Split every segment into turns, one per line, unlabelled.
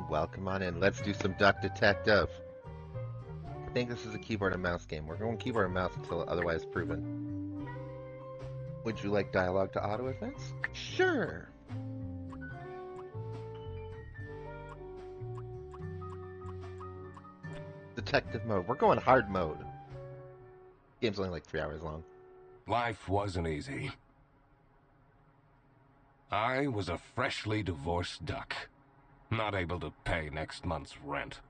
Welcome on in. Let's do some Duck Detective. I think this is a keyboard and mouse game. We're going keyboard and mouse until otherwise proven. Would you like dialogue to auto advance? Sure. Detective mode. We're going hard mode. Game's only like 3 hours long.
Life wasn't easy. I was a freshly divorced duck, not able to pay next month's rent.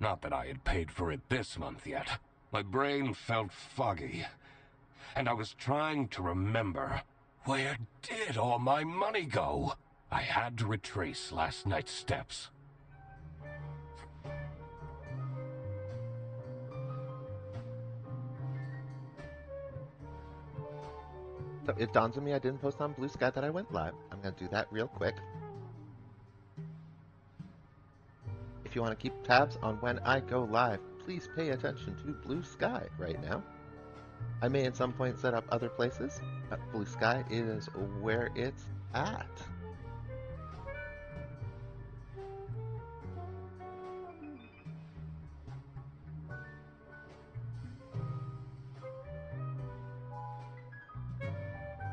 Not that I had paid for it this month yet. My brain felt foggy, and I was trying to remember, where did all my money go? I had to retrace last night's steps.
So it dawns on me I didn't post on Blue Sky that I went live. I'm going to do that real quick. If you want to keep tabs on when I go live, please pay attention to Blue Sky right now. I may at some point set up other places, but Blue Sky is where it's at.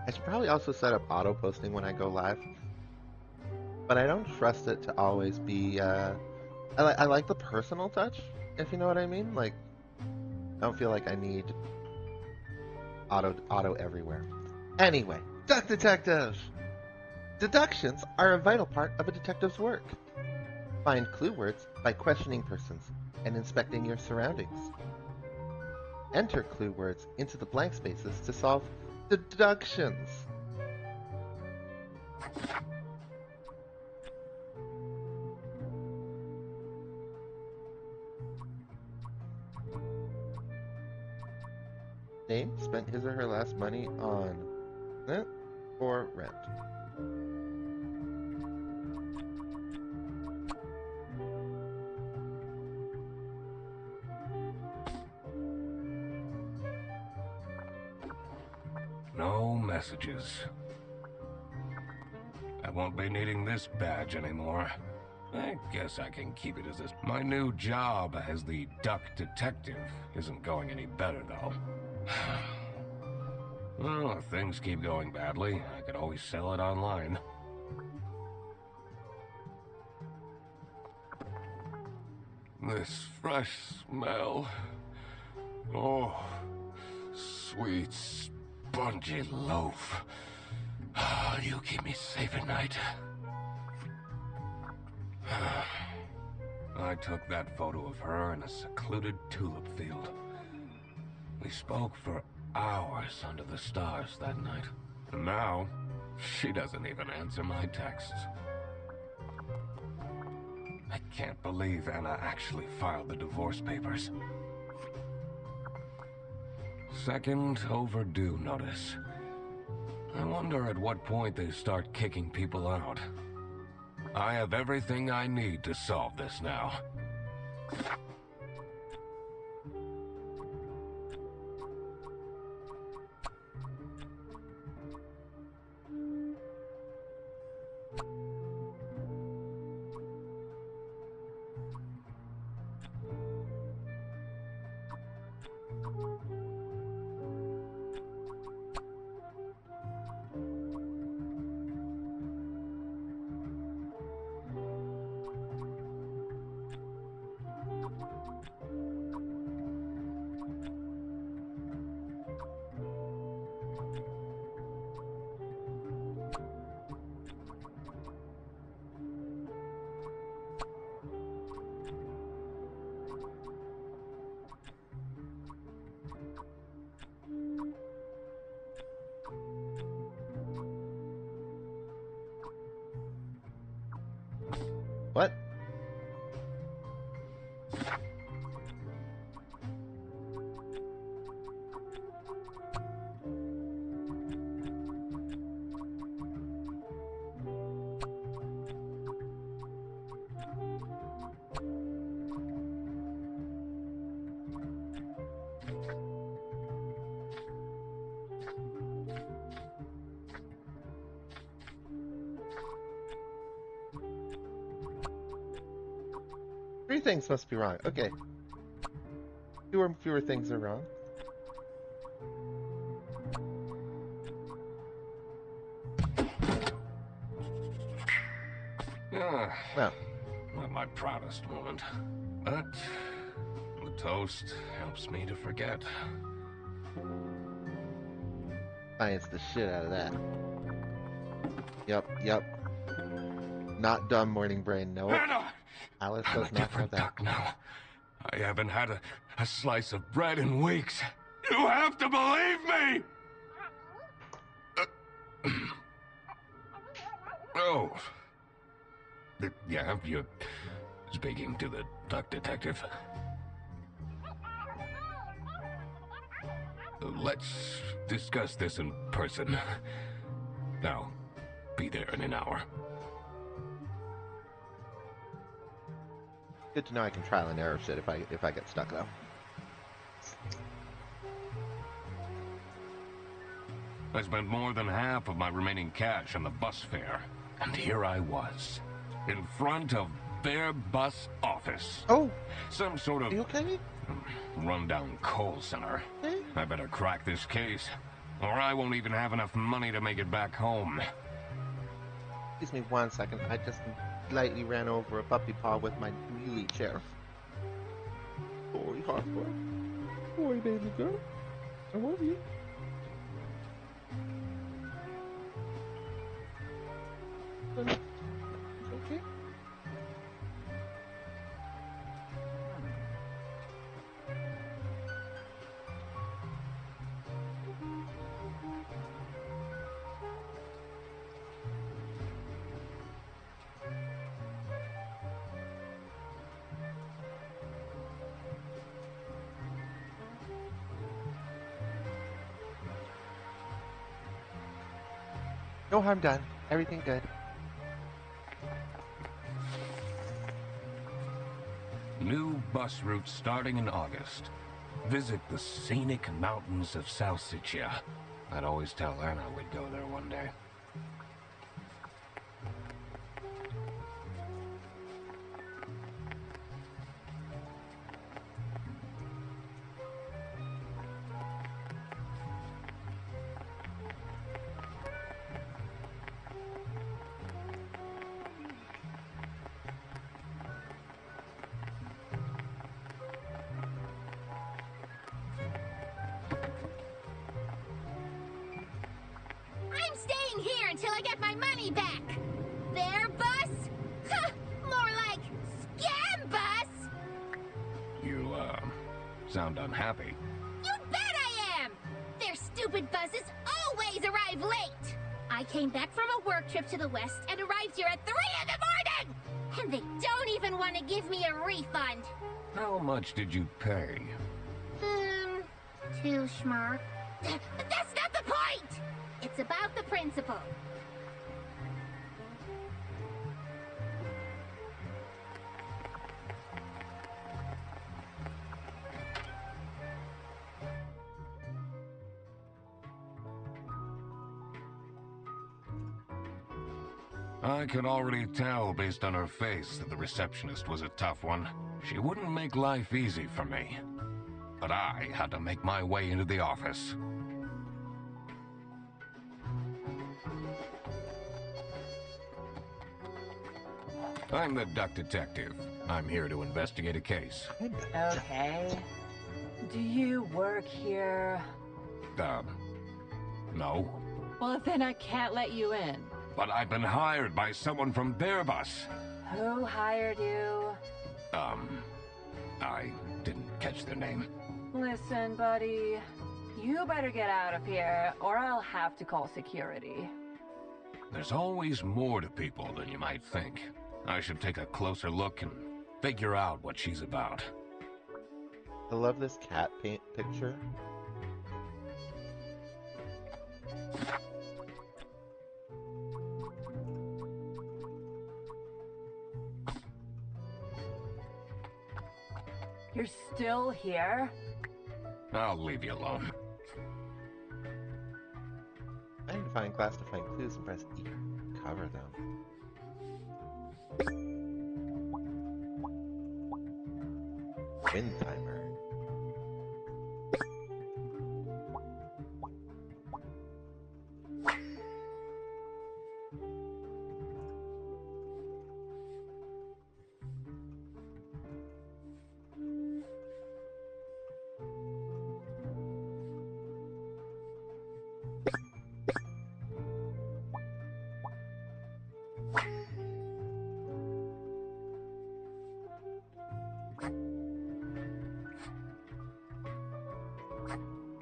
I should probably also set up auto posting when I go live, but I don't trust it to always be. I like the personal touch, if you know what I mean. Like, I don't feel like I need auto everywhere. Anyway, Duck Detective. Deductions are a vital part of a detective's work. Find clue words by questioning persons and inspecting your surroundings. Enter clue words into the blank spaces to solve deductions. Name spent his or her last money on rent or rent.
No messages. I won't be needing this badge anymore. I guess I can keep it as this. My new job as the Duck Detective isn't going any better, though. Well, if things keep going badly, I could always sell it online. This fresh smell. Oh, sweet, spongy loaf. You keep me safe at night. I took that photo of her in a secluded tulip field. We spoke for hours under the stars that night. And now, she doesn't even answer my texts. I can't believe Anna actually filed the divorce papers. Second overdue notice. I wonder at what point they start kicking people out. I have everything I need to solve this now.
What? 3 things must be wrong. Okay. Fewer things are wrong.
Ah,
Well,
not my proudest moment. But the toast helps me to forget.
science the shit out of that. Yep. Not dumb, morning brain. No.
Hannah!
Alice
I'm
does
a
not have
different
that.
duck now. I haven't had a slice of bread in weeks. You have to believe me! Oh. Yeah, you're speaking to the duck detective. Let's discuss this in person. I'll be there in an hour.
Good to know I can trial and error shit if I get stuck though.
I spent more than half of my remaining cash on the bus fare, and here I was, in front of their bus office.
Oh,
Some sort
are
of
you okay?
rundown coal center.
Okay.
I better crack this case, or I won't even have enough money to make it back home.
Excuse me 1 second. I just lightly ran over a puppy paw with my wheelie chair. Sorry, Harper. Sorry, baby girl. I love you. It's okay. No harm done. Everything good.
New bus route starting in August. Visit the scenic mountains of Salsiccia. I'd always tell Anna we'd go there one day.
I'm staying here until I get my money back. Their bus? Huh, more like scam bus.
You, sound unhappy.
You bet I am. Their stupid buses always arrive late. I came back from a work trip to the west and arrived here at 3 in the morning. And they don't even want to give me a refund.
How much did you pay?
2 schmark. That's not the point. It's about the principle.
I could already tell based on her face that the receptionist was a tough one. She wouldn't make life easy for me. But I had to make my way into the office. I'm the duck detective. I'm here to investigate a case.
Okay. Do you work here?
No.
Well, then I can't let you in.
But I've been hired by someone from their bus.
Who hired you?
I didn't catch their name.
Listen, buddy. You better get out of here, or I'll have to call security.
There's always more to people than you might think. I should take a closer look and figure out what she's about.
I love this cat paint picture.
You're still here?
I'll leave you alone.
Magnifying glass to find clues and press E. Cover them. Wind timer.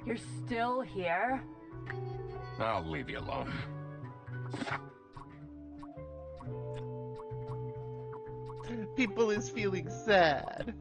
You're still here?
I'll leave you alone.
People is feeling sad.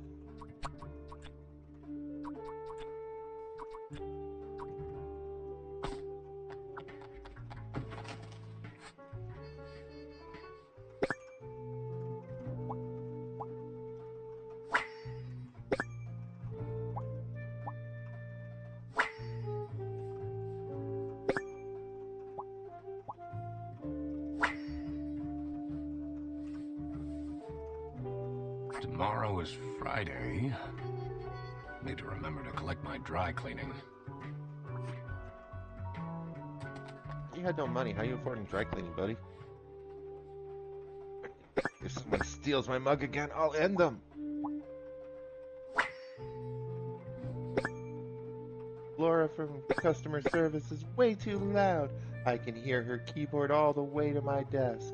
Tomorrow is Friday. Need to remember to collect my dry cleaning.
You had no money. How you affording dry cleaning, buddy? If someone steals my mug again, I'll end them. Laura from customer service is way too loud. I can hear her keyboard all the way to my desk.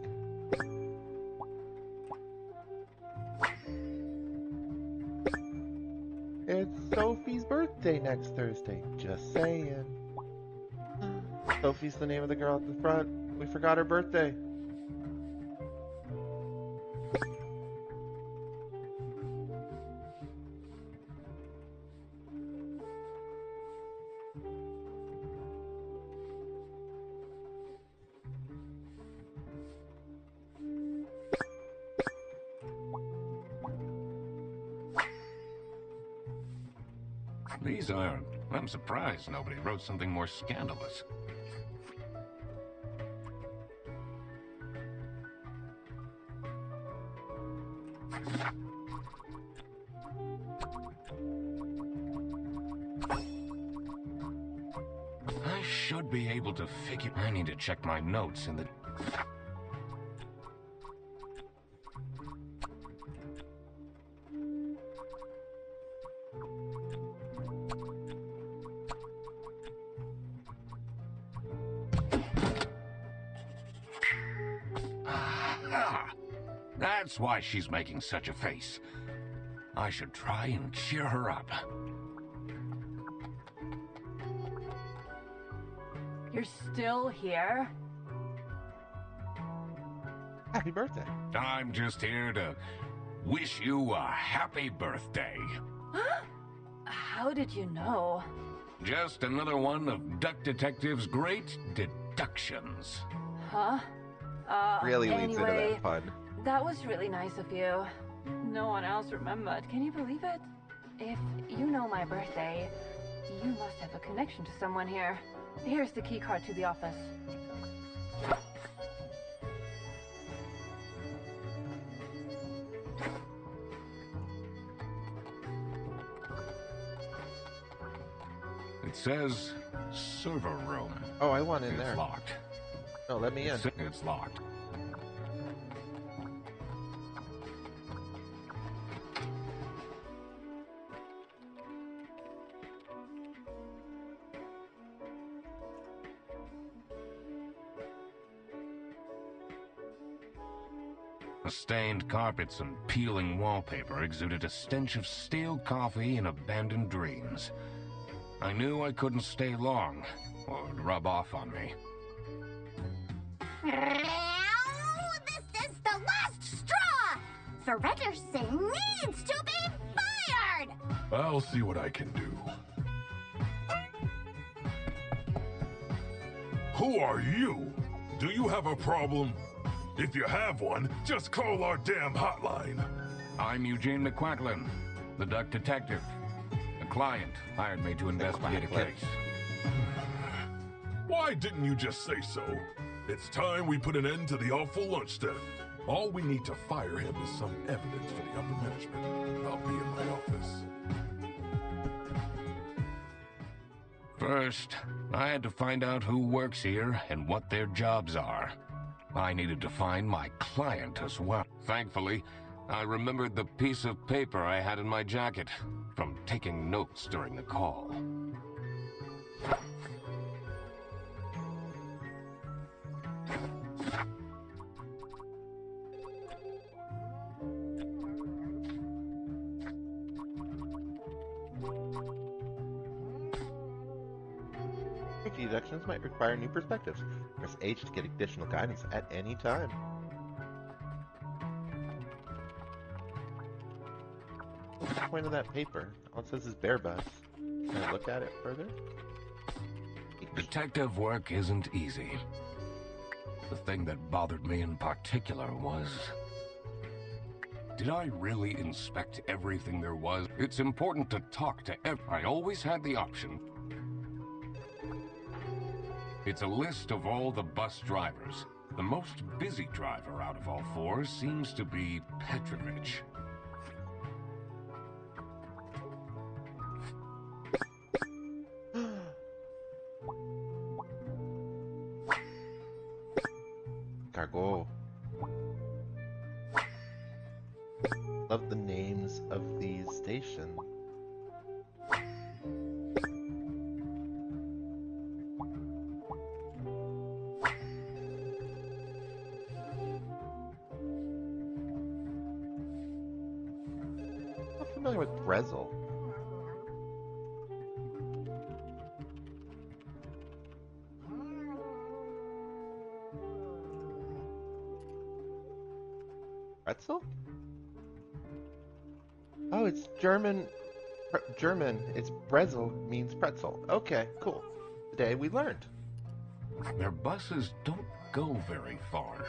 It's Sophie's birthday next Thursday. Just saying. Sophie's the name of the girl at the front. We forgot her birthday.
These are... I'm surprised nobody wrote something more scandalous. I should be able to figure... I need to check my notes in the... That's why she's making such a face. I should try and cheer her up.
You're still here?
Happy birthday.
I'm just here to wish you a happy birthday.
How did you know?
Just another one of Duck Detective's great deductions.
Huh?
Really leads into
anyway,
that pun.
that was really nice of you. No one else remembered. Can you believe it? If you know my birthday, you must have a connection to someone here. Here's the key card to the office.
It says server room.
Oh, I want in
It's
there.
locked.
Oh, let me in.
It's locked. The stained carpets and peeling wallpaper exuded a stench of stale coffee and abandoned dreams. I knew I couldn't stay long, or it'd rub off on me.
This is the last straw! Surrender Singh needs to be fired!
I'll see what I can do. Who are you? Do you have a problem? If you have one, just call our damn hotline.
I'm Eugene McQuacklin, the Duck Detective. A client hired me to investigate a case.
Why didn't you just say so? It's time we put an end to the awful lunch death. All we need to fire him is some evidence for the upper management. I'll be in my office.
First, I had to find out who works here and what their jobs are. I needed to find my client as well. Thankfully, I remembered the piece of paper I had in my jacket from taking notes during the call.
Deductions might require new perspectives. Press H to get additional guidance at any time. What's the point of that paper? All it says is bare bus. Can I look at it further?
Detective work isn't easy. The thing that bothered me in particular was... did I really inspect everything there was? It's important to talk to I always had the option. It's a list of all the bus drivers. The most busy driver out of all four seems to be Petrovich.
Cargo. Love the names of these stations. I'm familiar with Brezel. Pretzel? Oh, it's German. German. It's Brezel means pretzel. Okay, cool. Today we learned.
Their buses don't go very far.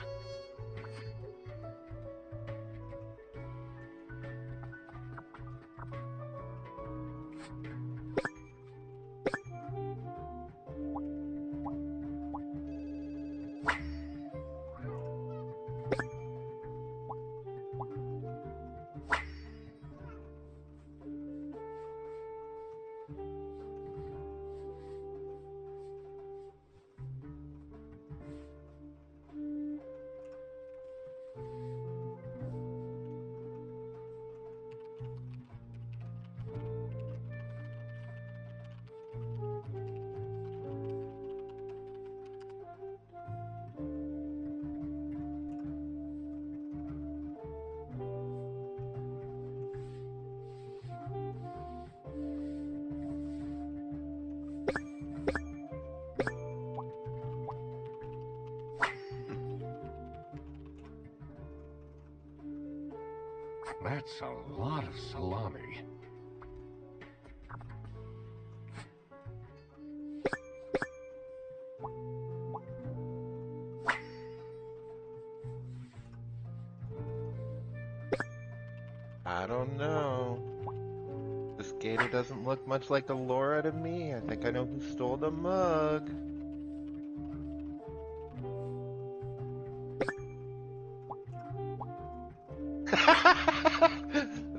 That's a lot of salami.
I don't know. This gator doesn't look much like Laura to me. I think I know who stole the mug.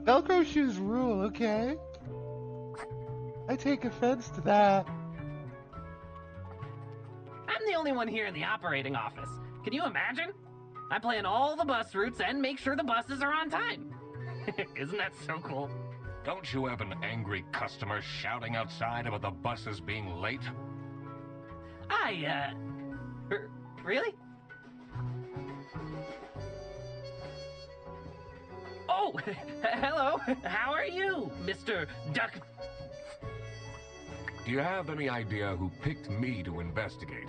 Velcro shoes rule, okay? I take offense to that.
I'm the only one here in the operating office. Can you imagine? I plan all the bus routes and make sure the buses are on time. Isn't that so cool?
Don't you have an angry customer shouting outside about the buses being late?
Really? Oh, hello. How are you, Mr. Duck?
Do you have any idea who picked me to investigate?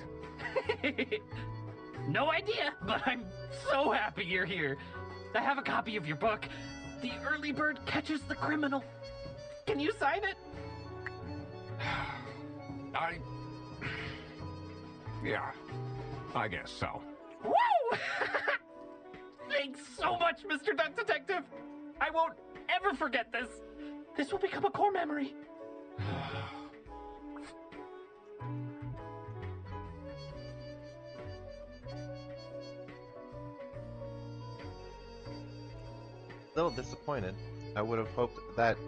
No idea, but I'm so happy you're here. I have a copy of your book. The Early Bird Catches the Criminal. Can you sign it?
Yeah, I guess so.
Woo! Thanks so much, Mr. Duck Detective. I won't ever forget this. This will become a core memory.
Still disappointed. I would have hoped that,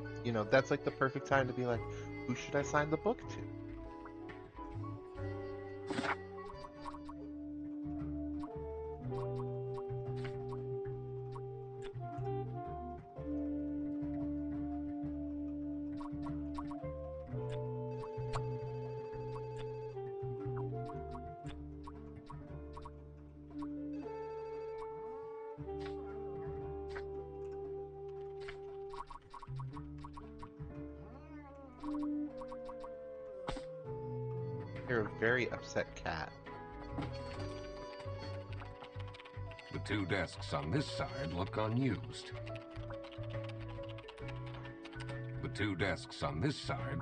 that's like the perfect time to be like, who should I sign the book to? You're a very upset cat.
The two desks on this side look unused. The two desks on this side...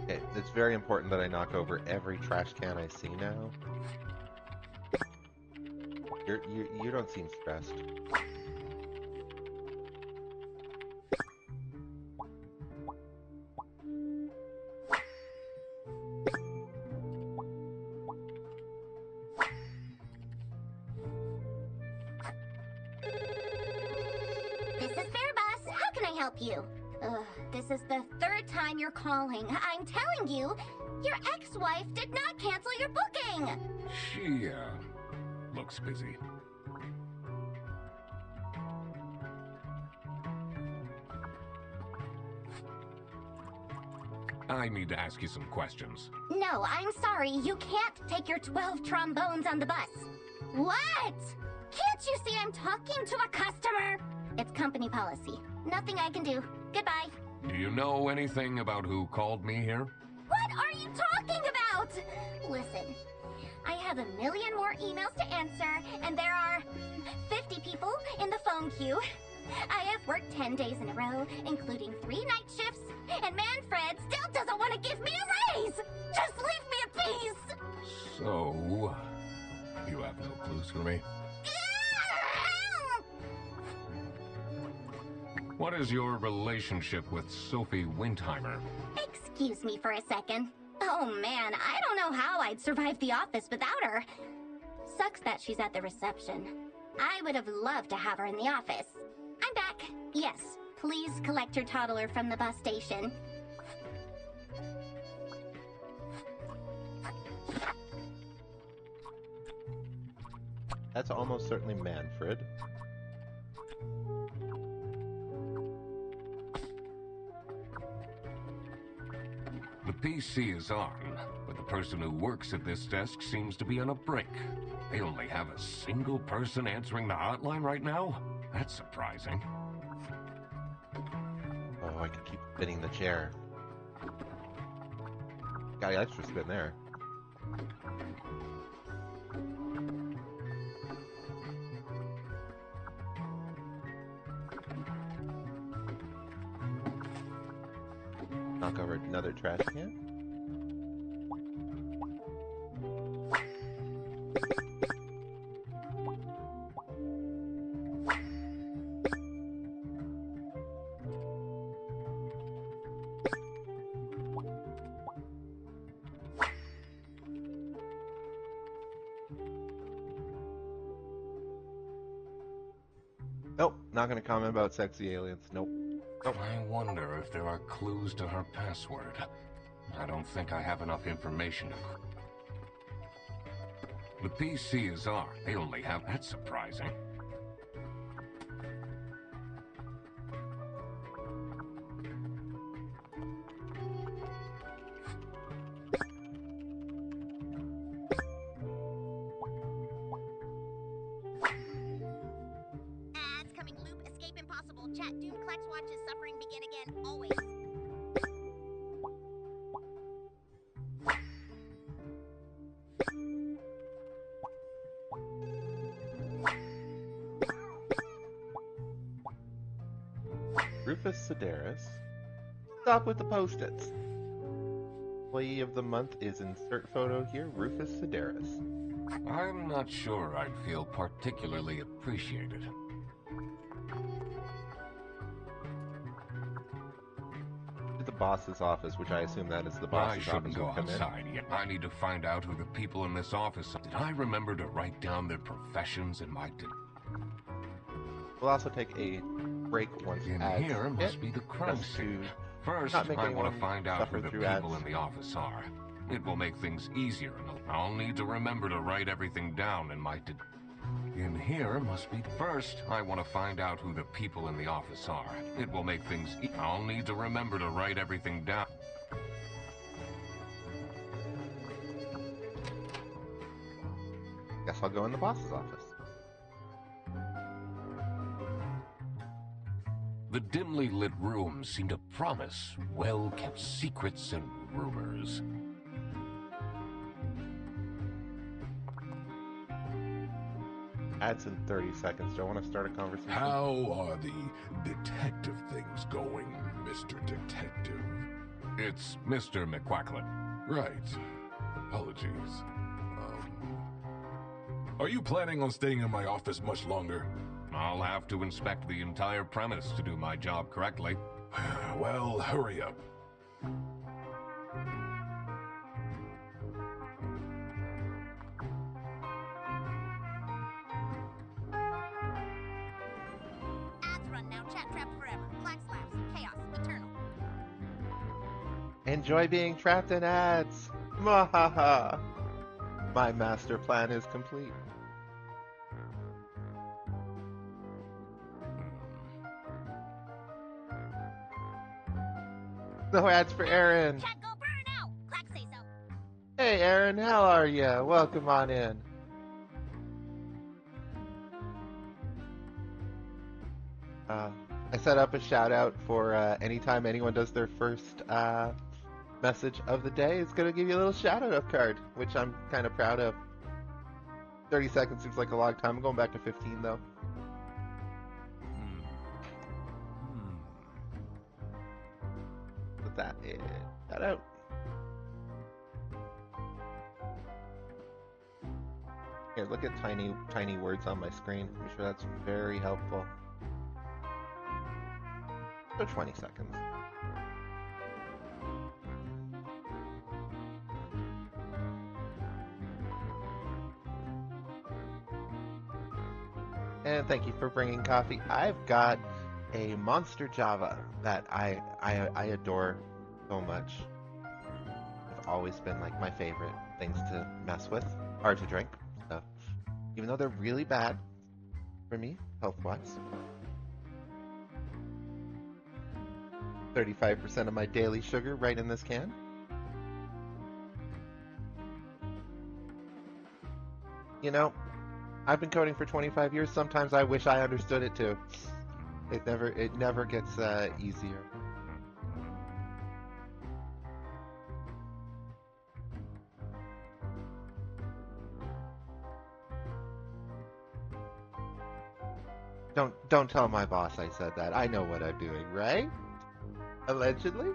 Okay, it's very important that I knock over every trash can I see now. You don't seem stressed.
This is Fairbus. How can I help you? This is the third time you're calling. I'm telling you, your ex-wife did not cancel your booking.
She, looks busy. I need to ask you some questions.
No, I'm sorry. You can't take your 12 trombones on the bus. What? Can't you see I'm talking to a customer? It's company policy. Nothing I can do. Goodbye.
Do you know anything about who called me here?
What are you talking about? Listen, I have a million more emails to answer, and there are 50 people in the phone queue. I have worked 10 days in a row, including 3 night shifts, and Manfred still doesn't want to give me a raise! Just leave me in peace!
So, you have no clues for me? What is your relationship with Sophie Windheimer?
Excuse me for a second. Oh man, I don't know how I'd survive the office without her. Sucks that she's at the reception. I would have loved to have her in the office. I'm back. Yes, please collect your toddler from the bus station.
That's almost certainly Manfred.
The PC is on, but the person who works at this desk seems to be on a break. They only have a single person answering the hotline right now? That's surprising.
Oh, I can keep spinning the chair. Got an extra spin there. Knock over another trash can. Nope, not gonna comment about sexy aliens. Nope.
I wonder if there are clues to her password. I don't think I have enough information to... The PC is on. They only have... That's surprising.
Ads coming loop, escape impossible, chat, doom, Klex watches, suffering begin again, always.
Rufus Sedaris. Stop with the post-its. Employee of the month is insert photo here, Rufus Sedaris.
I'm not sure I'd feel particularly appreciated.
To the boss's office, which I assume that is the
I
boss's
shouldn't
office.
go
Will come in.
outside yet. I need to find out who the people in this office are. Did I remember to write down their professions in my...
We'll also take a break once
In
ads
here
hit,
must be the crime
just
scene.
to
First,
not make
I want
anyone
to find out
suffer
who the
through
people
ads.
in the office are. It will make things easier, and I'll need to remember to write everything down in my... In here must be... First, I want to find out who the people in the office are. It will make things... I'll need to remember to write everything down.
Guess I'll go in the boss's office.
The dimly lit rooms seem to promise well-kept secrets and rumors.
Ads in 30 seconds. Do I want to start a conversation?
How are the detective things going, Mr. Detective?
It's Mr. McQuacklet.
Right. Apologies. Are you planning on staying in my office much longer?
I'll have to inspect the entire premise to do my job correctly.
Well, hurry up.
Ads run now. Chat trap forever. Black slaps. Chaos. Eternal.
Enjoy being trapped in ads. Mwahaha. My master plan is complete. No ads for Aaron.
Chat go burn out. Clack say so.
Hey Aaron, how are ya? Welcome on in. I set up a shout out for anytime anyone does their first message of the day, it's going to give you a little shout out card, which I'm kind of proud of. 30 seconds seems like a long time. I'm going back to 15 though. Put that in. Shout out. Here, look at tiny words on my screen. I'm sure that's very helpful. So 20 seconds. And thank you for bringing coffee. I've got a Monster Java that I adore so much. It's always been like my favorite things to mess with. Hard to drink, so even though they're really bad for me, health-wise. 35% of my daily sugar right in this can. You know, I've been coding for 25 years. Sometimes I wish I understood it too. It never gets easier. Don't tell my boss I said that. I know what I'm doing, right? Allegedly?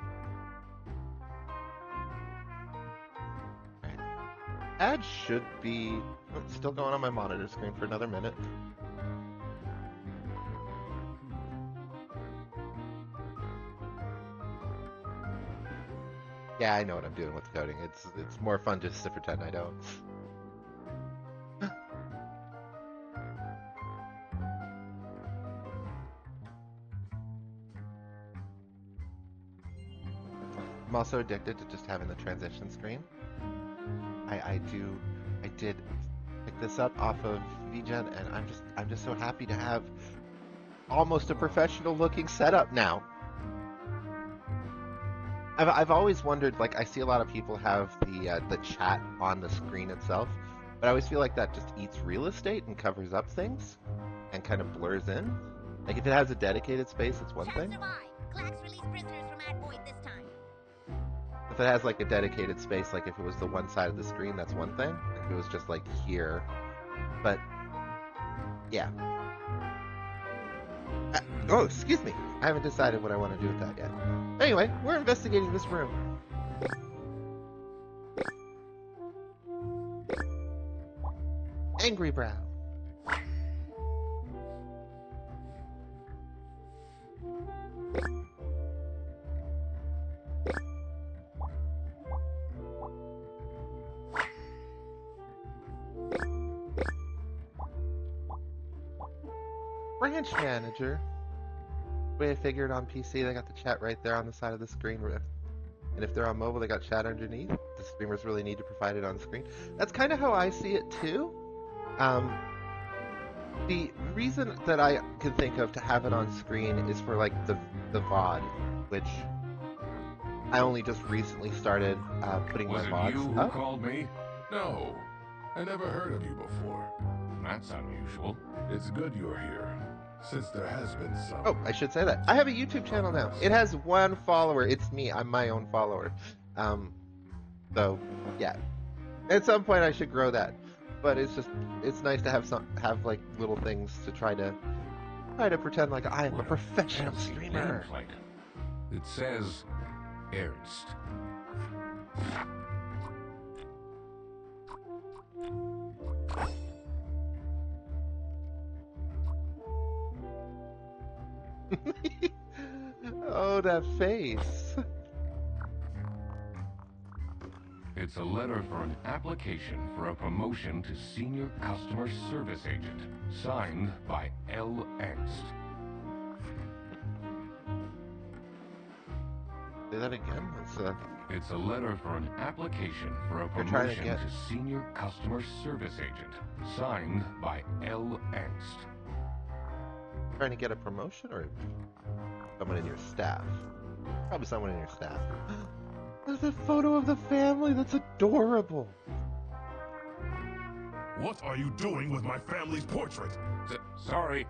Right. Ads should be still going on my monitor screen for another minute. Yeah, I know what I'm doing with coding. It's more fun just to pretend I don't. I'm also addicted to just having the transition screen. I did pick this up off of VGen, and I'm just so happy to have almost a professional looking setup now. I've always wondered, like, I see a lot of people have the chat on the screen itself, but I always feel like that just eats real estate and covers up things and kind of blurs in. Like, if it has a dedicated space, it's one thing.
Clacks release prisoners from Ad Void this time.
If it has like a dedicated space, like if it was the one side of the screen, that's one thing. If it was just like here, but yeah. Oh, excuse me. I haven't decided what I want to do with that yet. Anyway, we're investigating this room. Angry Brow. branch manager. The way I figured on PC, they got the chat right there on the side of the screen. And if they're on mobile, they got chat underneath. The streamers really need to provide it on screen. That's kind of how I see it too. The reason that I can think of to have it on screen is for like the VOD, which I only just recently started putting
Was
my
it you
VODs
who
up.
called me?
No, I never heard of you before.
That's unusual.
It's good you're here, since there has been some.
Oh, I should say that. I have a YouTube channel now. It has 1 follower. It's me. I'm my own follower. So yeah. At some point I should grow that. But it's nice to have like little things to try to pretend like I am a
What
professional
fancy
streamer.
nameplate. It says Ernst.
Oh, that face.
It's a letter for an application for a promotion to Senior Customer Service Agent, signed by L. Ernst.
Say that again.
It's a letter for an application for a
You're trying to
promotion
get-
to Senior Customer Service Agent, signed by L. Ernst.
Trying to get a promotion or someone in your staff? Probably someone in your staff. There's a photo of the family. That's adorable.
What are you doing with my family's portrait?
Sorry.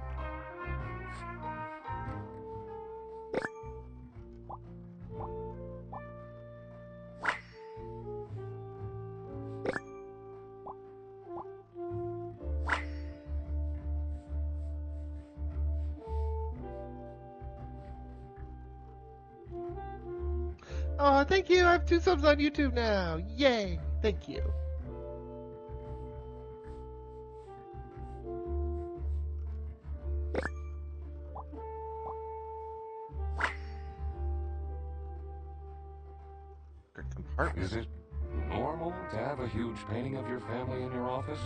Oh, thank you. I have 2 subs on YouTube now. Yay. Thank you.
Is it normal to have a huge painting of your family in your office?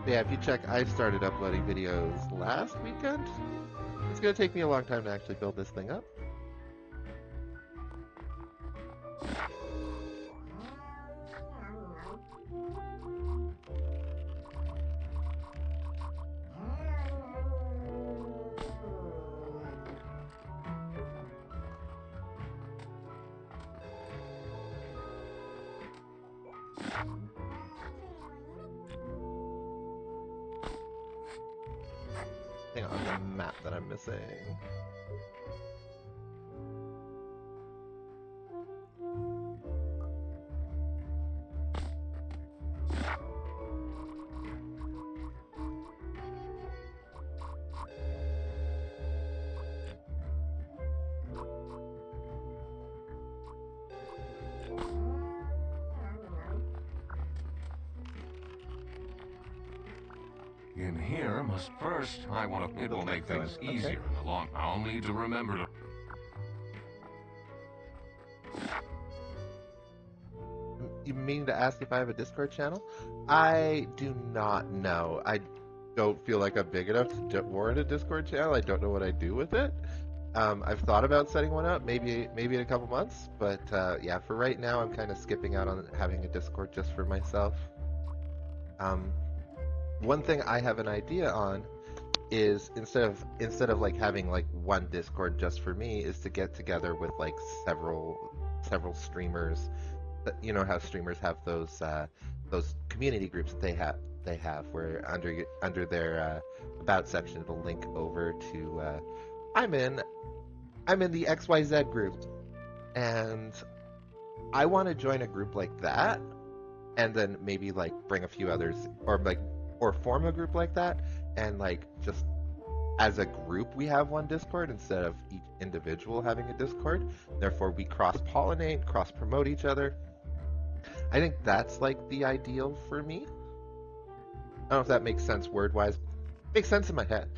Yeah, if you check, I started uploading videos last weekend. It's gonna take me a long time to actually build this thing up. Hang on, the map that I'm missing.
In here must first. It will make things
Okay.
easier in the long. I'll need to remember to.
You mean to ask if I have a Discord channel? I do not know. I don't feel like I'm big enough to warrant a Discord channel. I don't know what I do with it. I've thought about setting one up, maybe in a couple months, but yeah, for right now, I'm kind of skipping out on having a Discord just for myself. One thing I have an idea on is instead of like having like one Discord just for me, is to get together with like several streamers. You know how streamers have those community groups that they have where under their about section it'll link over to I'm in the XYZ group, and I want to join a group like that, and then maybe like bring a few others, or form a group like that, and like just as a group we have one Discord instead of each individual having a Discord. Therefore we cross-pollinate, cross-promote each other. I think that's like the ideal for me. I don't know if that makes sense word-wise. Makes sense in my head.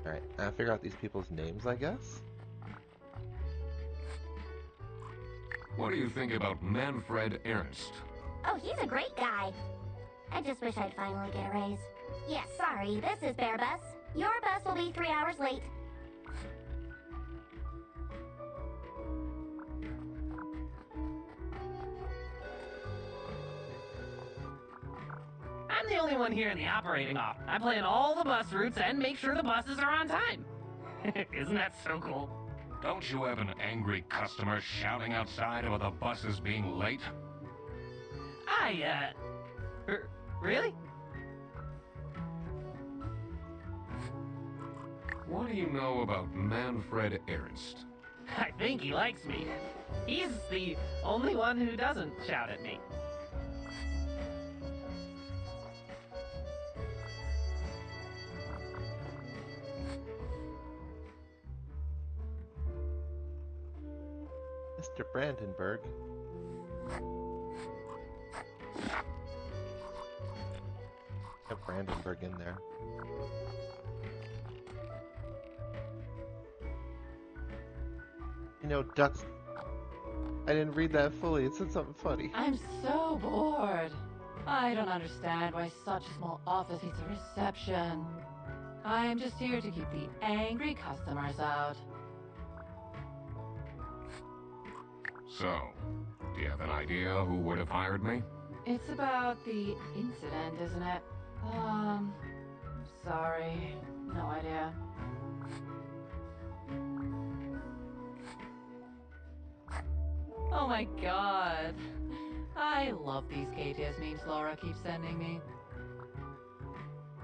Alright, figure out these people's names, I guess.
What do you think about Manfred Ernst?
Oh, he's a great guy. I just wish I'd finally get a raise. Yes, sorry, this is Bear Bus. Your bus will be 3 hours late.
I'm the only one here in the operating office. I plan all the bus routes and make sure the buses are on time. Isn't that so cool?
Don't you have an angry customer shouting outside about the buses being late?
Really?
What do you know about Manfred Ernst?
I think he likes me. He's the only one who doesn't shout at me.
Mr. Brandenburg. Have Brandenburg in there. You know, ducks. I didn't read that fully. It said something funny.
I'm so bored. I don't understand why such a small office needs a reception. I'm just here to keep the angry customers out.
So, do you have an idea who would have hired me?
It's about the incident, isn't it? Sorry. No idea. Oh my god. I love these KTS memes Laura keeps sending me.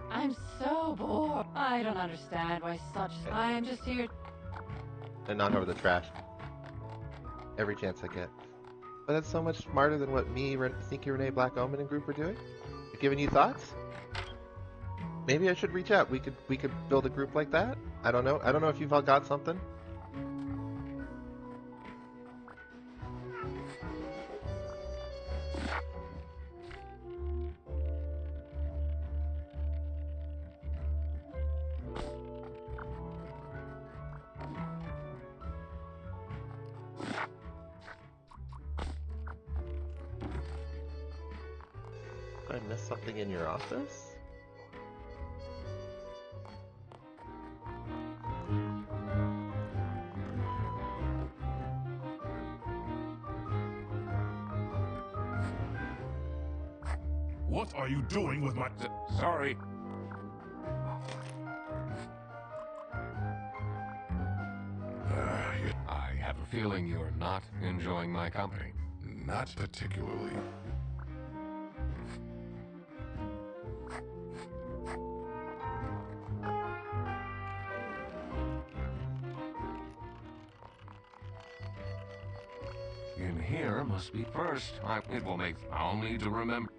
I'm so bored. I don't understand why such... I'm just here...
And knock over the trash. Every chance I get. But that's so much smarter than what me, Sneaky Renee, Black Omen, and group are doing. Giving you thoughts? Maybe I should reach out. We could build a group like that. I don't know. I don't know if you've all got something. Did I miss something in your office?
What are you doing with my...
Sorry. I have a feeling you're not enjoying my company.
Not particularly.
In here must be first. It will make... I'll need to remember...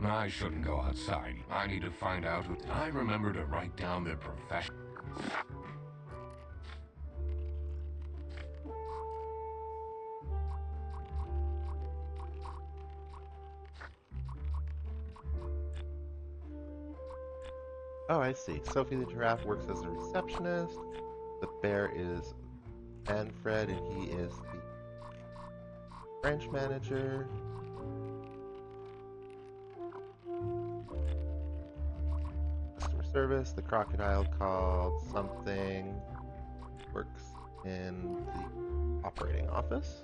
I shouldn't go outside. I need to find out who... I remember to write down their profession.
Oh, I see. Sophie the Giraffe works as a receptionist. The bear is Manfred, and he is the branch manager. Customer service. The crocodile called something works in the operating office.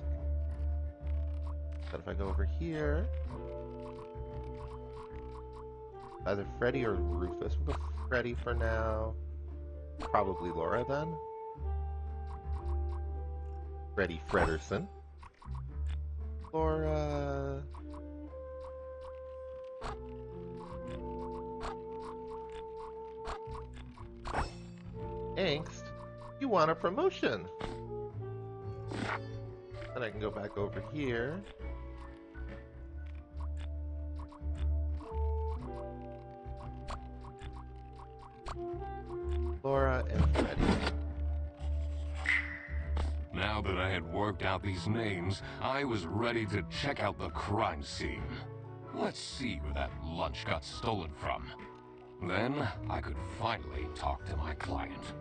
But if I go over here, either Freddy or Rufus. We'll go Freddy for now. Probably Laura then. Freddy Frederson. Laura. Angst, you want a promotion? Then I can go back over here. Laura and Freddy.
Now that I had worked out these names, I was ready to check out the crime scene. Let's see where that lunch got stolen from. Then I could finally talk to my client.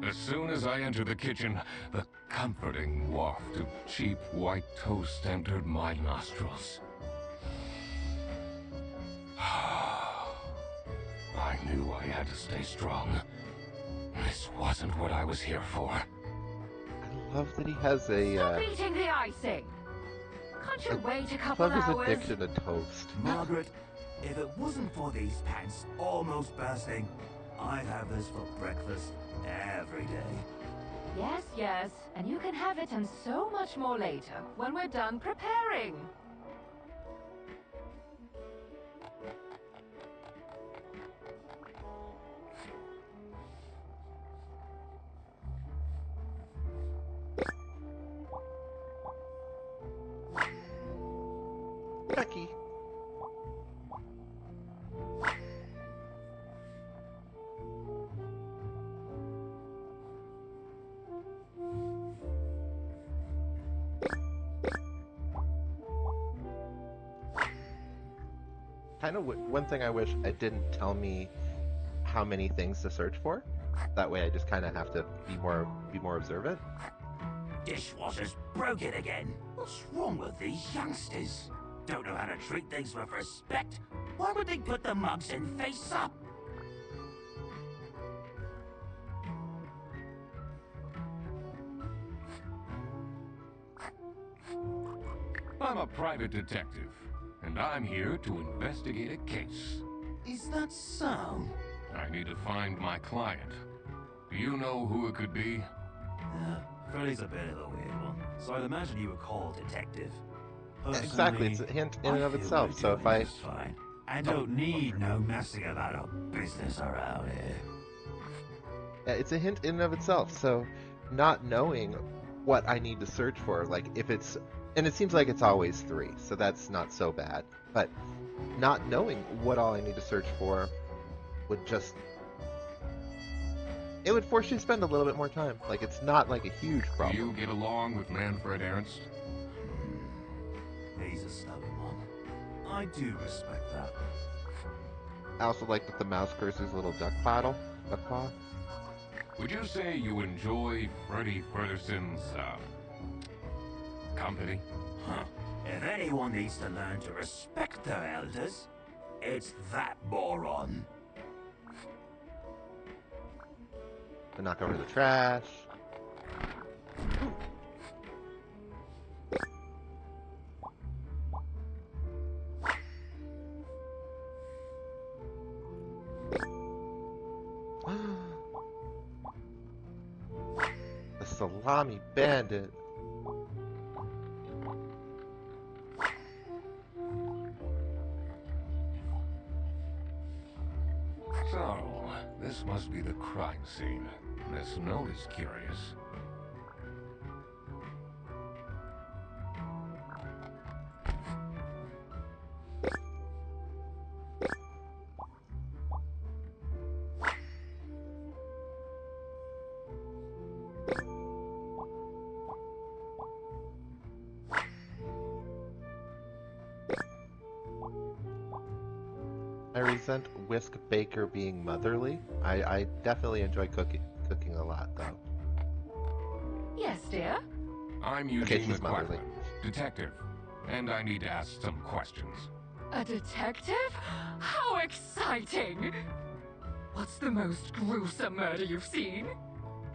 As soon as I entered the kitchen, the comforting waft of cheap white toast entered my nostrils. I knew I had to stay strong. This wasn't what I was here for.
I love that he has a
Stop eating the icing! Can't you wait a couple
love his
hours?
addiction to toast.
Margaret, if it wasn't for these pants almost bursting, I'd have this for breakfast every day.
Yes, yes, and you can have it and so much more later when we're done preparing.
Becky. Kind of one thing I wish it didn't tell me how many things to search for. That way I just kind of have to be more observant.
Dishwasher's broken again. What's wrong with these youngsters? Don't know how to treat things with respect. Why would they put the mugs in face up?
I'm a private detective, and I'm here to investigate a case.
Is that so?
I need to find my client. Do you know who it could be?
Freddy's a bit of a weird one, so I'd imagine you would call a detective.
Exactly, it's a hint in and of itself. So if I
Fine. I don't need no messing about our business around here.
Yeah, it's a hint in and of itself. So, not knowing what I need to search for, like if it's, and it seems like it's always 3, so that's not so bad. But not knowing what all I need to search for would just, it would force you to spend a little bit more time. Like it's not like a huge
Do
problem.
you get along with Manfred Ernst?
He's a stubborn one. I do respect that.
I also like that the mouse curses little duck paw.
Would you say you enjoy Freddy Furtherson's, company?
Huh. If anyone needs to learn to respect their elders, it's that moron.
To knock over the trash. The salami bandit.
So, this must be the crime scene. This note is curious.
I resent Whisk Baker being motherly. I definitely enjoy cooking a lot though.
Yes, dear?
I'm
Okay,
Eugene
she's motherly.
McLaughlin, detective, and I need to ask some questions.
A detective? How exciting! What's the most gruesome murder you've seen?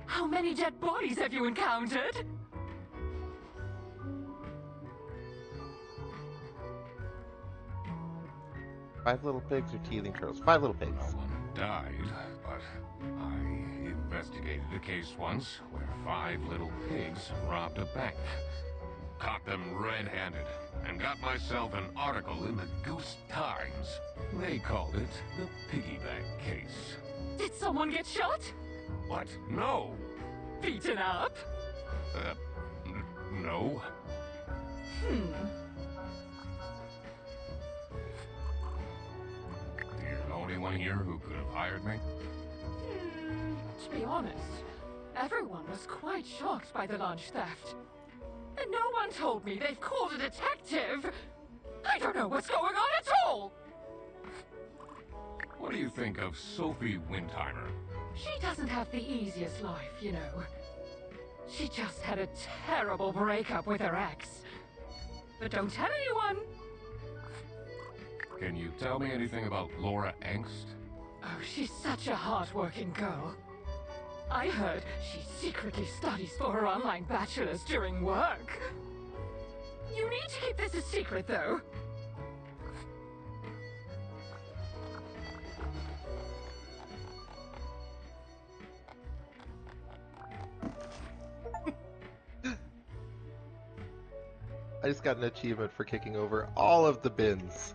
How many dead bodies have you encountered?
Five little pigs or teething turtles? 5 little pigs.
No one died, but I investigated a case once where 5 little pigs robbed a bank. Caught them red-handed, and got myself an article in the Goose Times. They called it the piggy bank case.
Did someone get shot?
What? No!
Beaten up?
No. You're the only one here who could have hired me?
To be honest, everyone was quite shocked by the lunch theft. And no one told me they've called a detective! I don't know what's going on at all!
What do you think of Sophie Windheimer?
She doesn't have the easiest life, you know. She just had a terrible breakup with her ex. But don't tell anyone.
Can you tell me anything about Laura Angst?
Oh, she's such a hard-working girl. I heard she secretly studies for her online bachelor's during work. You need to keep this a secret, though.
I just got an achievement for kicking over all of the bins.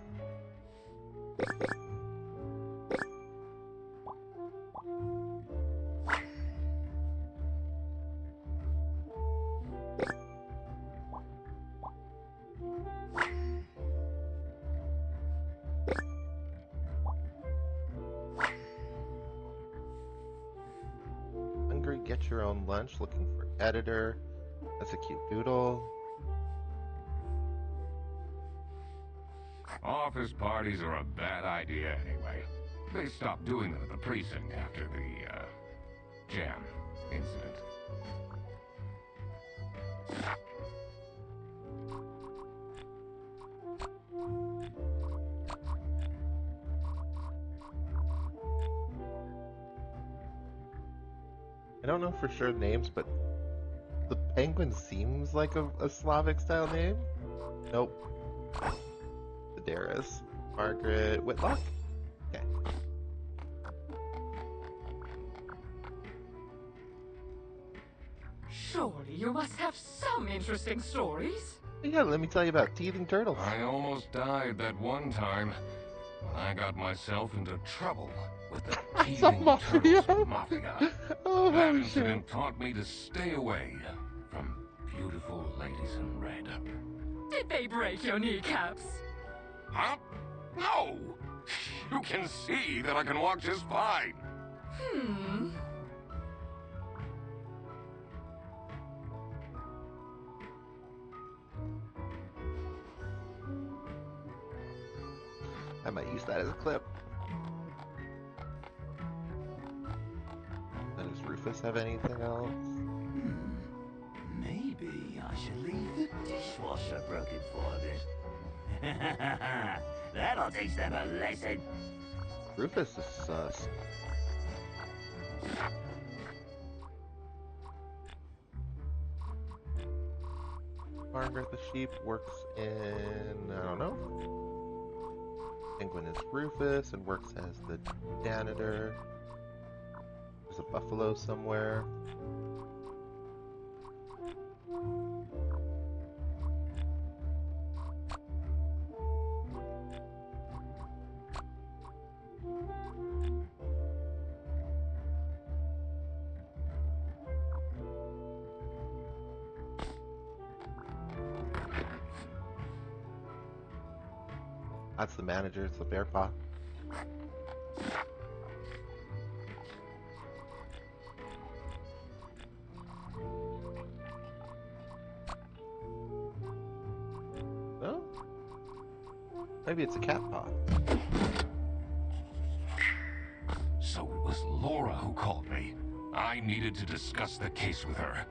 Hungry, get your own lunch, looking for editor. That's a cute doodle.
Office parties are a bad idea anyway. They stopped doing them at the precinct after the, jam incident.
I don't know for sure names, but the penguin seems like a Slavic style name. Nope. Sedaris. Margaret Whitlock? Okay.
Surely you must have some interesting stories.
Yeah, let me tell you about teething turtles.
I almost died that one time when I got myself into trouble with the teething
mafia.
turtles mafia.
Oh,
That
holy shit.
incident taught me to stay away from beautiful ladies in red.
Did they break your kneecaps?
Huh? No! You can see that I can walk just fine.
Hmm.
I might use that as a clip. Does Rufus have anything else?
Maybe I should leave the dishwasher broken for a bit. That'll teach them a lesson.
Rufus is sus. Margaret the sheep works in, I don't know. Penguin is Rufus and works as the janitor. There's a buffalo somewhere. That's the manager, it's the bear paw. No? Maybe it's a cat paw.
So it was Laura who called me. I needed to discuss the case with her.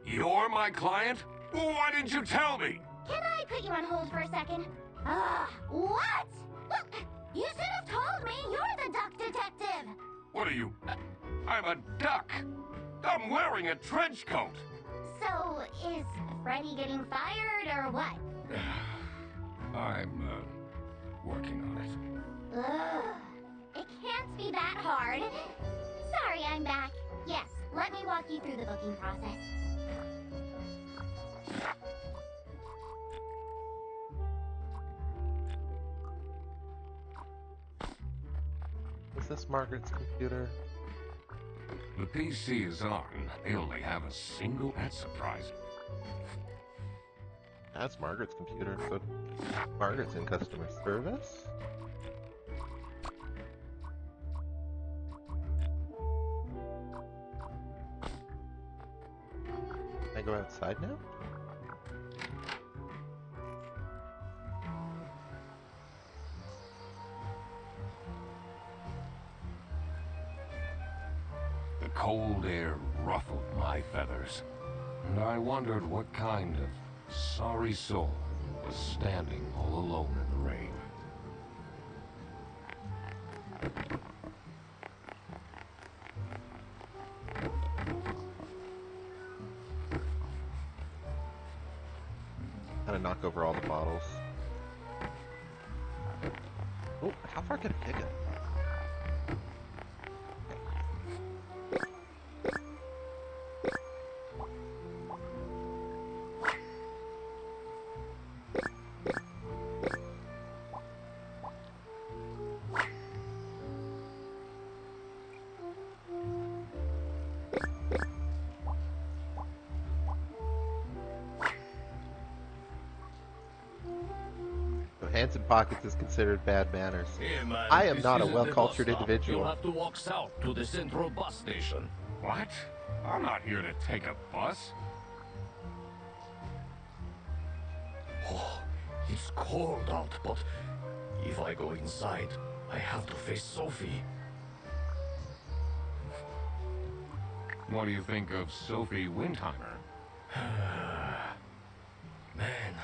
You're my client? Well, why didn't you tell me?
Can I put you on hold for a second? What? Look, you should have told me you're the duck detective.
What are you? I'm a duck. I'm wearing a trench coat.
So, is Freddy getting fired or what?
I'm, working on it.
Ugh, it can't be that hard. Sorry, I'm back. Yes, let me walk you through the booking process.
Is this Margaret's computer?
The PC is on. They only have a single. That's surprising.
That's Margaret's computer, so Margaret's in customer service? Can I go outside now?
cold air ruffled my feathers, and I wondered what kind of sorry soul was standing all alone in the rain.
Gotta knock over all the bottles. Oh, how far can I kick it? Hands in pockets is considered bad manners.
Hey man,
I am
this
not a
isn't the
well-cultured
bus stop.
individual.
You'll have to walk south to the central bus station.
What? I'm not here to take a bus.
Oh, it's cold out, but if I go inside, I have to face Sophie.
What do you think of Sophie Windheimer?
Man,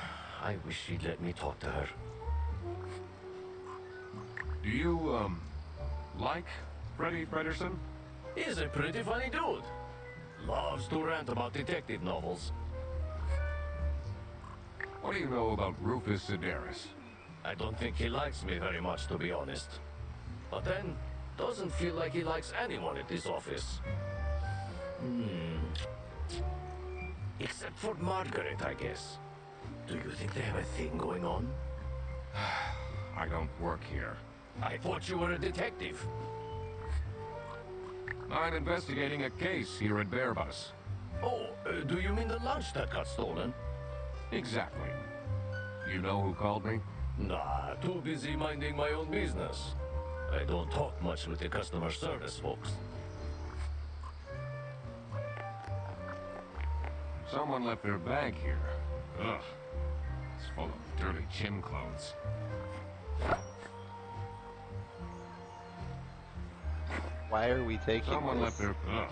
I wish she'd let me talk to her.
Do you, like Freddie Frederson?
He's a pretty funny dude. Loves to rant about detective novels.
What do you know about Rufus Sedaris?
I don't think he likes me very much, to be honest. But then, doesn't feel like he likes anyone at this office. Except for Margaret, I guess. Do you think they have a thing going on?
I don't work here.
I thought you were a detective.
I'm investigating a case here at Bearbus.
Oh, do you mean the lunch that got stolen?
Exactly. You know who called me?
Nah, too busy minding my own business. I don't talk much with the customer service folks.
Someone left their bag here. Ugh. It's full of dirty gym clothes.
Why are we taking
Someone
this?
left their... Ugh.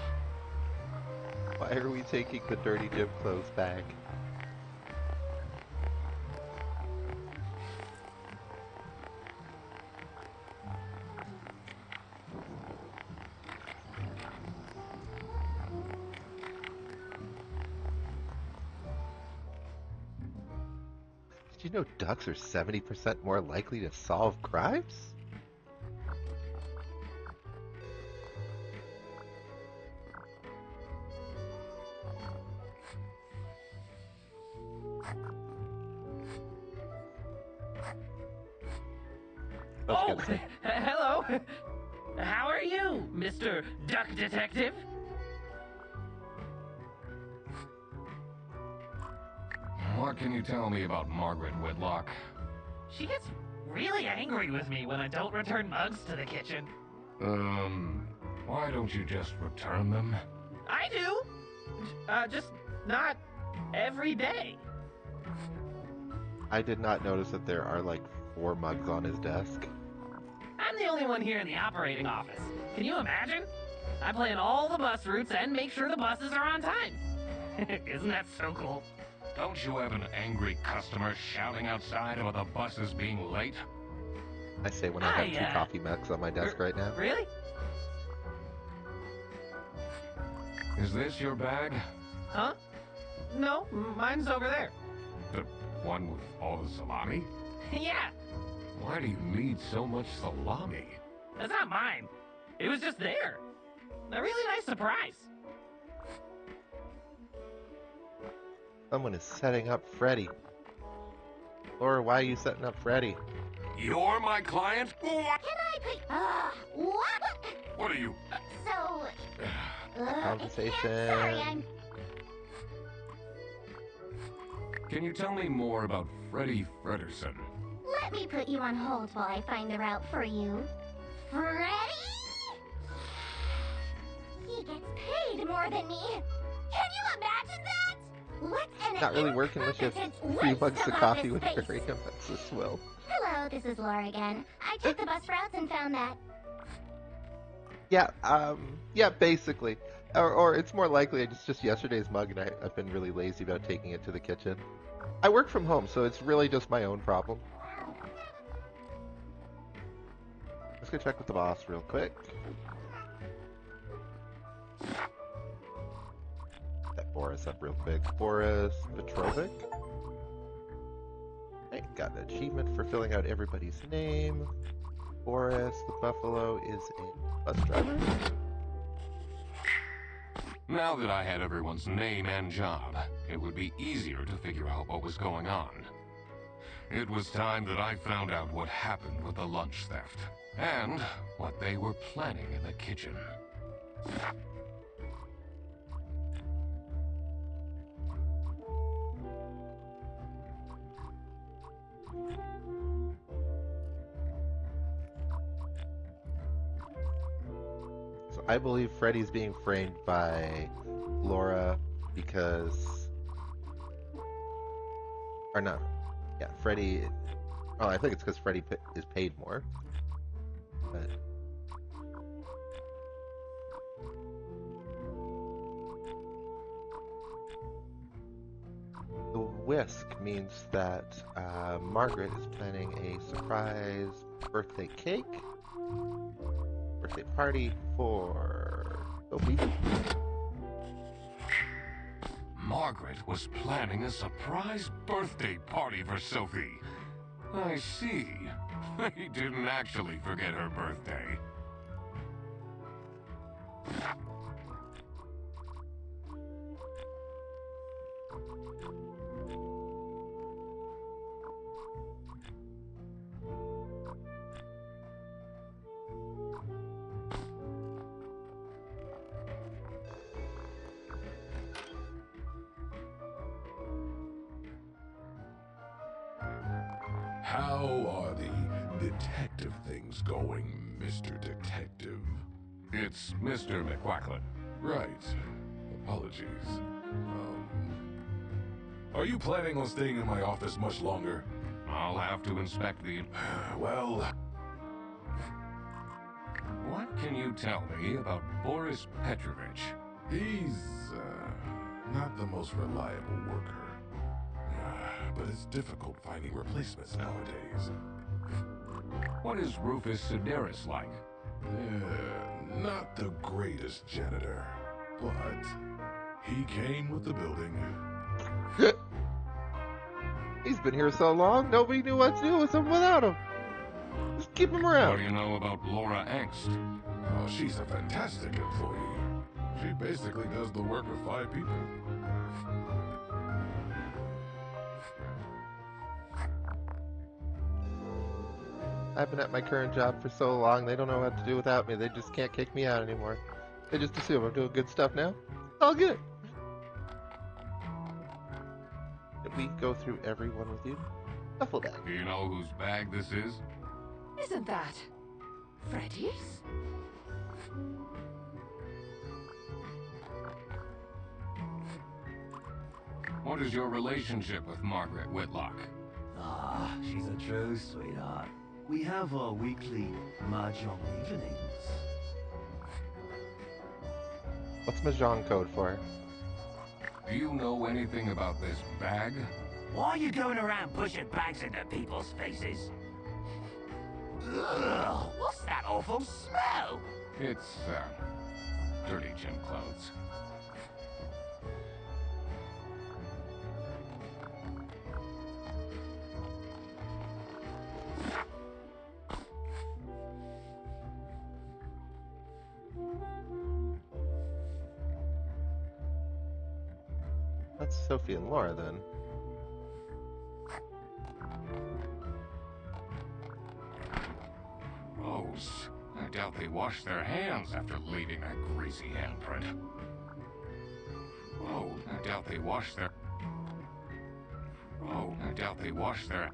Why are we taking the dirty gym clothes bag? Did you know ducks are 70% more likely to solve crimes?
Oh, hello. How are you, Mr. Duck Detective?
What can you tell me about Margaret Whitlock?
She gets really angry with me when I don't return mugs to the kitchen.
Why don't you just return them?
I do. Just not every day.
I did not notice that there are like 4 mugs on his desk.
I'm the only one here in the operating office. Can you imagine? I plan all the bus routes and make sure the buses are on time. Isn't that so cool?
Don't you have an angry customer shouting outside about the buses being late?
I say when I have 2 coffee mugs on my desk right now.
Really?
Is this your bag?
Huh? No, mine's over there.
The one with all the salami?
Yeah,
Why do you need so much salami?
that's not mine. It was just there. A really nice surprise.
Someone is setting up Freddy. Laura, why are you setting up Freddy?
You're my client?
Can I put... what?
What are you?
So...
Conversation.
Sorry, I'm...
Can you tell me more about Freddie Frederson?
Let me put you on hold while I find the route for you. Freddy? He gets paid more than me. Can you imagine that? What's an
Not really working unless you have
incompetent
3
waste
mugs of
of
coffee
office
with
space?
Miriam. That's a swill.
Hello, this is Laura again. I checked the bus routes and found that...
Yeah, basically. Or it's more likely it's just yesterday's mug, and I've been really lazy about taking it to the kitchen. I work from home, so it's really just my own problem. Let's go check with the boss real quick. That Boris up real quick. Boris Petrovic. I got an achievement for filling out everybody's name. Boris the Buffalo is a bus driver.
Now that I had everyone's name and job, it would be easier to figure out what was going on. It was time that I found out what happened with the lunch theft, and what they were planning in the kitchen.
So I believe Freddy's being framed by Laura because... Or not. Yeah, Freddy... Oh, I think it's because Freddy is paid more. But... The whisk means that Margaret is planning a surprise birthday cake. Birthday party for Sophie.
Margaret was planning a surprise birthday party for Sophie. I see. They didn't actually forget her birthday.
How are the detective things going, Mr. Detective?
It's Mr. McQuacklin.
Right. Apologies. Are you planning on staying in my office much longer?
I'll have to inspect the...
Well...
What can you tell me about Boris Petrovich?
He's, not the most reliable worker. But it's difficult finding replacements nowadays.
What is Rufus Sedaris like?
Not the greatest janitor, but he came with the building.
He's been here so long, nobody knew what to do with him without him. Just keep him
What
around.
do you know about Laura Angst?
Oh, she's a fantastic employee. She basically does the work of 5 people.
I've been at my current job for so long, they don't know what to do without me. They just can't kick me out anymore. They just assume I'm doing good stuff now. It's all good. Did we go through everyone with you? Duffel bag.
Do you know whose bag this is?
Isn't that Freddy's?
What is your relationship with Margaret Whitlock?
Ah, she's a true sweetheart. We have our weekly mahjong evenings.
What's Mahjong code for?
Do you know anything about this bag?
Why are you going around pushing bags into people's faces? Ugh, what's that awful smell?
It's, dirty gym clothes.
That's Sophie and Laura then.
Gross. I doubt they washed their hands after leaving that greasy handprint. Oh, I doubt they washed their... Oh, I doubt they washed their...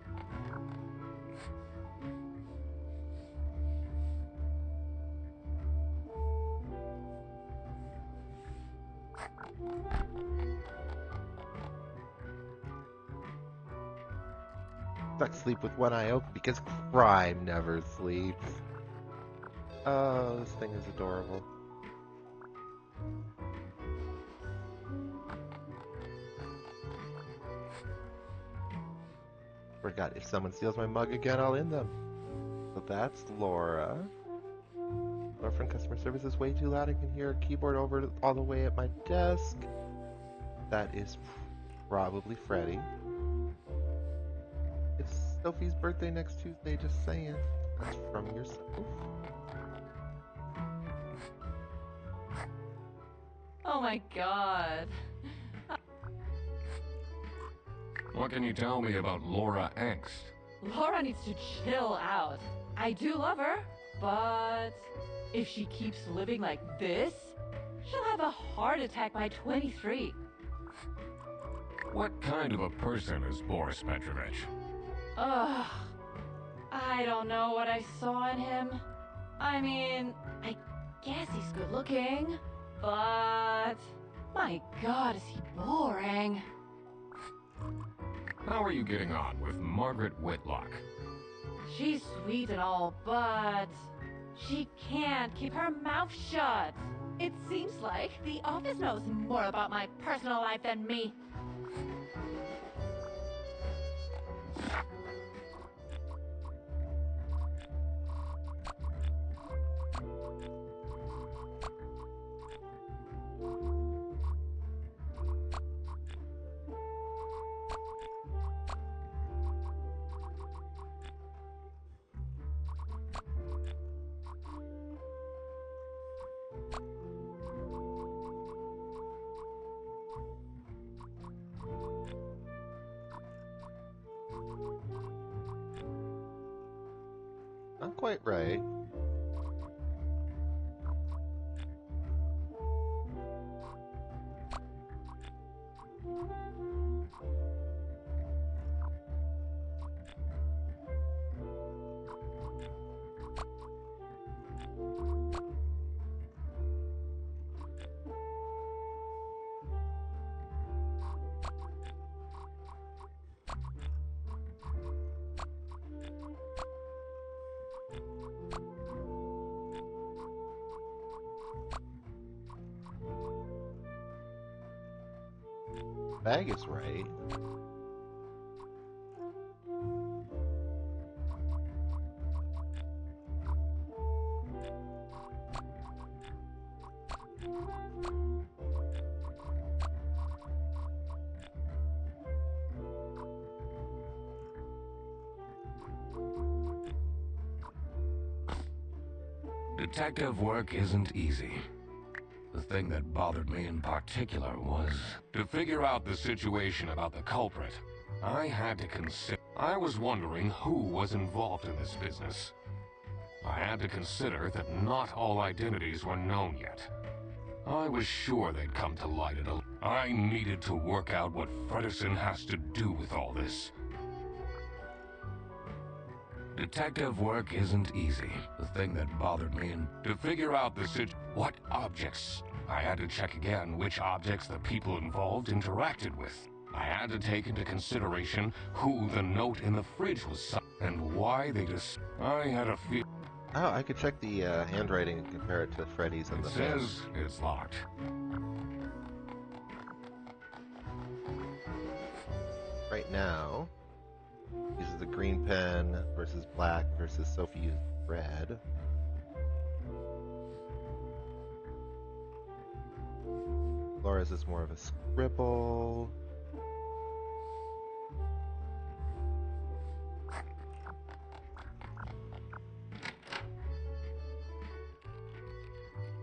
Duck sleep with one eye open because crime never sleeps. Oh, this thing is adorable. Forgot, if someone steals my mug again, I'll end them. So that's Laura. Laura from customer service is way too loud. I can hear a keyboard over all the way at my desk. That is probably Freddy. It's Sophie's birthday next Tuesday, just saying. That's from yourself.
Oh my god.
What can you tell me about Laura Angst?
Laura needs to chill out. I do love her, but if she keeps living like this, she'll have a heart attack by 23.
What kind of a person is Boris Petrovich?
Ugh. I don't know what I saw in him. I mean, I guess he's good looking, but my god, is he boring.
How are you getting on with Margaret Whitlock?
She's sweet and all, but she can't keep her mouth shut. It seems like the office knows more about my personal life than me.
Not quite right. Bag is right.
Detective work isn't easy. The thing that bothered me in particular was to figure out the situation about the culprit. I had to consider. I was wondering who was involved in this business. I had to consider that not all identities were known yet. I was sure they'd come to light at a... I needed to work out what Fredderson has to do with all this. Detective work isn't easy. The thing that bothered me and to figure out what objects. I had to check again which objects the people involved interacted with. I had to take into consideration who the note in the fridge was and why they just... I had a few...
Oh, I could check the handwriting and compare it to Freddy's in
It
the
says it's locked.
Right now, uses the green pen versus black versus Sophie used red. Laura's is more of a scribble.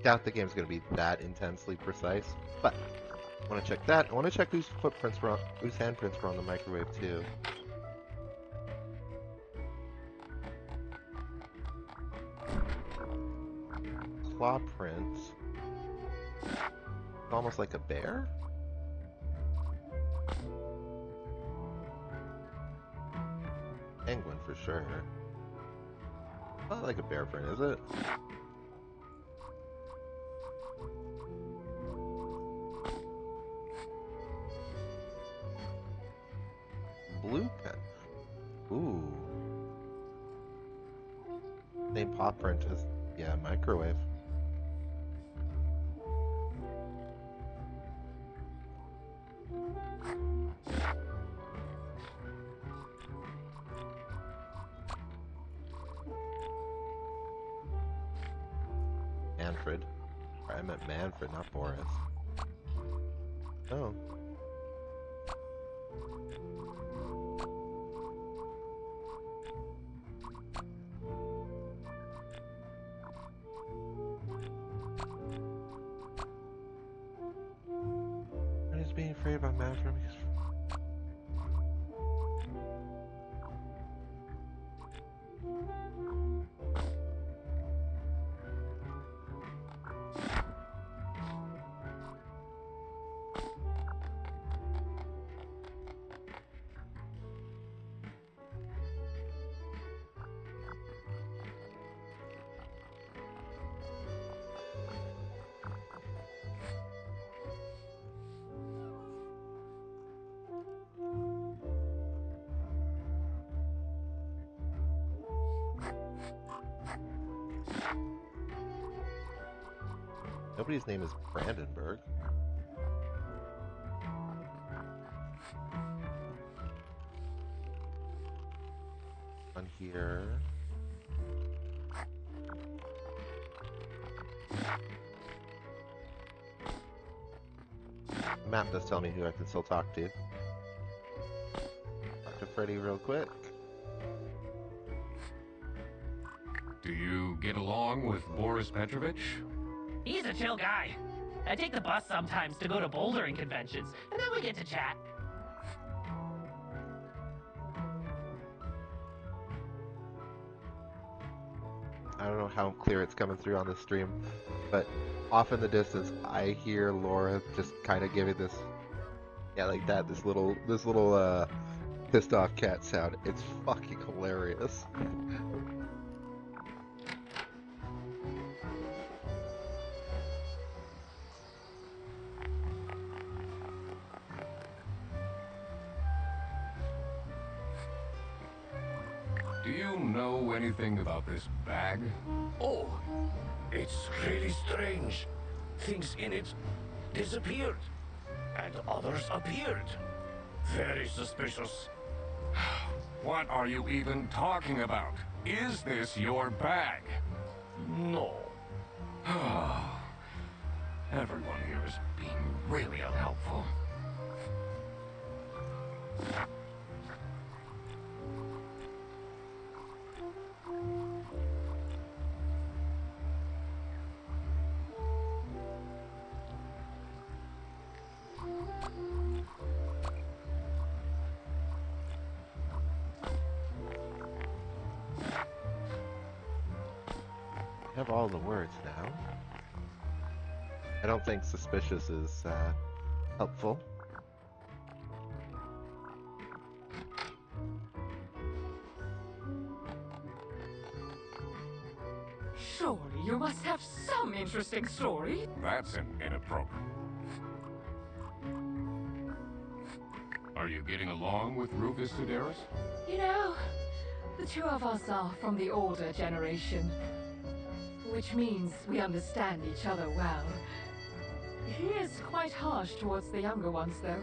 Doubt the game's going to be that intensely precise, but I want to check that. I want to check whose footprints were on, whose handprints were on the microwave too. Claw prints. Almost like a bear? Penguin for sure. Not like a bear print, is it? Blue pen. Ooh. Same paw print as... Yeah, Yeah, microwave. Manfred. I meant Manfred, not Boris. Oh. I'm just being afraid about Manfred because nobody's name is Brandenburg. On here. The map does tell me who I can still talk to. Talk to Freddy real quick.
Do you get along with Boris Petrovich?
He's a chill guy. I take the bus sometimes to go to bouldering conventions, and then we get to chat.
I don't know how clear it's coming through on the stream, but off in the distance, I hear Laura just kind of giving this, yeah, like that, this little pissed off cat sound. It's fucking hilarious.
Do you know anything about this bag?
Oh, it's really strange. Things in it disappeared, and others appeared. Very suspicious.
What are you even talking about? Is this your bag?
No.
Everyone here is being really unhelpful.
I have all the words now. I don't think suspicious is helpful.
Surely you must have some interesting story.
That's inappropriate. Are you getting along with Rufus Sedaris?
You know, the two of us are from the older generation, which means we understand each other well. He is quite harsh towards the younger ones, though.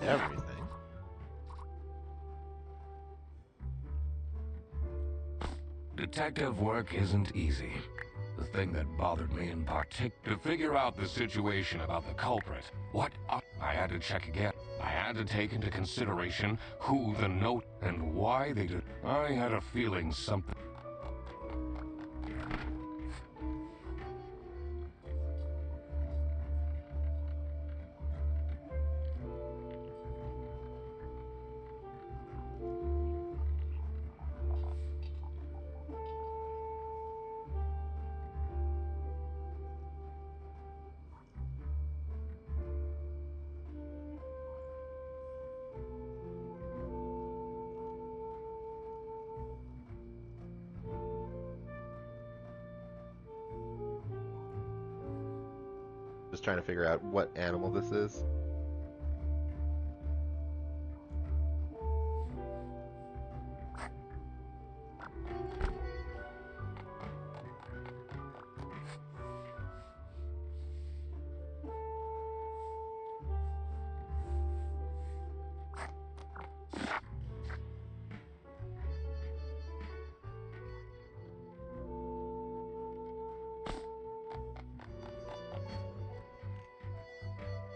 everything.
Detective work isn't easy. The thing that bothered me in particular, to figure out the situation about the culprit, I had to check again. I had to take into consideration who the note and why they did. I had a feeling something.
Just trying to figure out what animal this is.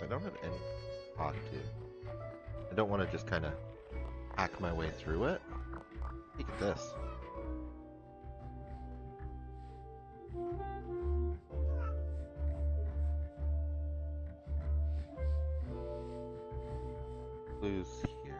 I don't have any talk to. I don't want to just kind of hack my way through it. Look at this. Clues here.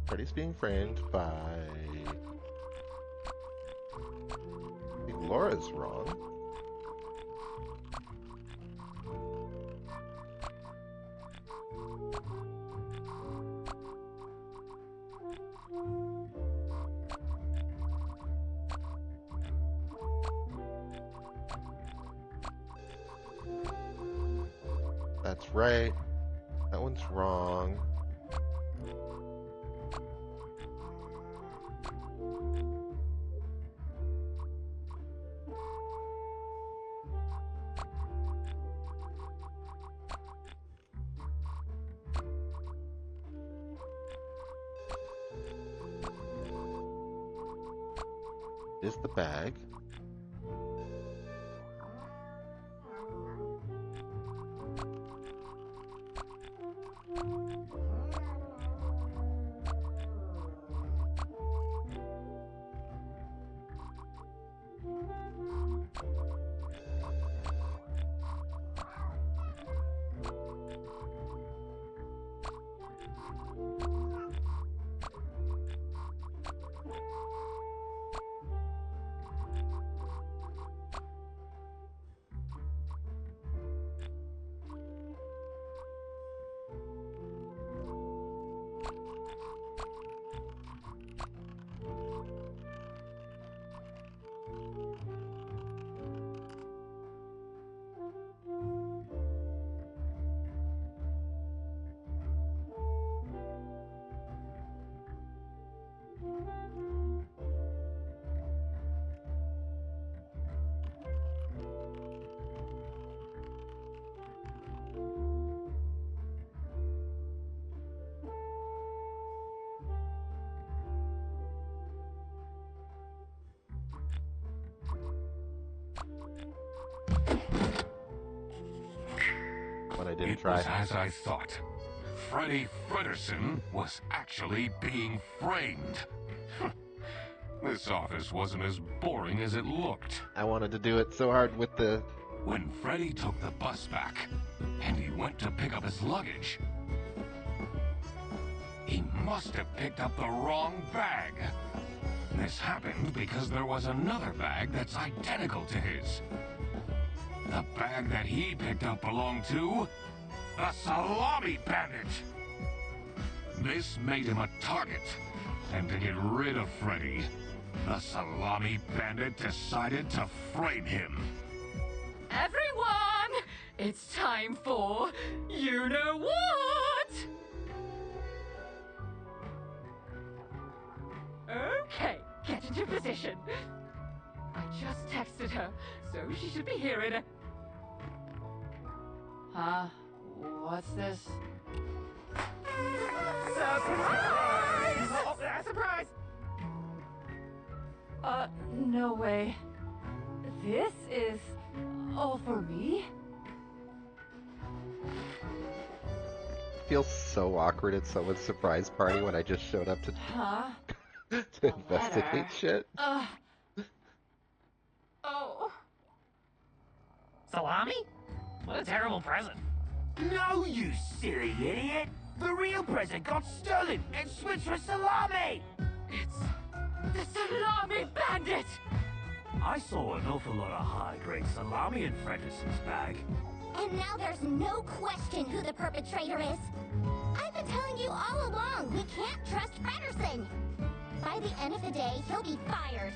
Freddy's being framed by... I think Laura's wrong. That's right. That one's wrong. Is the bag. But I didn't try.
It was as I thought. Freddy Fredersen was actually being framed. This office wasn't as boring as it looked.
I wanted to do it so hard with the
when Freddy took the bus back and he went to pick up his luggage, he must have picked up the wrong bag. This happened because there was another bag that's identical to his. The bag that he picked up belonged to a salami bandit. This made him a target, and to get rid of Freddy, the salami bandit decided to frame him.
Everyone, it's time for you know what? Okay, get into position. I just texted her, so she should be here in a... Huh? What's this? Surprise! Oh, surprise! No way. This is all for me?
Feels so awkward at someone's surprise party when I just showed up to
Huh?
to investigate shit.
Oh.
Salami? What a terrible present.
No, you silly idiot! The real present got stolen and switched for salami!
It's the salami bandit!
I saw an awful lot of high-grade salami in Frederickson's bag.
And now there's no question who the perpetrator is. I've been telling you all along, we can't trust Frederson. By the end of the day, he'll be fired.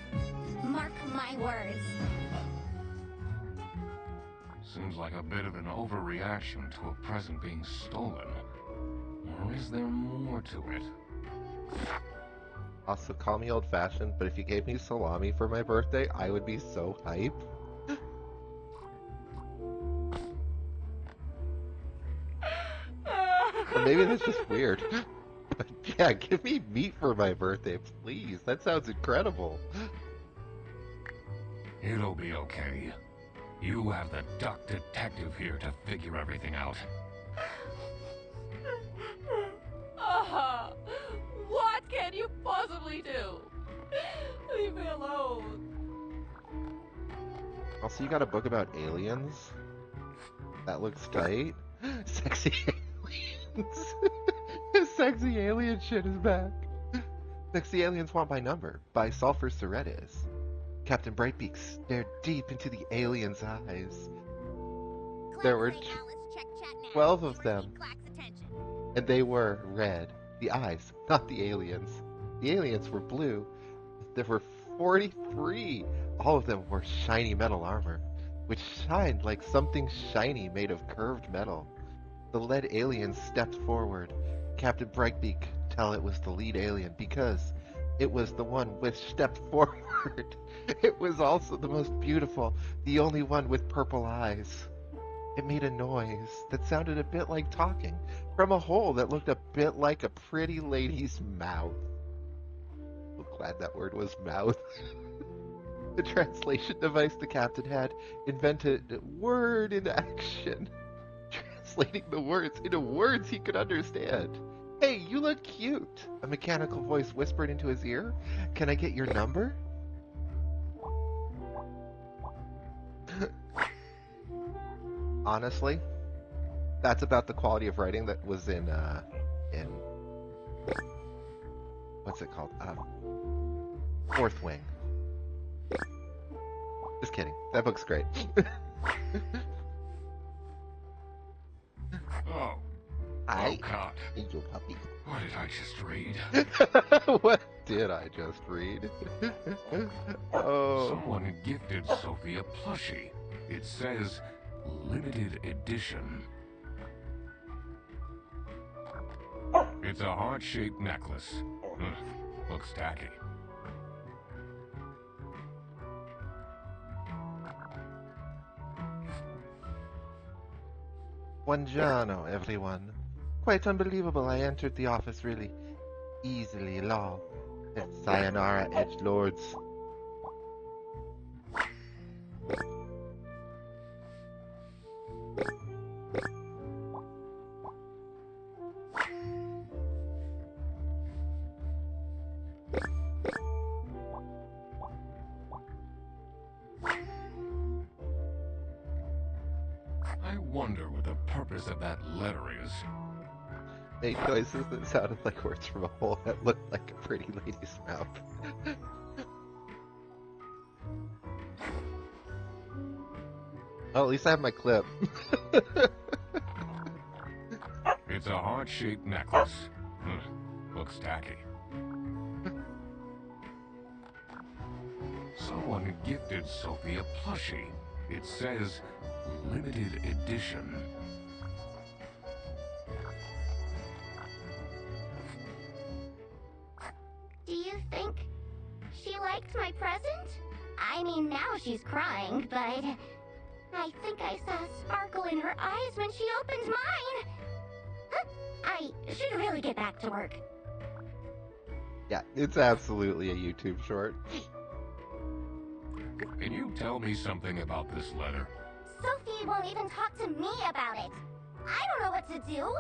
Mark my words.
Seems like a bit of an overreaction to a present being stolen. Or is there more to it?
Also, call me old-fashioned, but if you gave me salami for my birthday, I would be so hype. Or maybe that's just weird. But yeah, give me meat for my birthday, please. That sounds incredible.
It'll be okay. You have the duck detective here to figure everything out.
What can you possibly do? Leave me alone.
Also, you got a book about aliens? That looks tight. Sexy aliens. Sexy alien shit is back. Sexy aliens want my number by Sulfur Soretis. Captain Brightbeak stared deep into the alien's eyes. There were 12 of them, and they were red. The eyes, not the aliens. The aliens were blue. There were 43. All of them wore shiny metal armor, which shined like something shiny made of curved metal. The lead alien stepped forward. Captain Brightbeak could tell it was the lead alien because it was the one which stepped forward. It was also the most beautiful, the only one with purple eyes. It made a noise that sounded a bit like talking from a hole that looked a bit like a pretty lady's mouth. I'm glad that word was mouth. The translation device the captain had invented word in action, translating the words into words he could understand. Hey, you look cute, a mechanical voice whispered into his ear. Can I get your number? Honestly, that's about the quality of writing that was in what's it called? Fourth Wing. Just kidding. That book's great.
Oh.
Hi.
Oh, God.
Angel puppy.
What did I just read?
What did I just read? Oh.
Someone gifted Sophie a plushie. It says, limited edition. It's a heart-shaped necklace. Looks tacky.
Buongiorno, everyone. Quite unbelievable I entered the office really easily, lol. Sayonara, edgelords.
wonder what the purpose of that letter is.
Made noises that sounded like words from a hole that looked like a pretty lady's mouth. Well, at least I have my clip.
It's a heart-shaped necklace. Looks tacky. Someone gifted Sophie a plushie. It says, limited edition.
Do you think she liked my present? I mean, now she's crying, but I think I saw a sparkle in her eyes when she opened mine. Huh? I should really get back to work.
Yeah, it's absolutely a YouTube short.
Can you tell me something about this letter?
Sophie won't even talk to me about it. I don't know what to do.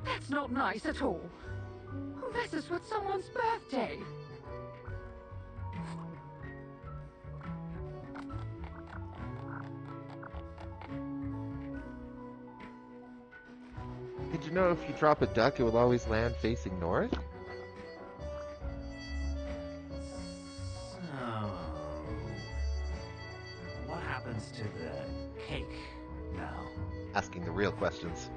That's not nice at all. Who messes with someone's birthday?
Did you know if you drop a duck, it will always land facing north?
So, what happens to the cake now?
Asking the real questions.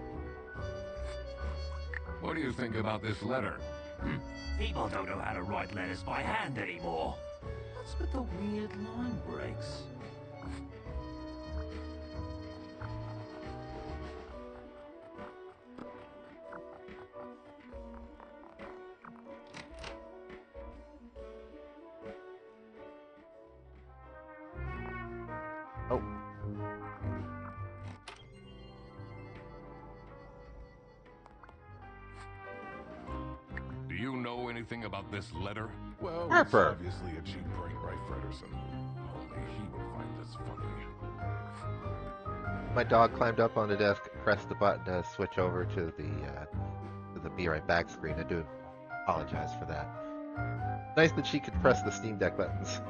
What do you think about this letter?
People don't know how to write letters by hand anymore. What's with the weird line breaks?
Oh.
Do you know anything about this letter?
Well,
Harper.
it's obviously a cheap prank by Frederson. Only he would find this funny.
My dog climbed up on the desk, pressed the button to switch over to the Be Right Back screen. I do apologize for that. Nice that she could press the Steam Deck buttons.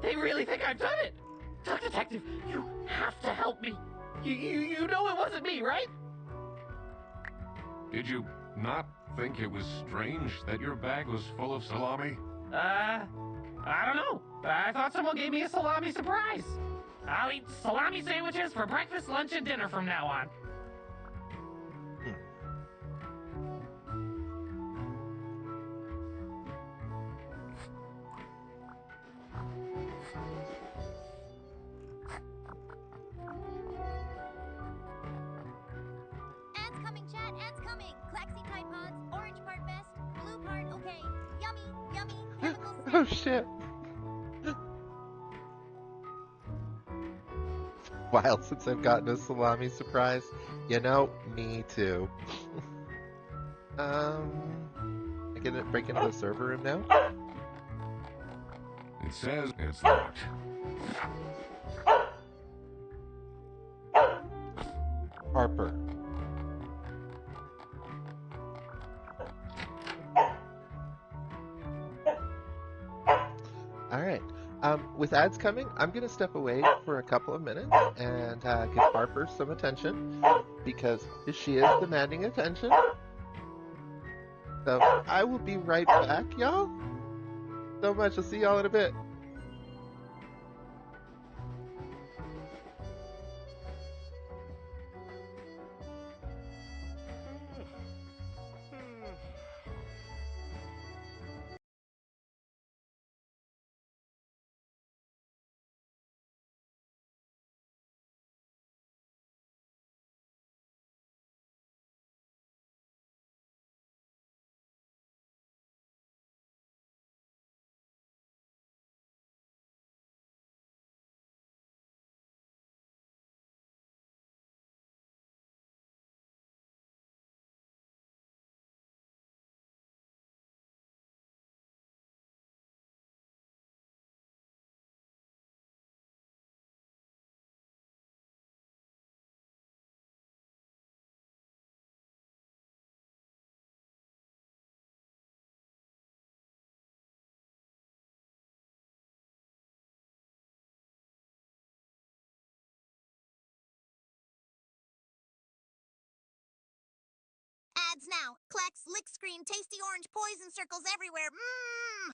They really think I've done it! Duck Detective, you have to help me! You know it wasn't me, right?
Did you not think it was strange that your bag was full of salami?
I don't know. I thought someone gave me a salami surprise. I'll eat salami sandwiches for breakfast, lunch, and dinner from now on.
Ants coming, chat. Ants coming. Klaxy Tide Pods. Orange part best. Blue part okay. Yummy, yummy. Chemicals.
Oh shit. While since I've gotten a salami surprise. You know, me too. I can break into the server room now?
It says it's locked.
Harper. Alright. With ads coming, I'm going to step away for a couple of minutes and give Harper some attention because she is demanding attention. So I will be right back, y'all. so much. I'll see y'all in a bit.
Ads now. Clacks, lick screen, tasty orange, poison circles everywhere. Mmm!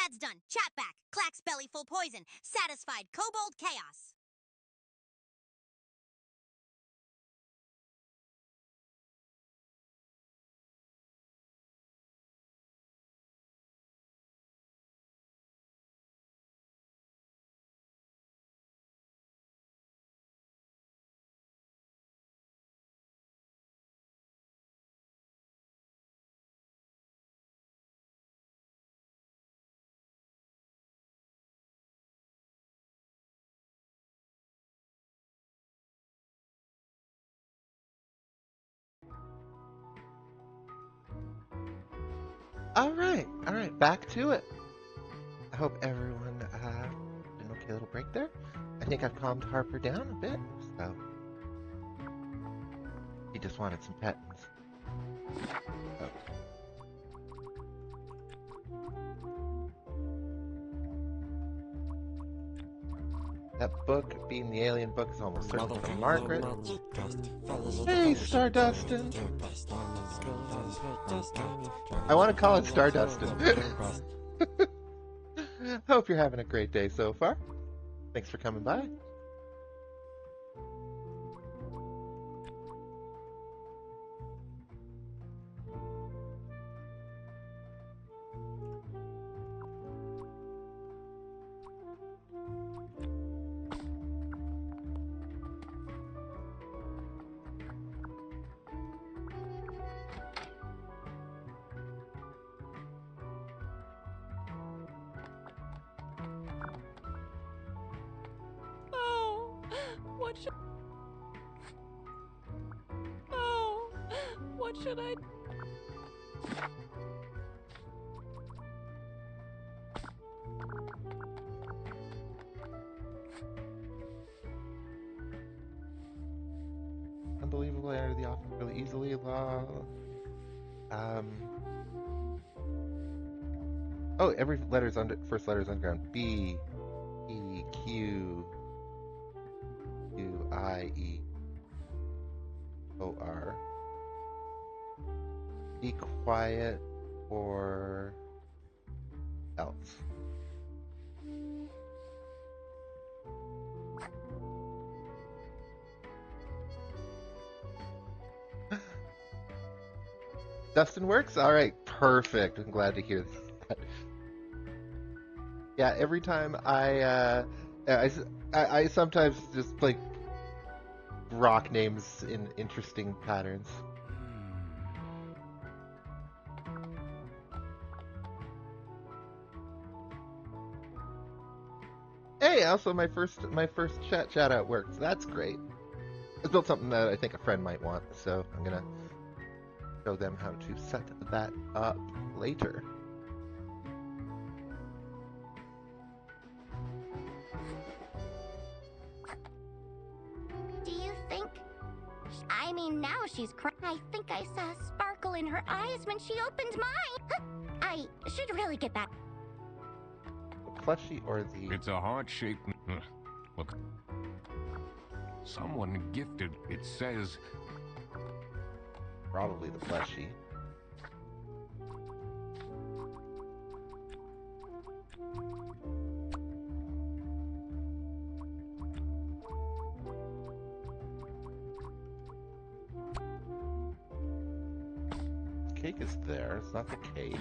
Ads done. Chat back. Clacks belly full poison. Satisfied. Kobold chaos. All right, back to it. I hope everyone been
Okay, little break there. I think I've calmed Harper down a bit, so he just wanted some pettings. So. That book, being the alien book, is almost certainly from Margaret. Hey, Stardustin! I want to call it Stardustin. Hope you're having a great day so far. Thanks for coming by.
What should I...
Unbelievable, I entered the office really easily. Oh, every letter's under, first letter's underground. B, E, Q, Q, I, E, O, R. Be quiet or else. Dustin works? Alright, perfect. I'm glad to hear that. Yeah, every time I sometimes just like rock names in interesting patterns. Hey, also my first chat out worked. That's great. I built something that I think a friend might want, so I'm gonna show them how to set that up later.
Do you think? I mean, now she's crying. I think I saw a sparkle in her eyes when she opened mine. I should really get back.
The plushie or the...
It's a heart-shaped... Look. Someone gifted... It says...
Probably the plushie. Cake is there. It's not the cake.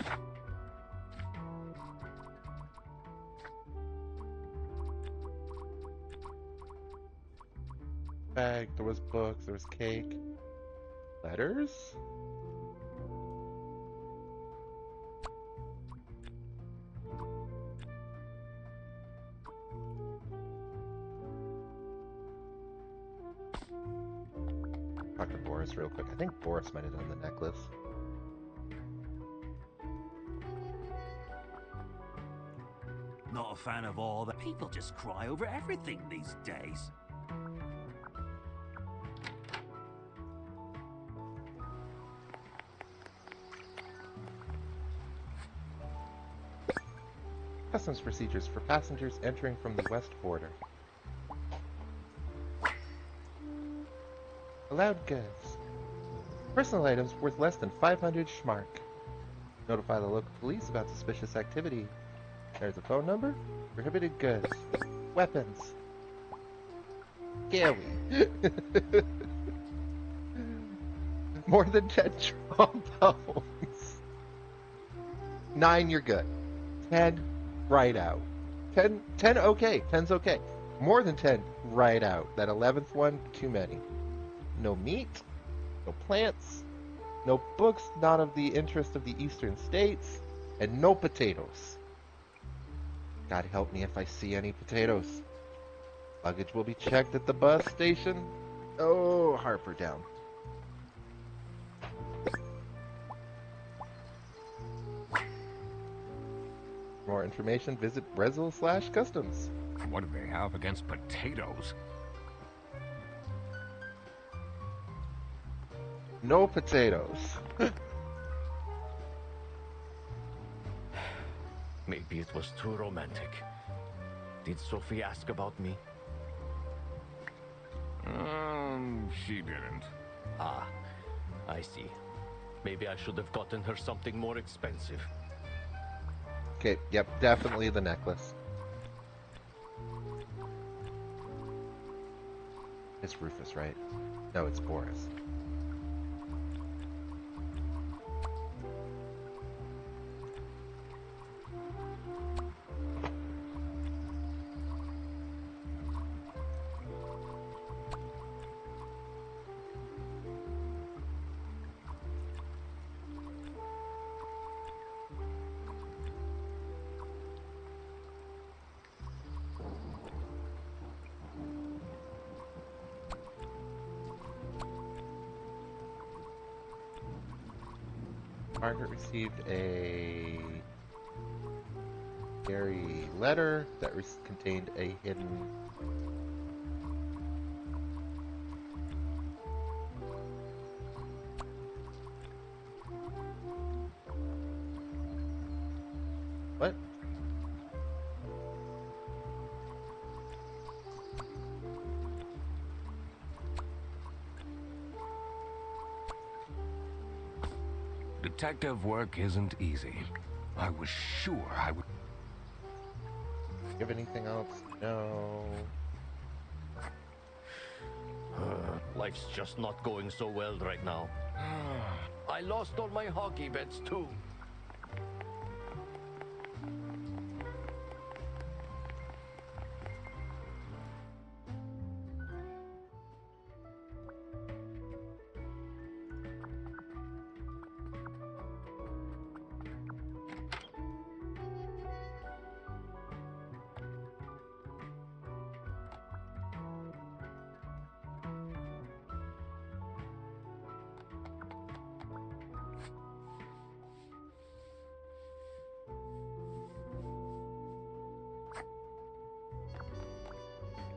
Bag. There was books. There was cake. Letters? Talk to Boris real quick. I think Boris might have done the necklace.
Not a fan of all that. People just cry over everything these days.
Customs procedures for passengers entering from the west border. Allowed goods. Personal items worth less than 500 schmark. Notify the local police about suspicious activity. There's a phone number. Prohibited goods. Weapons. Scary. More than 10 trombones. 9, you're good. 10, right out. 10, okay. 10's okay. More than 10, right out. That 11th one, too many. No meat. No plants. No books not of the interest of the eastern states. And no potatoes. God help me if I see any potatoes. Luggage will be checked at the bus station. Oh, Harper down. For more information, visit Brezel/Customs.
What do they have against potatoes?
No potatoes.
Maybe it was too romantic. Did Sophie ask about me?
She didn't.
Ah, I see. Maybe I should have gotten her something more expensive.
Okay, yep, definitely the necklace. It's Rufus, right? No, it's Boris. Margaret received a scary letter that contained a hidden... What?
Detective work isn't easy. I was sure I would...
You have anything else? No.
Life's just not going so well right now. I lost all my hockey bets too.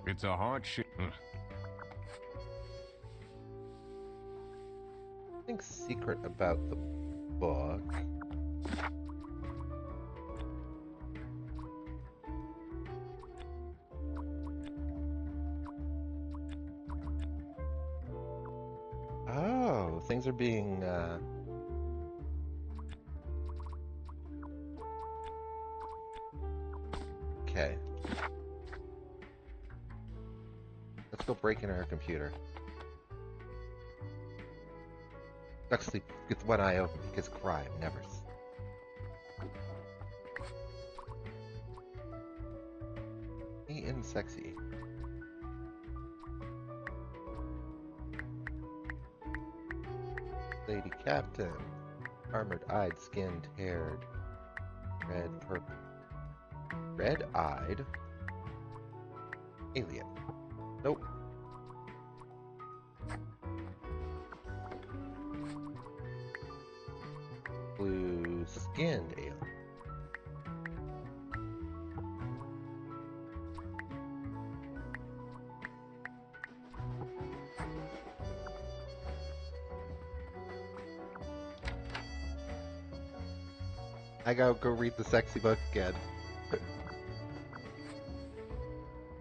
It's a hard shit.
Something secret about the book. Oh, things are being, Okay. Let's go break into her computer. Duck sleep with one eye open because crime never... Neat and sexy. Lady Captain. Armored-eyed, skinned, haired. Red, purple. Red-eyed? Alien. Nope. Blue-skinned alien. I gotta go read the sexy book again.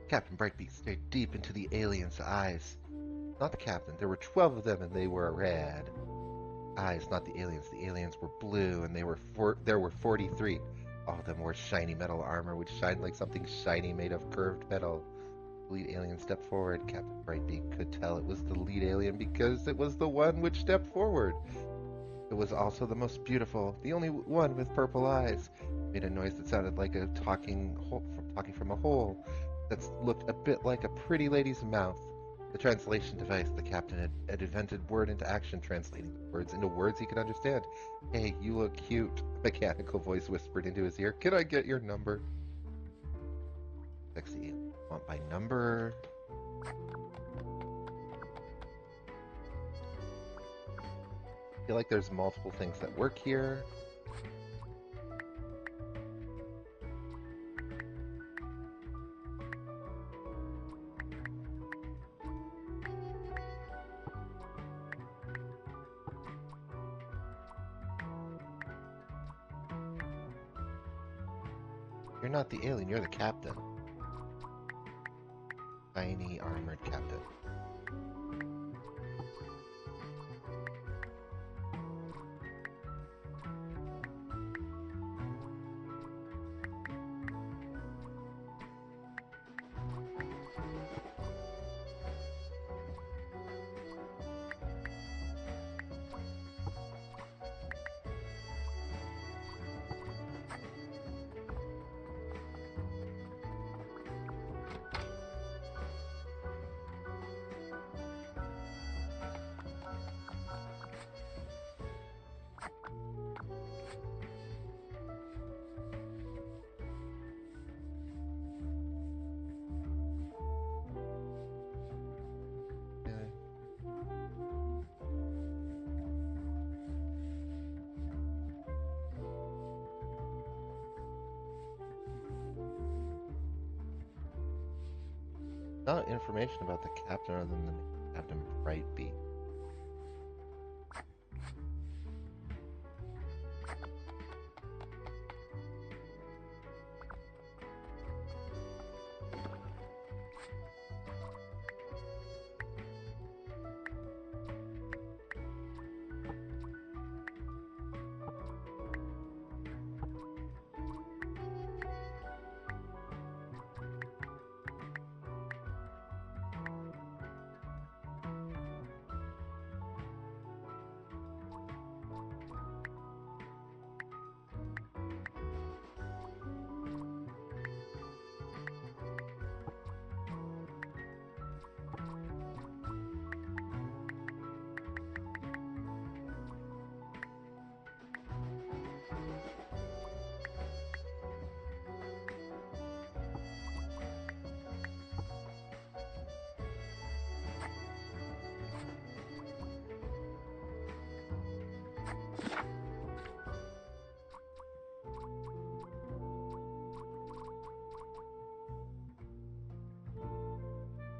Captain Brightbeak stared deep into the alien's eyes. Not the captain. There were 12 of them, and they were red. Eyes, not the aliens. The aliens were blue, and there were 43. All of them wore shiny metal armor, which shined like something shiny made of curved metal. The lead alien stepped forward. Captain Brightbeak could tell it was the lead alien because it was the one which stepped forward. It was also the most beautiful, the only one with purple eyes. It made a noise that sounded like a talking from a hole that looked a bit like a pretty lady's mouth. The translation device, the captain had invented word into action, translating words into words he could understand. Hey, you look cute, a mechanical voice whispered into his ear. Can I get your number? Sexy. Want my number? I feel like there's multiple things that work here. You're not the alien, you're the captain. Tiny armored captain. Not information about the captain other than Captain Brightbeat.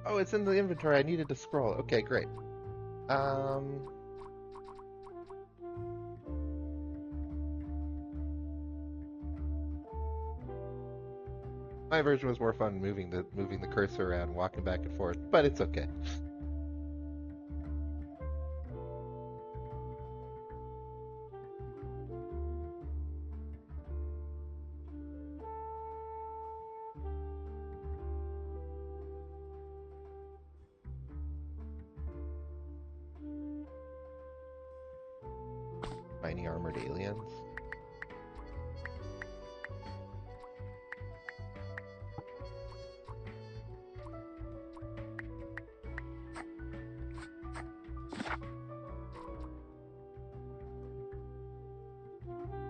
Oh, it's in the inventory. I needed to scroll. Okay, great. My version was more fun moving the cursor around, walking back and forth, but it's okay. Tiny armored aliens.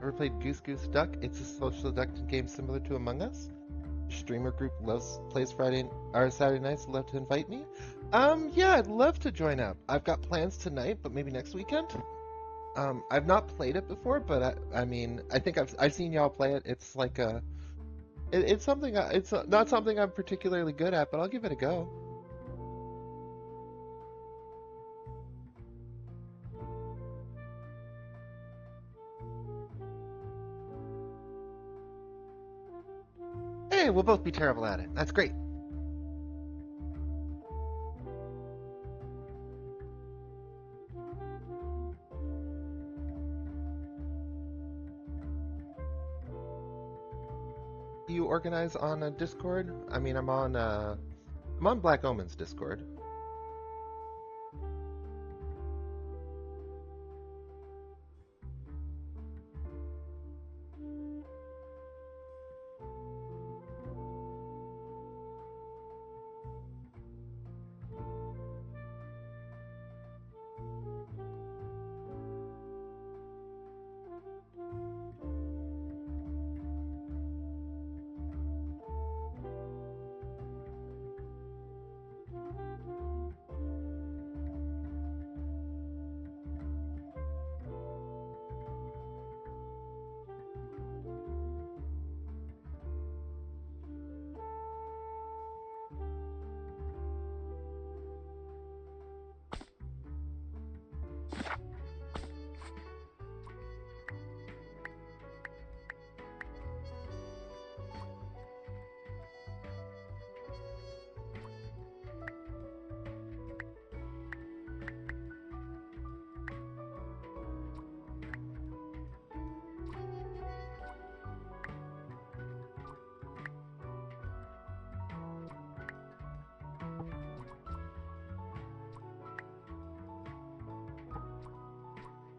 Ever played Goose Goose Duck? It's a social deduction game similar to Among Us. Streamer group plays Friday or Saturday nights. Love to invite me. Yeah, I'd love to join up. I've got plans tonight, but maybe next weekend. I've not played it before, but I mean, I think I've seen y'all play it. It's like it's something. It's not something I'm particularly good at, but I'll give it a go. Hey, we'll both be terrible at it. That's great. You organize on a Discord? I mean, I'm on Black Omen's Discord.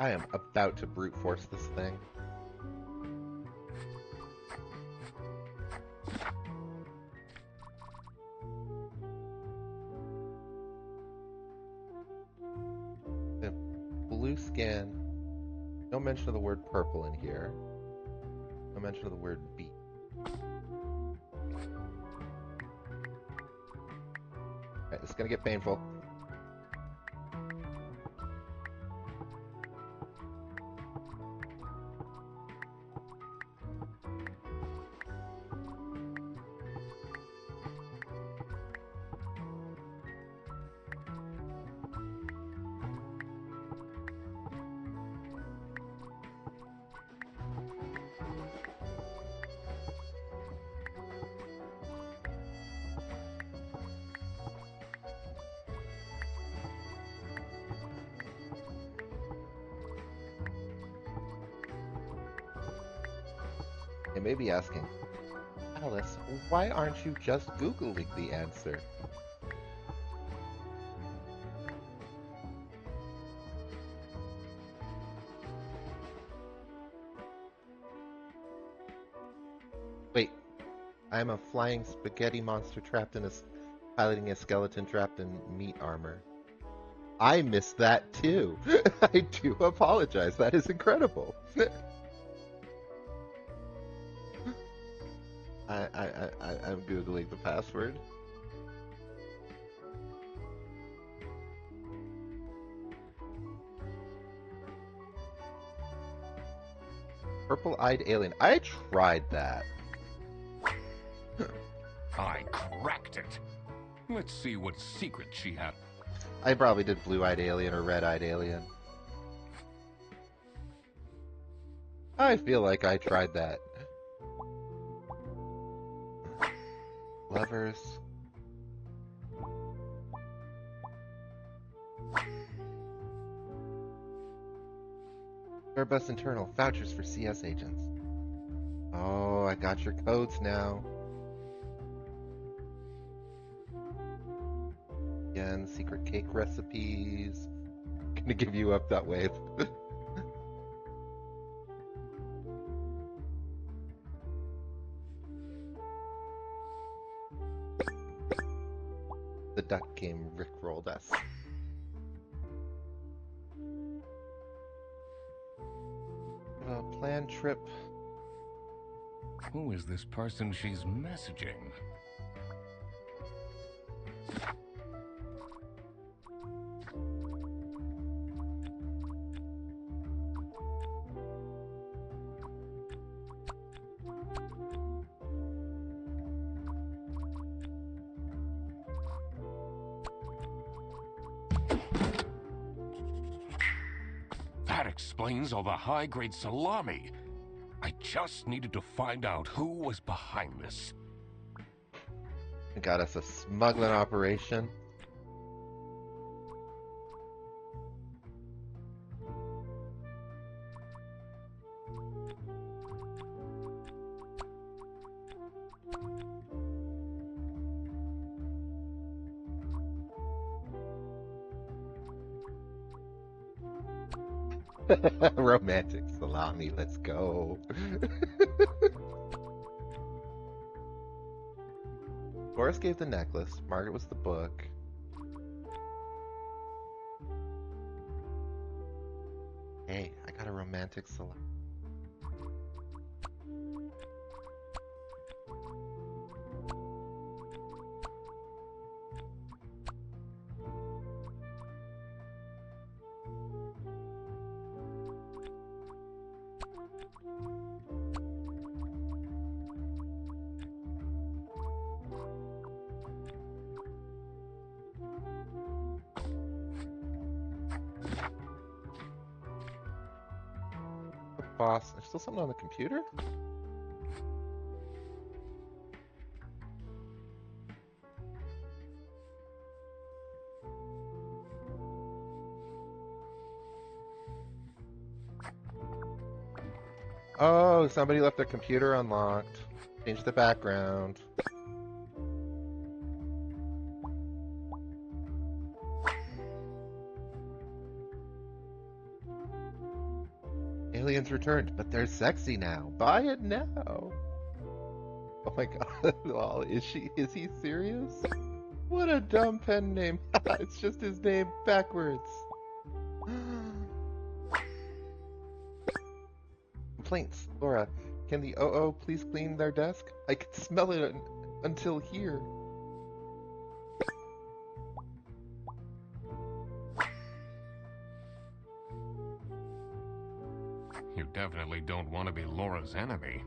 I am about to brute force this thing. The blue skin. No mention of the word purple in here. No mention of the word beet. Alright, this is gonna get painful. You may be asking, Alice, why aren't you just Googling the answer? Wait, I'm a flying spaghetti monster trapped in piloting a skeleton trapped in meat armor. I missed that too. I do apologize. That is incredible. I'm Googling the password. Purple-eyed alien. I tried that.
I cracked it. Let's see what secret she had.
I probably did blue-eyed alien or red-eyed alien. I feel like I tried that. Levers. Airbus internal. Vouchers for CS agents. Oh, I got your codes now. Again, secret cake recipes. Gonna give you up that wave. The duck game rickrolled us. A planned trip.
Who is this person she's messaging? That explains all the high-grade salami. I just needed to find out who was behind this.
Got us a smuggling operation. Romantic salami, let's go. Boris gave the necklace, Margaret was the book. Hey, I got a romantic salami. Boss, there's still something on the computer? Oh, somebody left their computer unlocked. Change the background. Aliens returned, but they're sexy now. Buy it now. Oh my god. Lol, is he serious? What a dumb pen name. It's just his name backwards. Complaints. Laura, can the OO please clean their desk? I can smell it until here.
You definitely don't want to be Laura's enemy.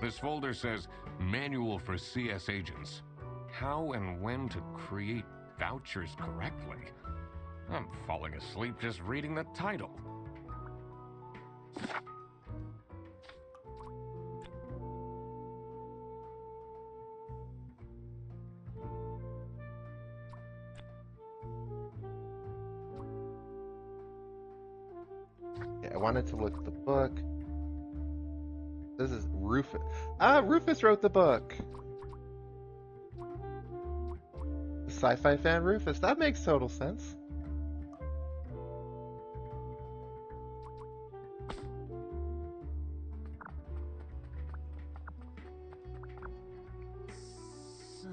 This folder says Manual for CS Agents. How and when to create vouchers correctly. I'm falling asleep just reading the title.
Yeah, I wanted to look at the book. This is Rufus. Ah, Rufus wrote the book. The sci-fi fan Rufus. That makes total sense.
So...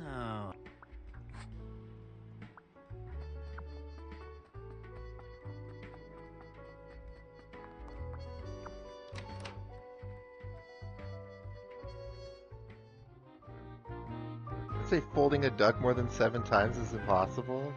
I'd say folding a duck more than 7 times is impossible.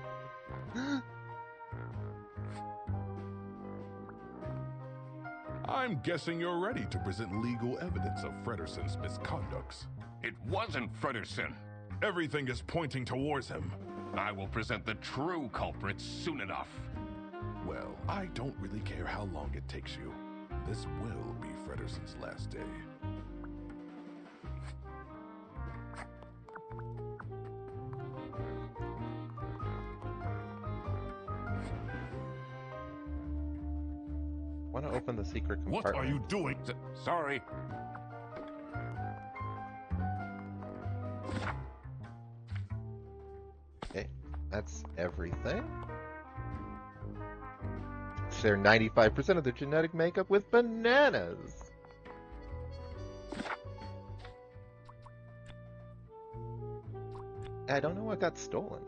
I'm guessing you're ready to present legal evidence of Frederson's misconducts.
It wasn't Frederson.
Everything is pointing towards him.
I will present the true culprits soon enough.
Well, I don't really care how long it takes you. This will be Frederson's last day.
Want to open the secret compartment.
What are you doing?
Sorry.
Okay, that's everything. Share 95% of their genetic makeup with bananas. I don't know what got stolen.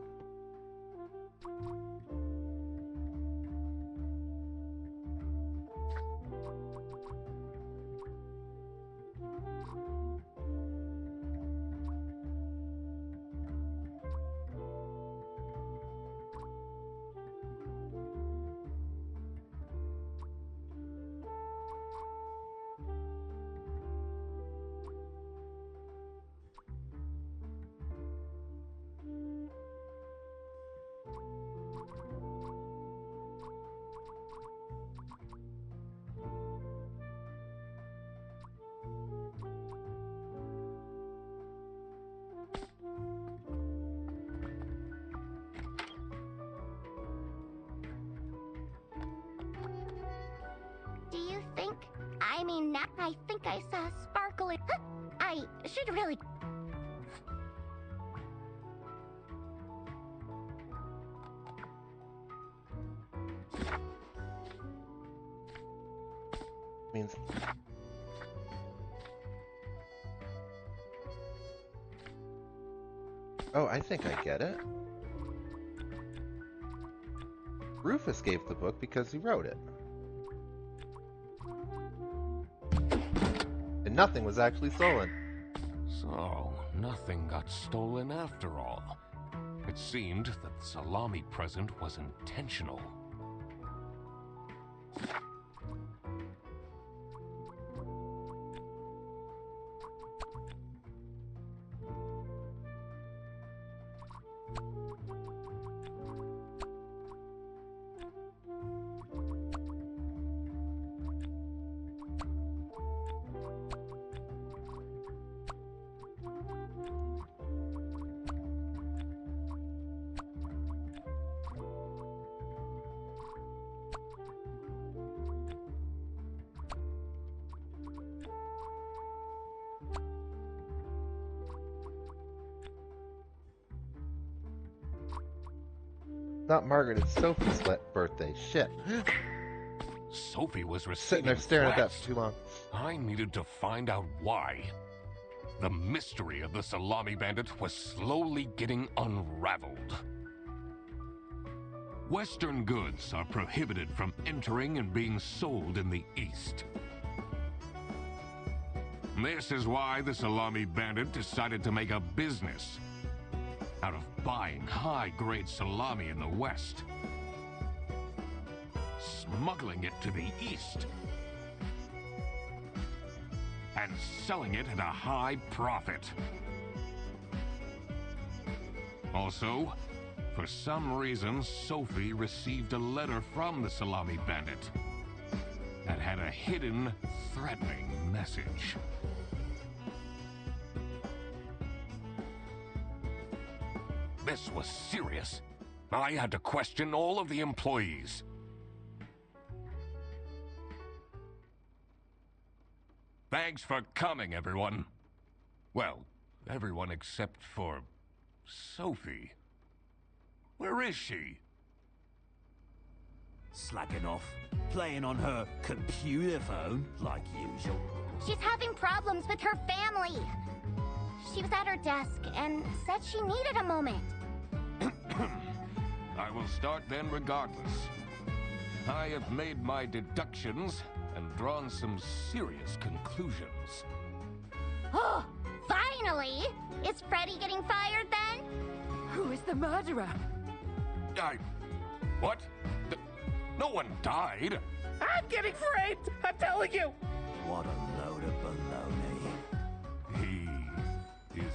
Do you think? I mean, now I think I saw a sparkle in. I should really.
Means. Oh, I think I get it. Rufus gave the book because he wrote it. And nothing was actually stolen.
So, nothing got stolen after all. It seemed that the salami present was intentional.
Not Margaret, it's Sophie's birthday. Shit.
Sophie was
Sitting there
receiving
staring at that
threats.
for too long.
I needed to find out why. The mystery of the salami bandit was slowly getting unraveled. Western goods are prohibited from entering and being sold in the East. This is why the salami bandit decided to make a business out of buying high-grade salami in the West, smuggling it to the East, and selling it at a high profit. Also, for some reason, Sophie received a letter from the salami bandit that had a hidden, threatening message. This was serious. I had to question all of the employees. Thanks for coming, everyone. Well, everyone except for Sophie. Where is she?
Slacking off, playing on her computer phone, like usual.
She's having problems with her family. She was at her desk and said she needed a moment.
I will start then regardless. I have made my deductions and drawn some serious conclusions.
Oh, finally! Is Freddy getting fired then?
Who is the murderer?
What? No one died.
I'm getting framed! I'm telling you!
What a load of baloney.
He is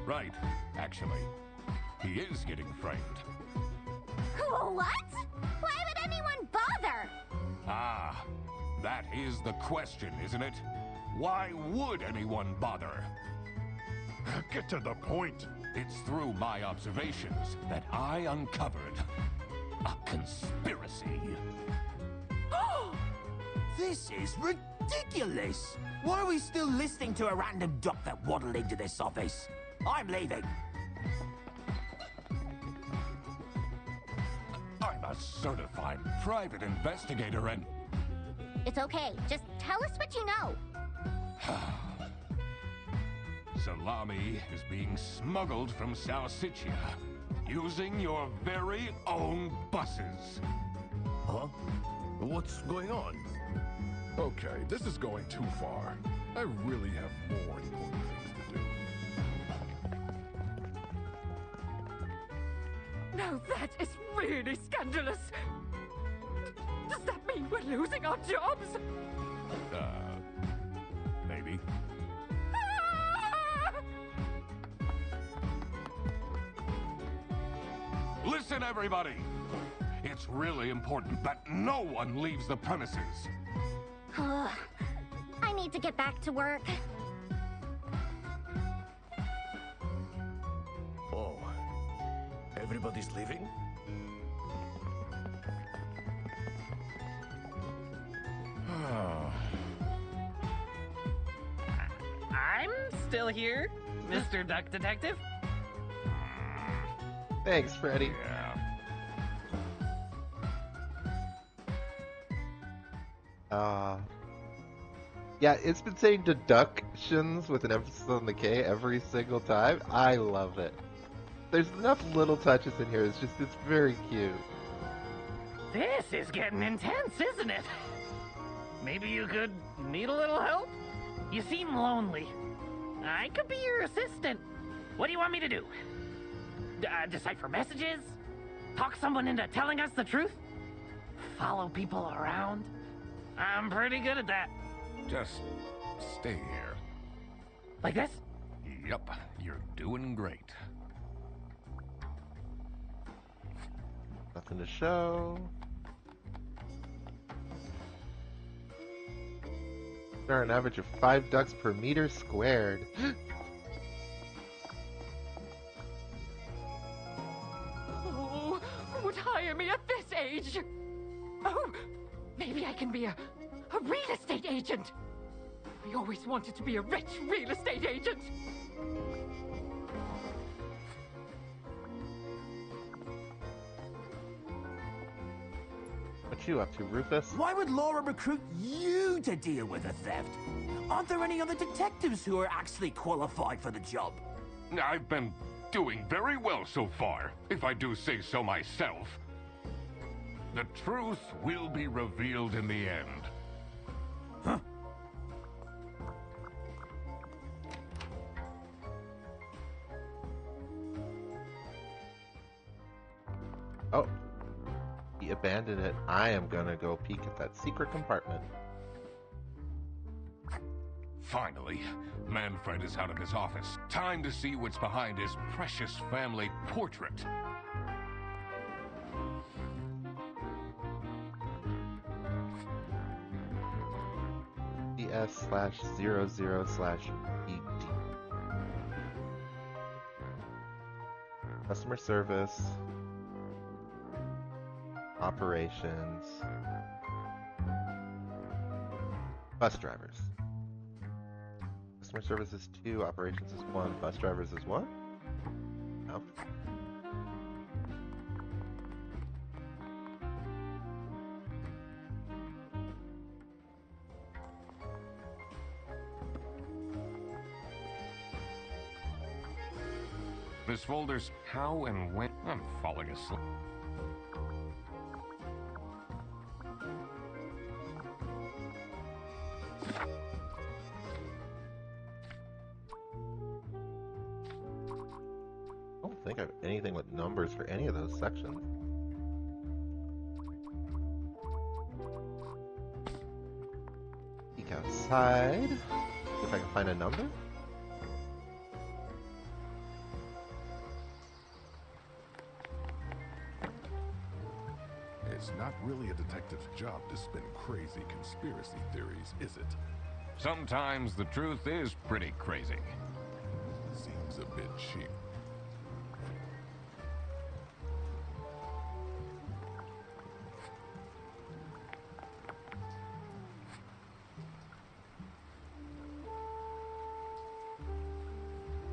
right, actually. He is getting framed.
What? Why would anyone bother?
Ah, that is the question, isn't it? Why would anyone bother?
Get to the point.
It's through my observations that I uncovered a conspiracy.
This is ridiculous! Why are we still listening to a random doc that waddled into this office? I'm leaving.
I'm a certified private investigator and...
It's okay. Just tell us what you know.
Salami is being smuggled from Salsiccia using your very own buses.
Huh? What's going on?
Okay, this is going too far. I really have more important things to do.
Now that is really scandalous. Does that mean we're losing our jobs?
Maybe.
Ah!
Listen, everybody! It's really important that no one leaves the premises.
I need to get back to work.
Oh, everybody's leaving?
I'm still here, Mr. Duck Detective.
Thanks, Freddy.
Yeah.
Yeah, it's been saying deductions with an emphasis on the K every single time. I love it. There's enough little touches in here. It's very cute.
This is getting intense, isn't it? Maybe you could need a little help? You seem lonely. I could be your assistant. What do you want me to do? Decipher messages? Talk someone into telling us the truth? Follow people around? I'm pretty good at that.
Just stay here.
Like this?
Yep, you're doing great.
Nothing to show. There are an average of 5 ducks per meter squared.
Oh, who would hire me at this age? Oh, maybe I can be a real estate agent. I always wanted to be a rich real estate agent.
What you up to, Rufus?
Why would Laura recruit you to deal with the theft? Aren't there any other detectives who are actually qualified for the job?
I've been doing very well so far, if I do say so myself. The truth will be revealed in the end.
Huh?
Oh. He abandoned it. I am gonna go peek at that secret compartment.
Finally, Manfred is out of his office. Time to see what's behind his precious family portrait.
DS/00/ED. Customer service. Operations. Bus drivers. Customer service is 2, operations is 1, bus drivers is 1? No.
This folder's how and when. I'm falling asleep.
I don't think I have anything with numbers for any of those sections. Peek outside. See if I can find a number.
It's not really a detective's job to spin crazy conspiracy theories, is it?
Sometimes the truth is pretty crazy.
Seems a bit cheap.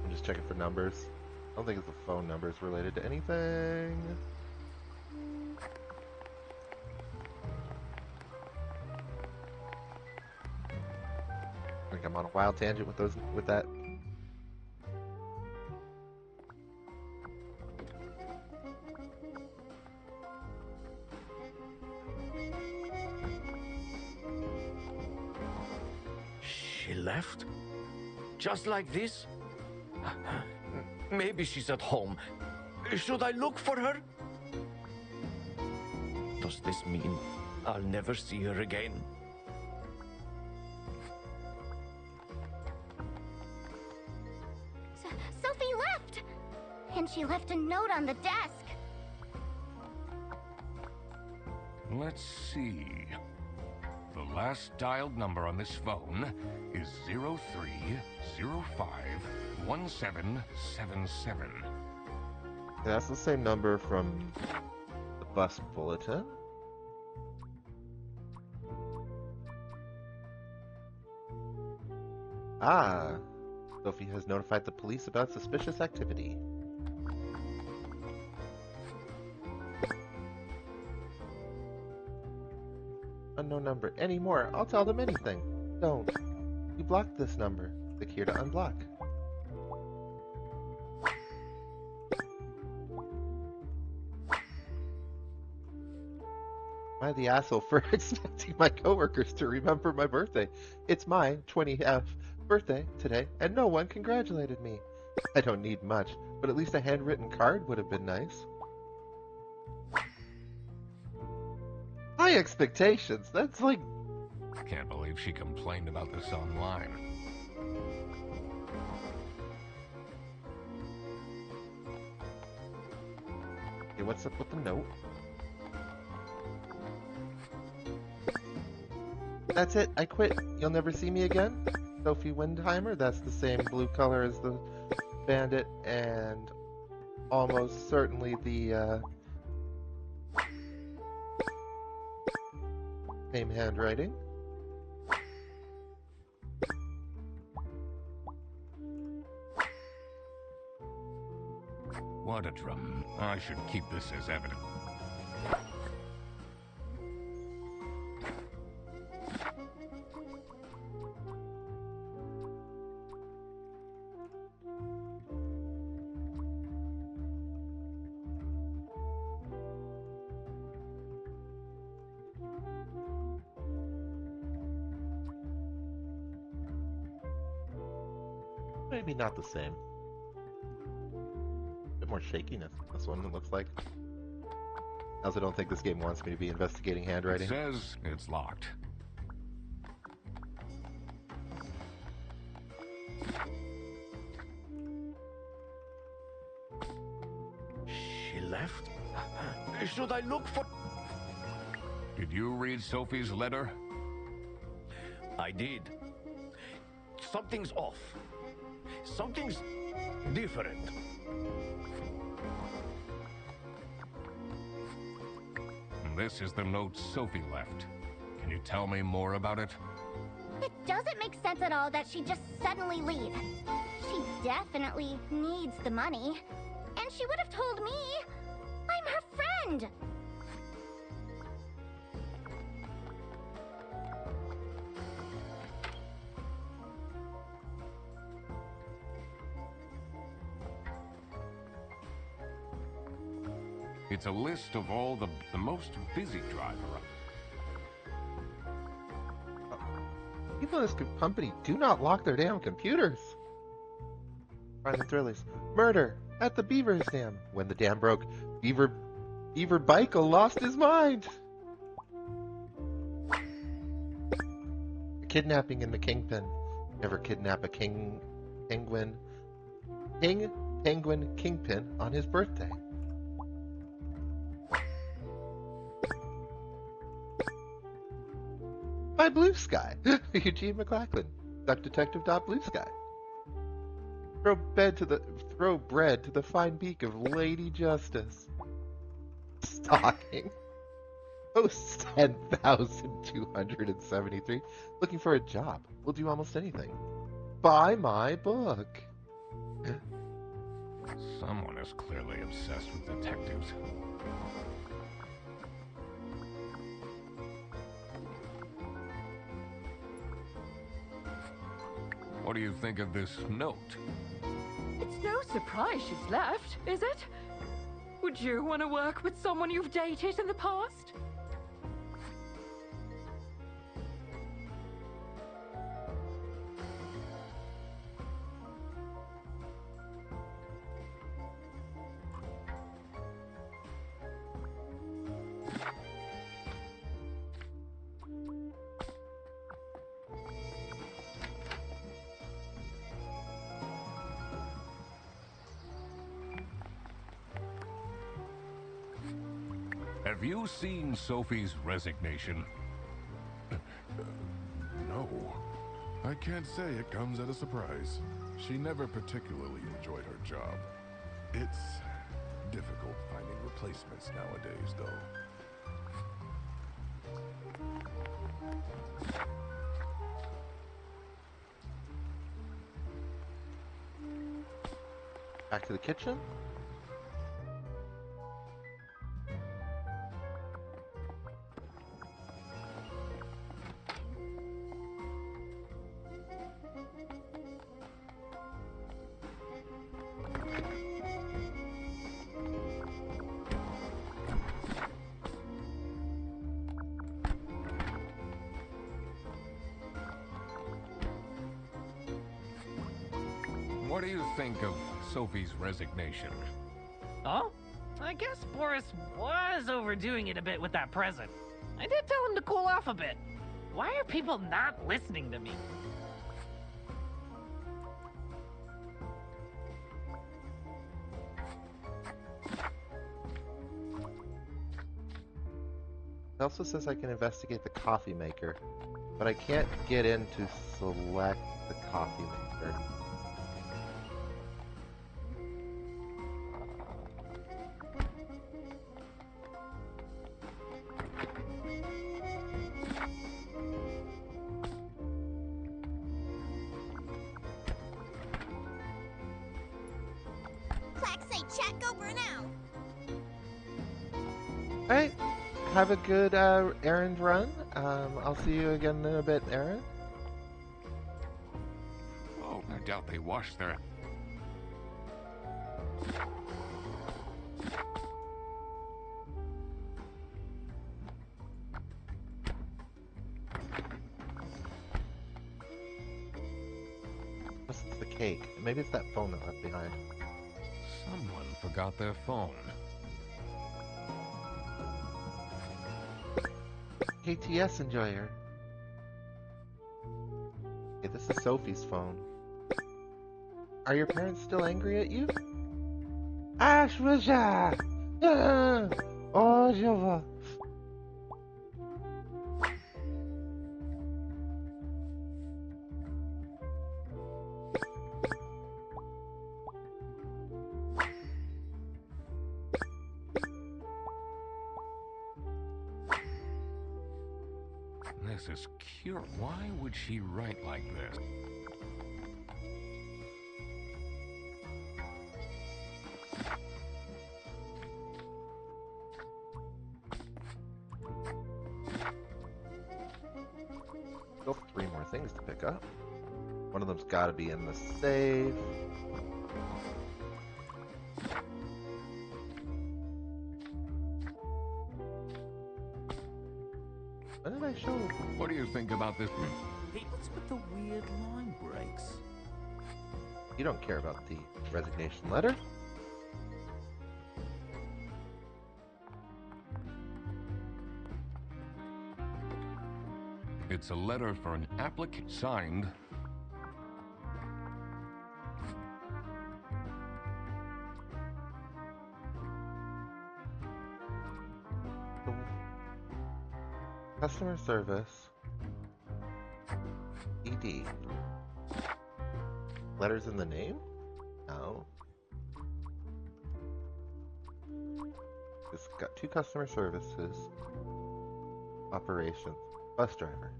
I'm just checking for numbers. I don't think it's the phone numbers related to anything. I think I'm on a wild tangent with that.
She left? Just like this? Maybe she's at home. Should I look for her? Does this mean I'll never see her again?
Sophie left! And she left a note on the desk.
Let's see. The last dialed number on this phone is 03051777.
That's the same number from the bus bulletin. Ah, Sophie has notified the police about suspicious activity. Unknown number. Anymore. I'll tell them anything. Don't. You blocked this number. Click here to unblock. Am I the asshole for expecting my coworkers to remember my birthday? It's my 20th birthday today, and no one congratulated me. I don't need much, but at least a handwritten card would have been nice. High expectations. That's like...
Can't believe she complained about this online.
Okay, what's up with the note? That's it. I quit. You'll never see me again? Sophie Windheimer. That's the same blue color as the bandit, and almost certainly the same handwriting.
What a drum. I should keep this as evidence.
maybe not the same. A bit more shakiness. This one, it looks like. I also don't think this game wants me to be investigating
It
handwriting.
says it's locked.
She left? Should I look for...
Did you read Sophie's letter?
I did. Something's off. Something's different.
This is the note Sophie left. Can you tell me more about it?
It doesn't make sense at all that she'd just suddenly leave. She definitely needs the money. And she would have told me. I'm her friend.
It's a list of all the most busy driver.
People in this company do not lock their damn computers. Private thrillers. Murder at the Beaver's Dam. When the dam broke, Beaver Bikel lost his mind. A kidnapping in the Kingpin. Never kidnap a penguin kingpin on his birthday. By Blue Sky. Eugene McLachlan. Duck Detective. Blue Sky. Throw bread to the fine beak of Lady Justice. Stalking. Post 10,273. Looking for a job. Will do almost anything. Buy my book.
Someone is clearly obsessed with detectives. What do you think of this note?
It's no surprise she's left, is it? Would you want to work with someone you've dated in the past?
Have you seen Sophie's resignation?
No. I can't say it comes as a surprise. She never particularly enjoyed her job. It's difficult finding replacements nowadays, though.
Back to the kitchen.
What do you think of Sophie's resignation?
Oh? I guess Boris was overdoing it a bit with that present. I did tell him to cool off a bit. Why are people not listening to me?
It also says I can investigate the coffee maker, but I can't get in to select the coffee maker.
Plaques say chat go burn out.
Alright, have a good errand run. I'll see you again in a bit, Aaron.
Oh, I doubt they washed their...
Unless it's the cake. Maybe it's that phone that left behind.
Someone forgot their phone.
KTS enjoyer. Okay, this is Sophie's phone. Are your parents still angry at you? Ashwisha! Oh, Jova.
This is cute. Why would she write like this?
Still 3 more things to pick up. One of them's gotta be in the safe. When did I show?
What do you think about this?
Hey, what's with the weird line breaks?
You don't care about the resignation letter?
It's a letter for an applicant signed.
Customer service. ED. Letters in the name? No. It's got 2 customer services. Operations. Bus driver.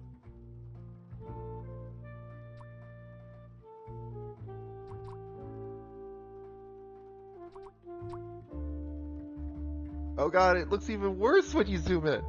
Oh god, it looks even worse when you zoom in.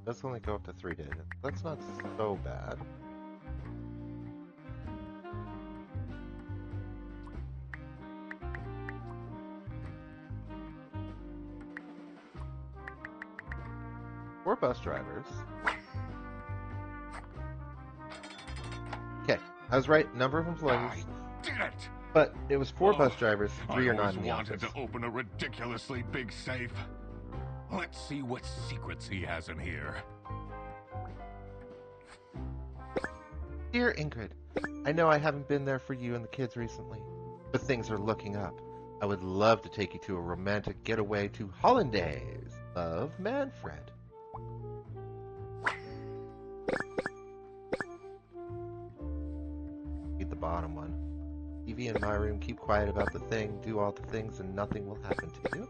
Let's only go up to 3 days. That's not so bad. Four bus drivers. Okay, I was right. Number of employees.
I did it!
But it was 4 bus drivers, 3 are
I
not
always
in the
wanted
office.
to open a ridiculously big safe. Let's see what secrets he has in here.
Dear Ingrid, I know I haven't been there for you and the kids recently, but things are looking up. I would love to take you to a romantic getaway to Hollandaise. Love, Manfred. Read the bottom one. TV in my room, keep quiet about the thing, do all the things, and nothing will happen to you.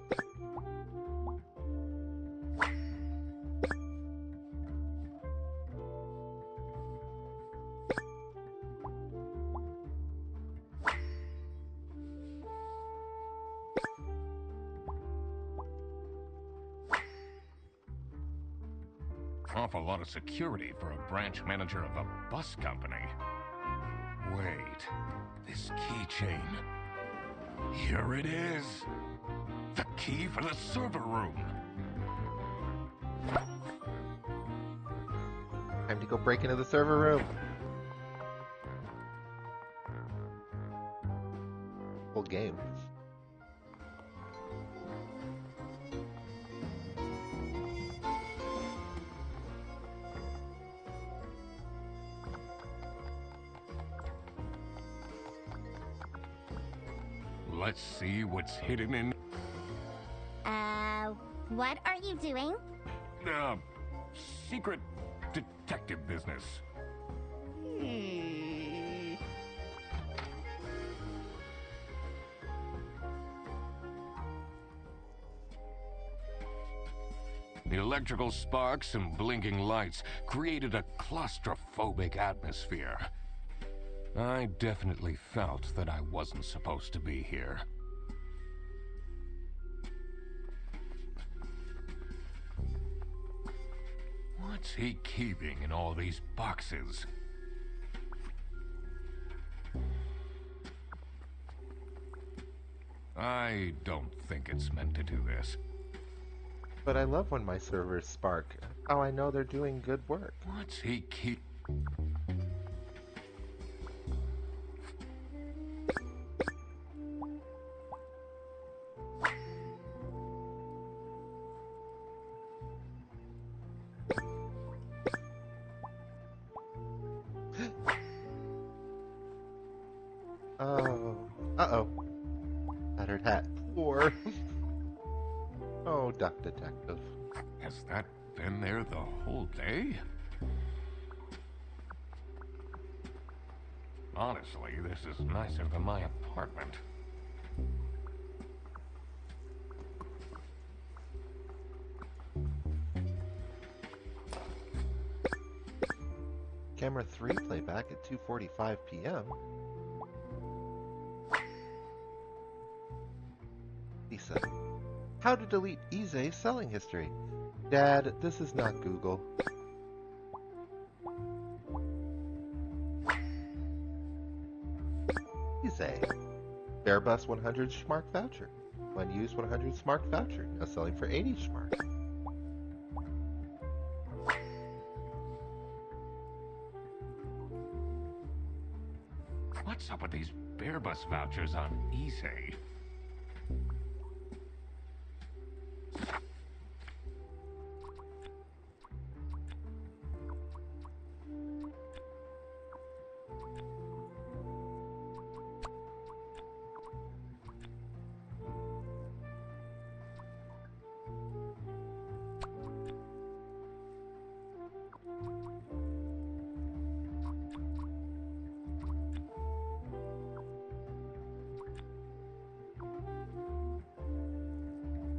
Awful lot of security for a branch manager of a bus company. Wait, this keychain. Here it is. The key for the server room.
Time to go break into the server room. Full game.
Let's see what's hidden in...
What are you doing?
Secret detective business. The electrical sparks and blinking lights created a claustrophobic atmosphere. I definitely felt that I wasn't supposed to be here. What's he keeping in all these boxes? I don't think it's meant to do this.
But I love when my servers spark. How I know they're doing good work.
What's he keep?
Oh. Uh-oh. Battered hat. Poor. Oh, Duck Detective.
Has that been there the whole day? Honestly, this is nicer than my apartment.
Camera 3 playback at 2:45 p.m. Lisa. How to delete Ize's selling history. Dad, this is not Google. Ize. Airbus 100 Schmark voucher. Unused 100 Schmark voucher. Now selling for 80 Schmark.
What's up with these Airbus vouchers on Ize?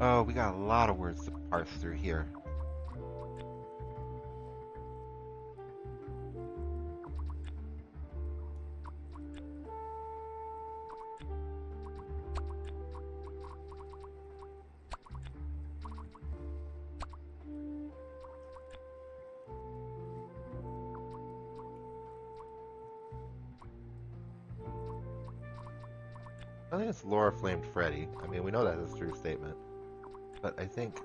Oh, we got a lot of words to parse through here. I think it's Laura flamed Freddy. I mean, we know that is a true statement. But I think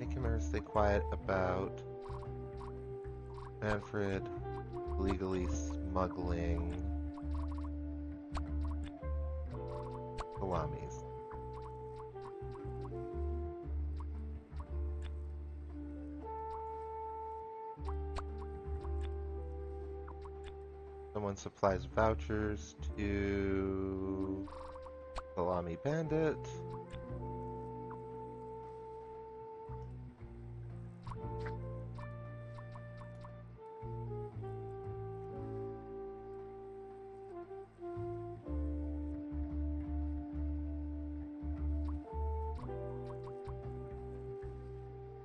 him stay quiet about Manfred legally smuggling salamis. Someone supplies vouchers to Salami Bandit.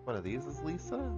One of these is Lisa?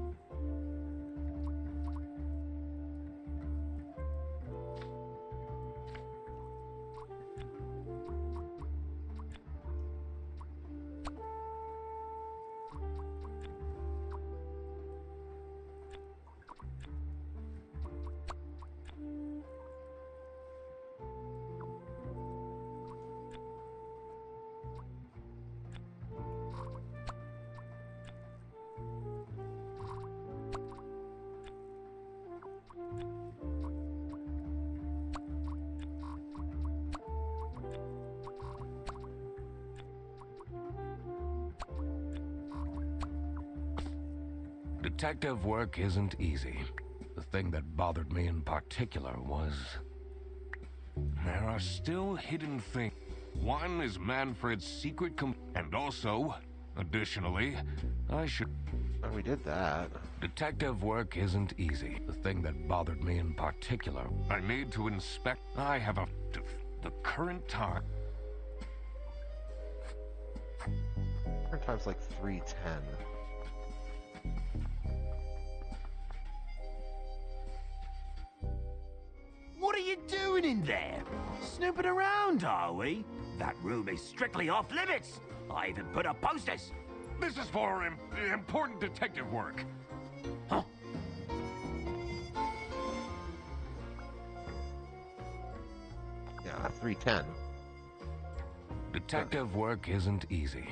Detective work isn't easy. The thing that bothered me in particular was there are still hidden things. One is Manfred's secret and also, additionally, I should...
Oh, we did that.
Detective work isn't easy. The thing that bothered me in particular, I need to inspect... I have the current time...
4 times like 310.
What are you doing in there? Snooping around, are we? That room is strictly off limits. I even put up posters.
This is for important detective work.
Huh?
Yeah, 310.
Detective work isn't easy.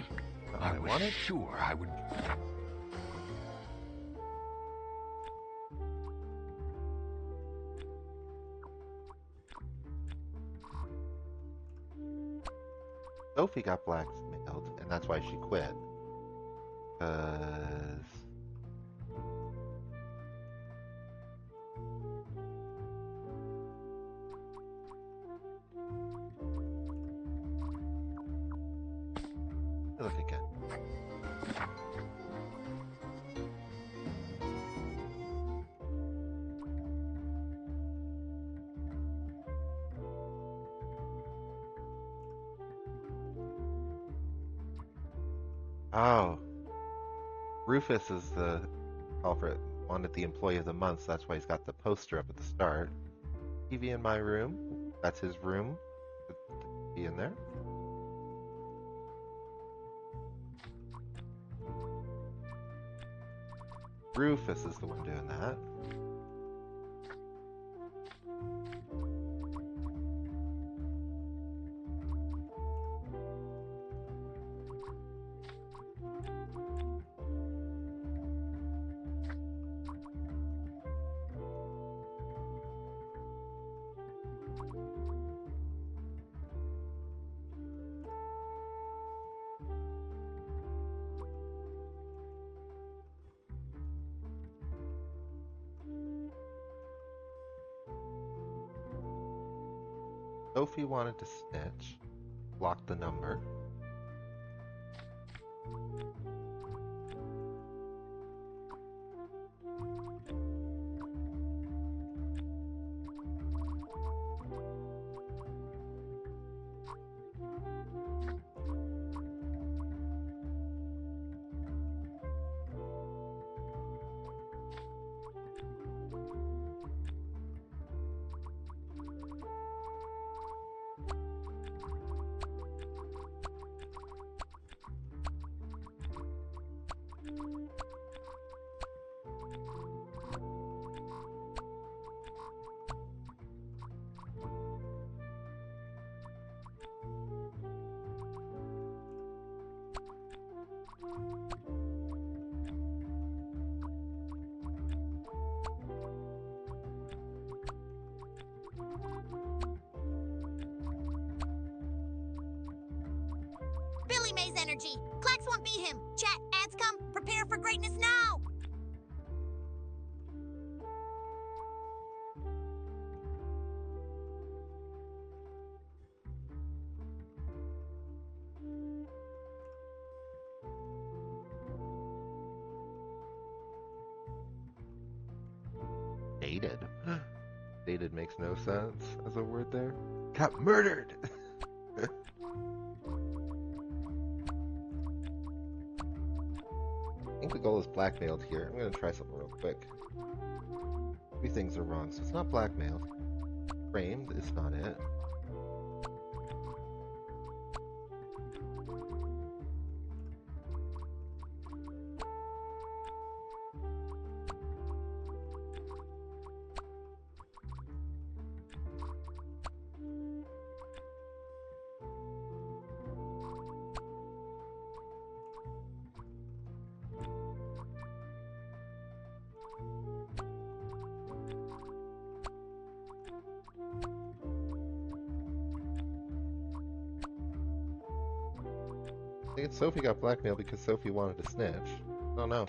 I was sure I would...
Sophie got blackmailed, and that's why she quit. Look again. Oh. Rufus is the culprit. Wanted the employee of the month, so that's why he's got the poster up at the start. TV in my room. That's his room. Be in there. Rufus is the one doing that. Sophie wanted to snitch, blocked the number.
Billy Mays energy. Clax won't beat him. Chat, ads come. Prepare for greatness now.
Dated. Dated makes no sense as a word there. Got murdered! I think the goal is blackmailed here. I'm gonna try something real quick. 3 things are wrong, so it's not blackmailed. Framed is not it. I think it's Sophie got blackmailed because Sophie wanted to snitch. I don't know.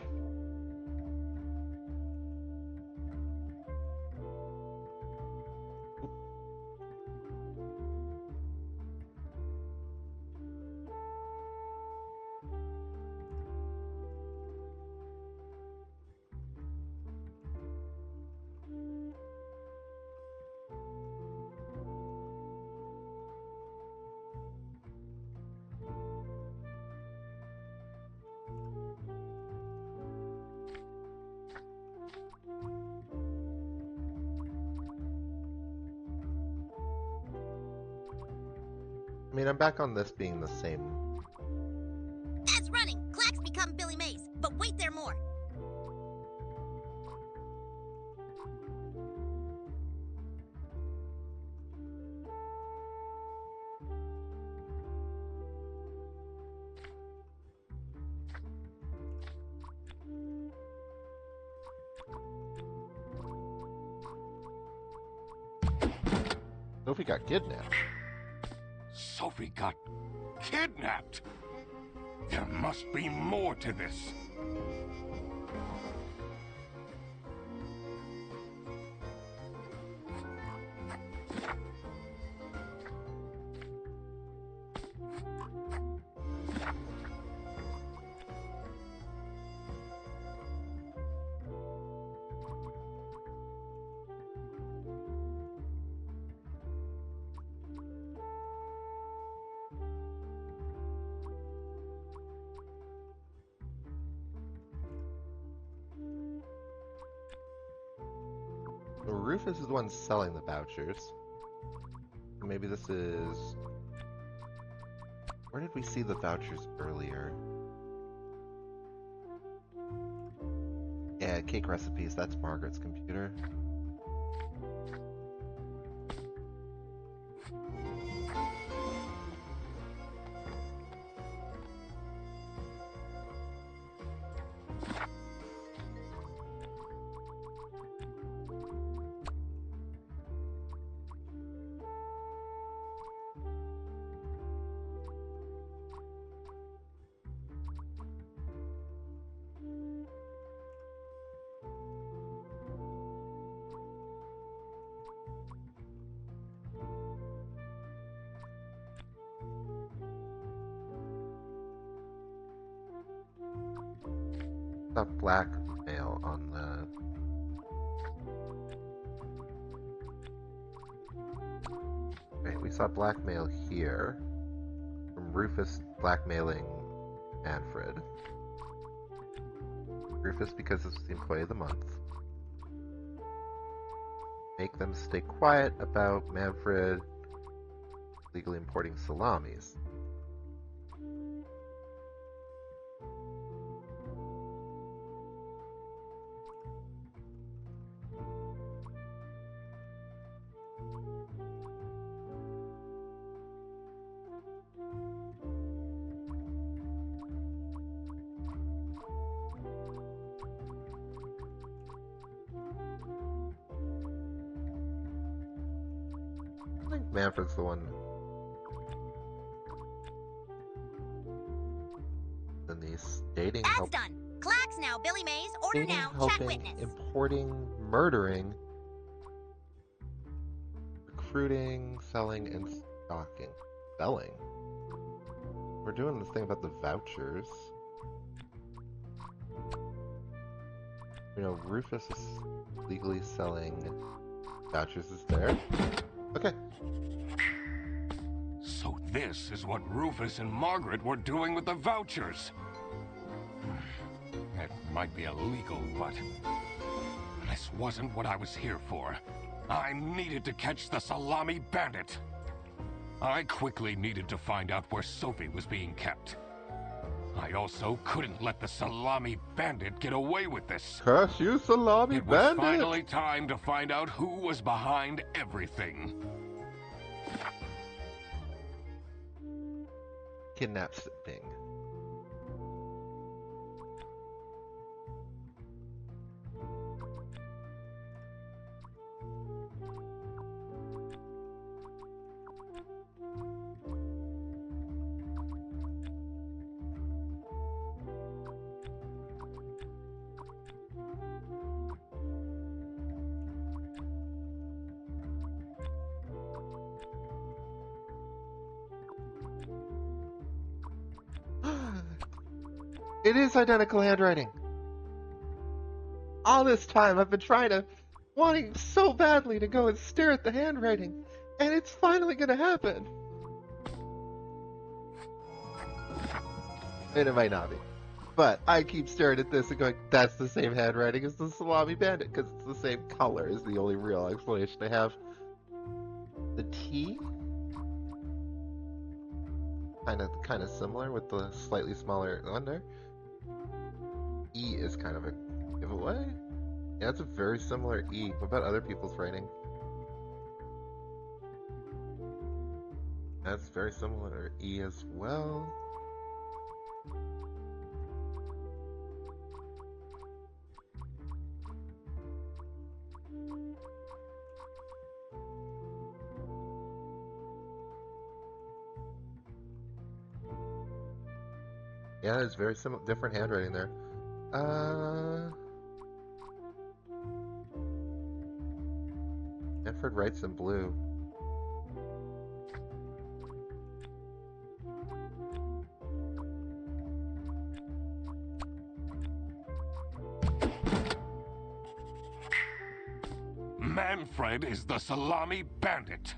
I mean, I'm back on this being the same.
That's running. Clack's become Billy Mays, but wait there more.
Sophie got kidnapped.
Sophie got kidnapped. There must be more to this.
So Rufus is the one selling the vouchers. Maybe this is... Where did we see the vouchers earlier? Yeah, cake recipes. That's Margaret's computer. Saw blackmail on the... Wait, we saw blackmail here from Rufus blackmailing Manfred. Rufus because it's the employee of the month. Make them stay quiet about Manfred legally importing salamis. I think Manfred's the one in these dating
That's
help,
done. Clack's now Billy Mays. Order
dating,
now. Chat
helping,
witness.
importing, murdering, recruiting, selling, and stocking. Selling. We're doing this thing about the vouchers. You know, Rufus is legally selling vouchers is there. Okay.
So this is what Rufus and Margaret were doing with the vouchers. It might be illegal, but this wasn't what I was here for. I needed to catch the salami bandit. I quickly needed to find out where Sophie was being kept. I also couldn't let the salami bandit get away with this.
Curse you, salami
It was
bandit!
finally time to find out who was behind everything.
Kidnapping. It is identical handwriting. All this time I've been wanting so badly to go and stare at the handwriting, and it's finally gonna happen. And it might not be. But I keep staring at this and going, that's the same handwriting as the Salami Bandit, because it's the same color is the only real explanation I have. The T? Kind of similar with the slightly smaller under. E is kind of a giveaway. Yeah, it's a very similar E. What about other people's writing? That's very similar E as well. Yeah, it's very similar, different handwriting there. Manfred writes in blue.
Manfred is the salami bandit.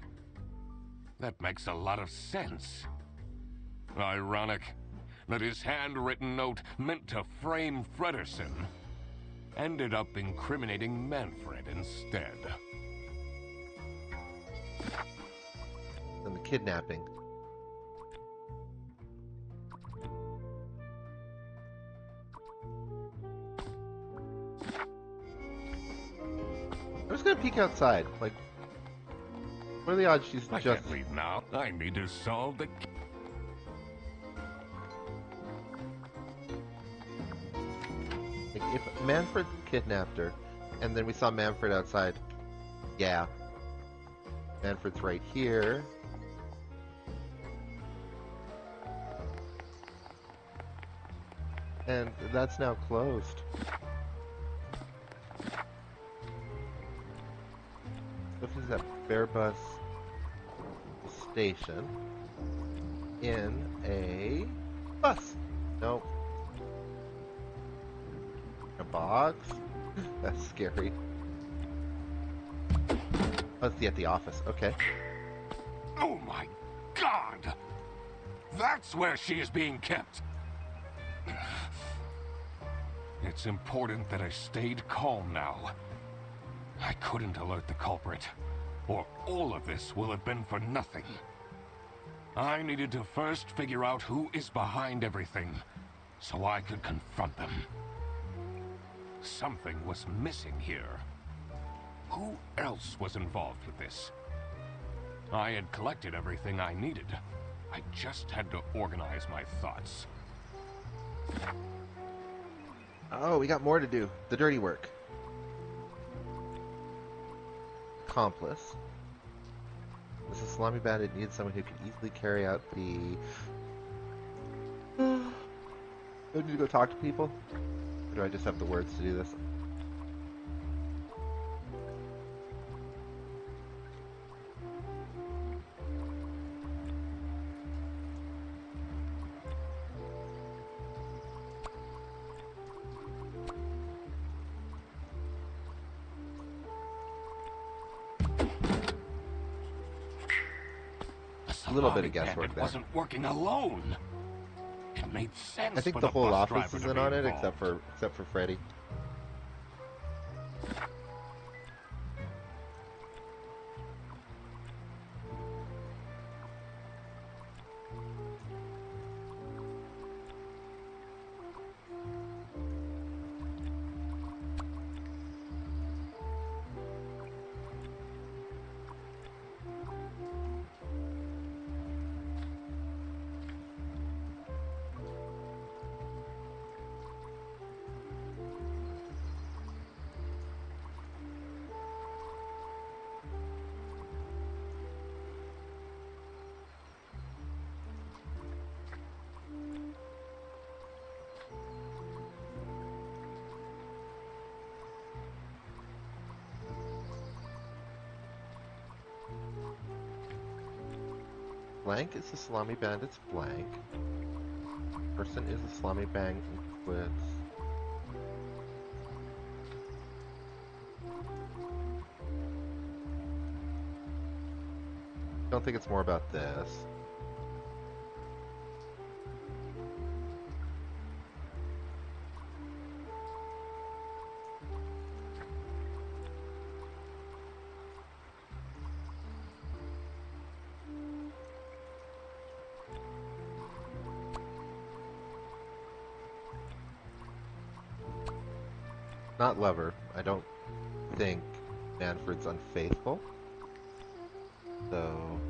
That makes a lot of sense. Ironic that his handwritten note meant to frame Fredersen ended up incriminating Manfred instead.
And the kidnapping. I'm just gonna peek outside. Like, what are the odds she's
I
just...
can't leave now. I need to solve the...
Like, if Manfred kidnapped her, and then we saw Manfred outside, yeah. Manfred's right here. And that's now closed. This is at Fairbus Station in a bus. Nope. A box? That's scary. Let's see at the office. Okay.
Oh my God! That's where she is being kept! It's important that I stayed calm now. I couldn't alert the culprit, or all of this will have been for nothing. I needed to first figure out who is behind everything, so I could confront them. Something was missing here. Who else was involved with this? I had collected everything I needed. I just had to organize my thoughts.
Oh, we got more to do. The dirty work. Accomplice. This is Salami Bandit needs someone who can easily carry out the... Do I need to go talk to people? Or do I just have the words to do this? A little bit of guesswork there.
Wasn't working alone. It made sense.
I think
for
the whole
bus
office
driver
is
to
in
be
on it,
involved.
except for Freddy. Blank is the Salami Bandit's blank. Person is the Salami Bandit's... Don't think it's more about this. not lover. I don't think Manfred's unfaithful. So...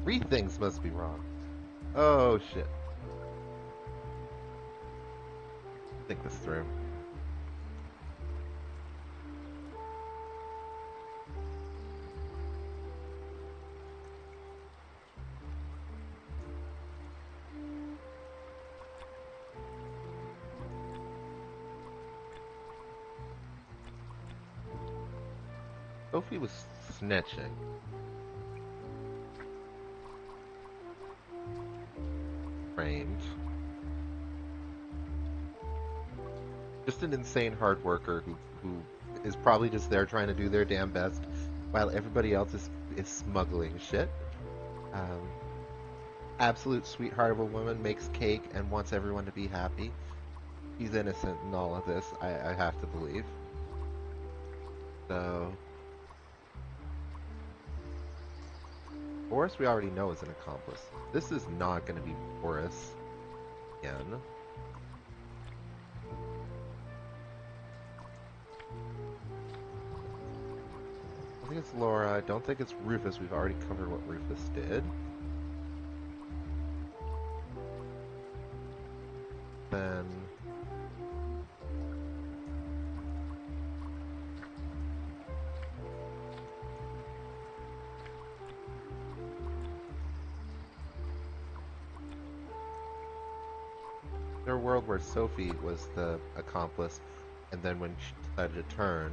Three things must be wrong. Oh, shit. Think this through. Sophie was snitching. Framed. Just an insane hard worker who is probably just there trying to do their damn best while everybody else is smuggling shit. Absolute sweetheart of a woman, makes cake and wants everyone to be happy. He's innocent in all of this, I have to believe. So... Boris we already know is an accomplice. This is not going to be Boris again. I think it's Laura. I don't think it's Rufus. We've already covered what Rufus did. Then... a world where Sophie was the accomplice, and then when she decided to turn,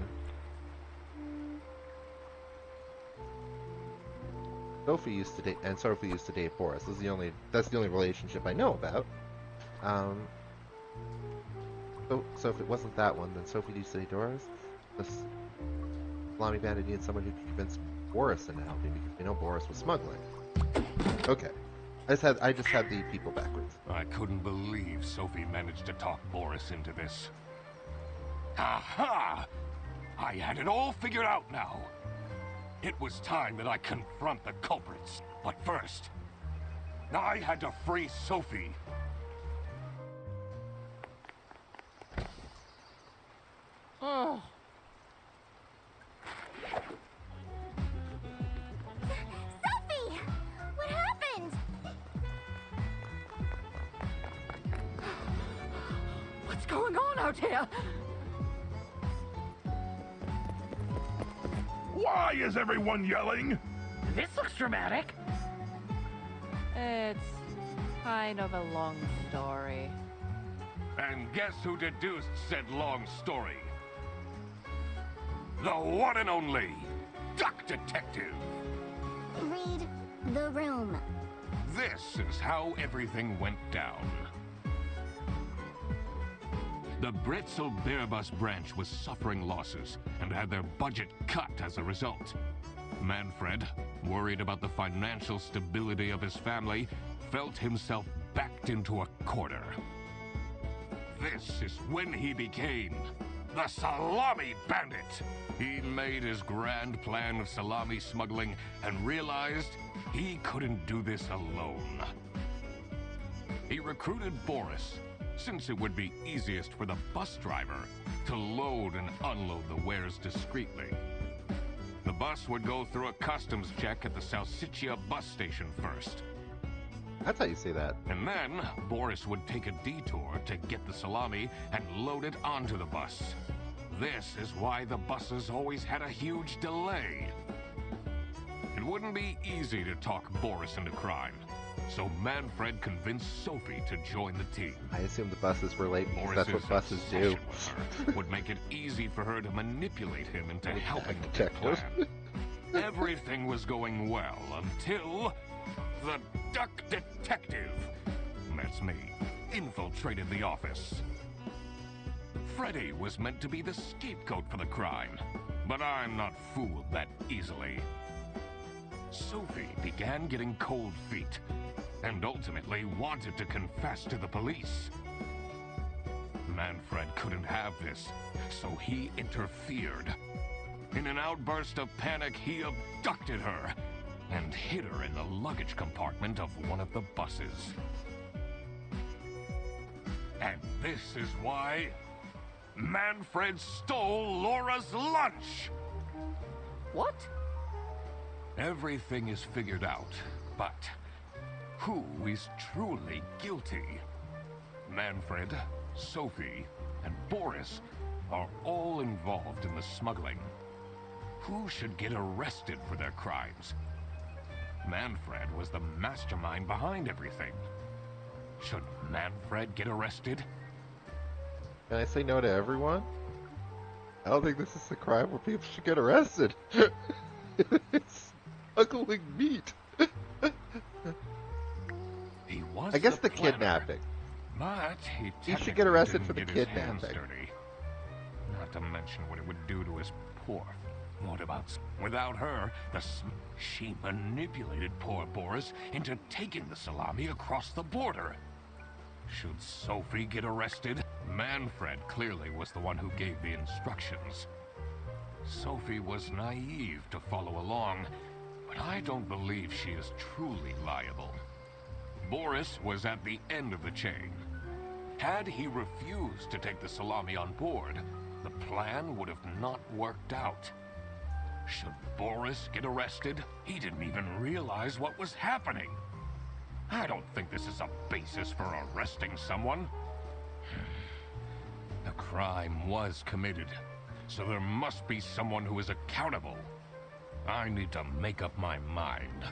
Sophie used to date Boris. That's the only relationship I know about. So if it wasn't that one, then Sophie used to date Doris. The Salami Bandit needed someone who could convince Boris into helping because we know Boris was smuggling. Okay. I just had the people backwards.
I couldn't believe Sophie managed to talk Boris into this. Aha! I had it all figured out now. It was time that I confront the culprits. But first, I had to free Sophie.
Oh.
Sophie! What happened?
What's going on out here?
Why is everyone yelling?
This looks dramatic.
It's kind of a long story.
And guess who deduced said long story? The one and only Duck Detective.
Read the room.
This is how everything went down. The Britzel Bearbus branch was suffering losses and had their budget cut as a result. Manfred, worried about the financial stability of his family, felt himself backed into a corner. This is when he became the Salami Bandit. He made his grand plan of salami smuggling and realized he couldn't do this alone. He recruited Boris, since it would be easiest for the bus driver to load and unload the wares discreetly. The bus would go through a customs check at the Salsiccia bus station first.
That's how you say that.
And then, Boris would take a detour to get the salami and load it onto the bus. This is why the buses always had a huge delay. It wouldn't be easy to talk Boris into crime, so Manfred convinced Sophie to join the team.
I assume the buses were late because that's what
Boris's
buses do.
obsession with her would make it easy for her to manipulate him into helping with their
Detective.
plan. Everything was going well until the Duck Detective, that's me, infiltrated the office. Freddy was meant to be the scapegoat for the crime, but I'm not fooled that easily. Sophie began getting cold feet, and ultimately wanted to confess to the police. Manfred couldn't have this, so he interfered. In an outburst of panic, he abducted her and hid her in the luggage compartment of one of the buses. And this is why Manfred stole Laura's lunch!
What?
Everything is figured out, but who is truly guilty? Manfred, Sophie, and Boris are all involved in the smuggling. Who should get arrested for their crimes? Manfred was the mastermind behind everything. Should Manfred get arrested?
Can I say no to everyone? I don't think this is a crime where people should get arrested. It's smuggling meat.
He was
I guess the
planner,
kidnapping.
but
He should get arrested for the
didn't get his hands
kidnapping.
dirty. Not to mention what it would do to his poor. What about without her? She manipulated poor Boris into taking the salami across the border. Should Sophie get arrested? Manfred clearly was the one who gave the instructions. Sophie was naive to follow along, but I don't believe she is truly liable. Boris was at the end of the chain. Had he refused to take the salami on board, the plan would have not worked out. Should Boris get arrested? He didn't even realize what was happening. I don't think this is a basis for arresting someone. The crime was committed, so there must be someone who is accountable. I need to make up my mind.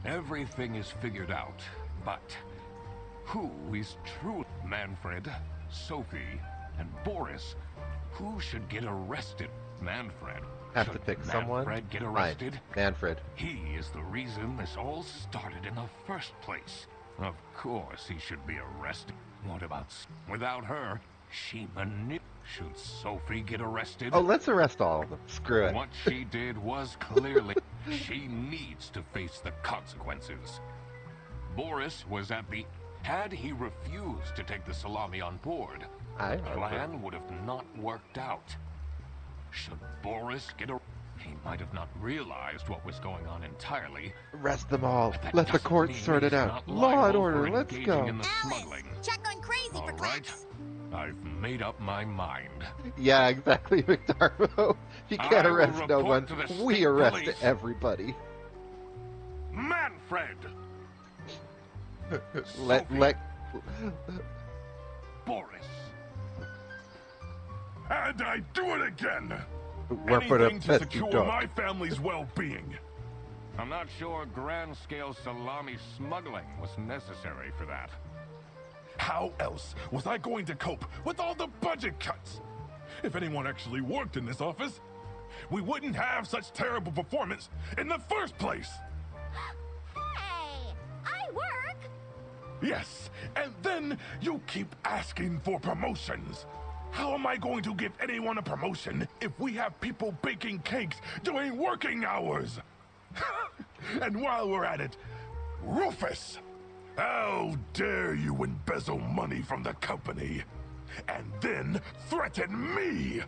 Everything is figured out, but who is true? Manfred, Sophie, and Boris. Who should get arrested? Manfred.
Have to
Should
pick someone?
Manfred get
Fine.
arrested?
Manfred.
He is the reason this all started in the first place. Of course he should be arrested. What about without her? She Should Sophie get arrested?
Oh, let's arrest all of them. Screw it.
What she did was clearly she needs to face the consequences. Boris was at the... Had he refused to take the salami on board, the plan would have not worked out. Should Boris get a... He might have not realized what was going on entirely.
Arrest them all.
But that
Let the
doesn't
court
mean
sort it
he's
out.
not
Law and
liable
order.
for
Let's
engaging
go.
in the
Alice,
smuggling.
check going crazy for
All right.
clips.
I've made up my mind.
Yeah, exactly, McDarmo. You can't
I will
arrest no
report
one.
to the
We
state
arrest
police.
everybody.
Manfred!
Let
Boris.
And I do it again!
we're for the
Anything to
pesky
secure
dog.
my family's well-being.
I'm not sure grand-scale salami smuggling was necessary for that.
How else was I going to cope with all the budget cuts? If anyone actually worked in this office, we wouldn't have such terrible performance in the first place.
Hey, I work.
Yes, and then you keep asking for promotions. How am I going to give anyone a promotion if we have people baking cakes during working hours? And while we're at it, Rufus, how dare you embezzle money from the company and then threaten me?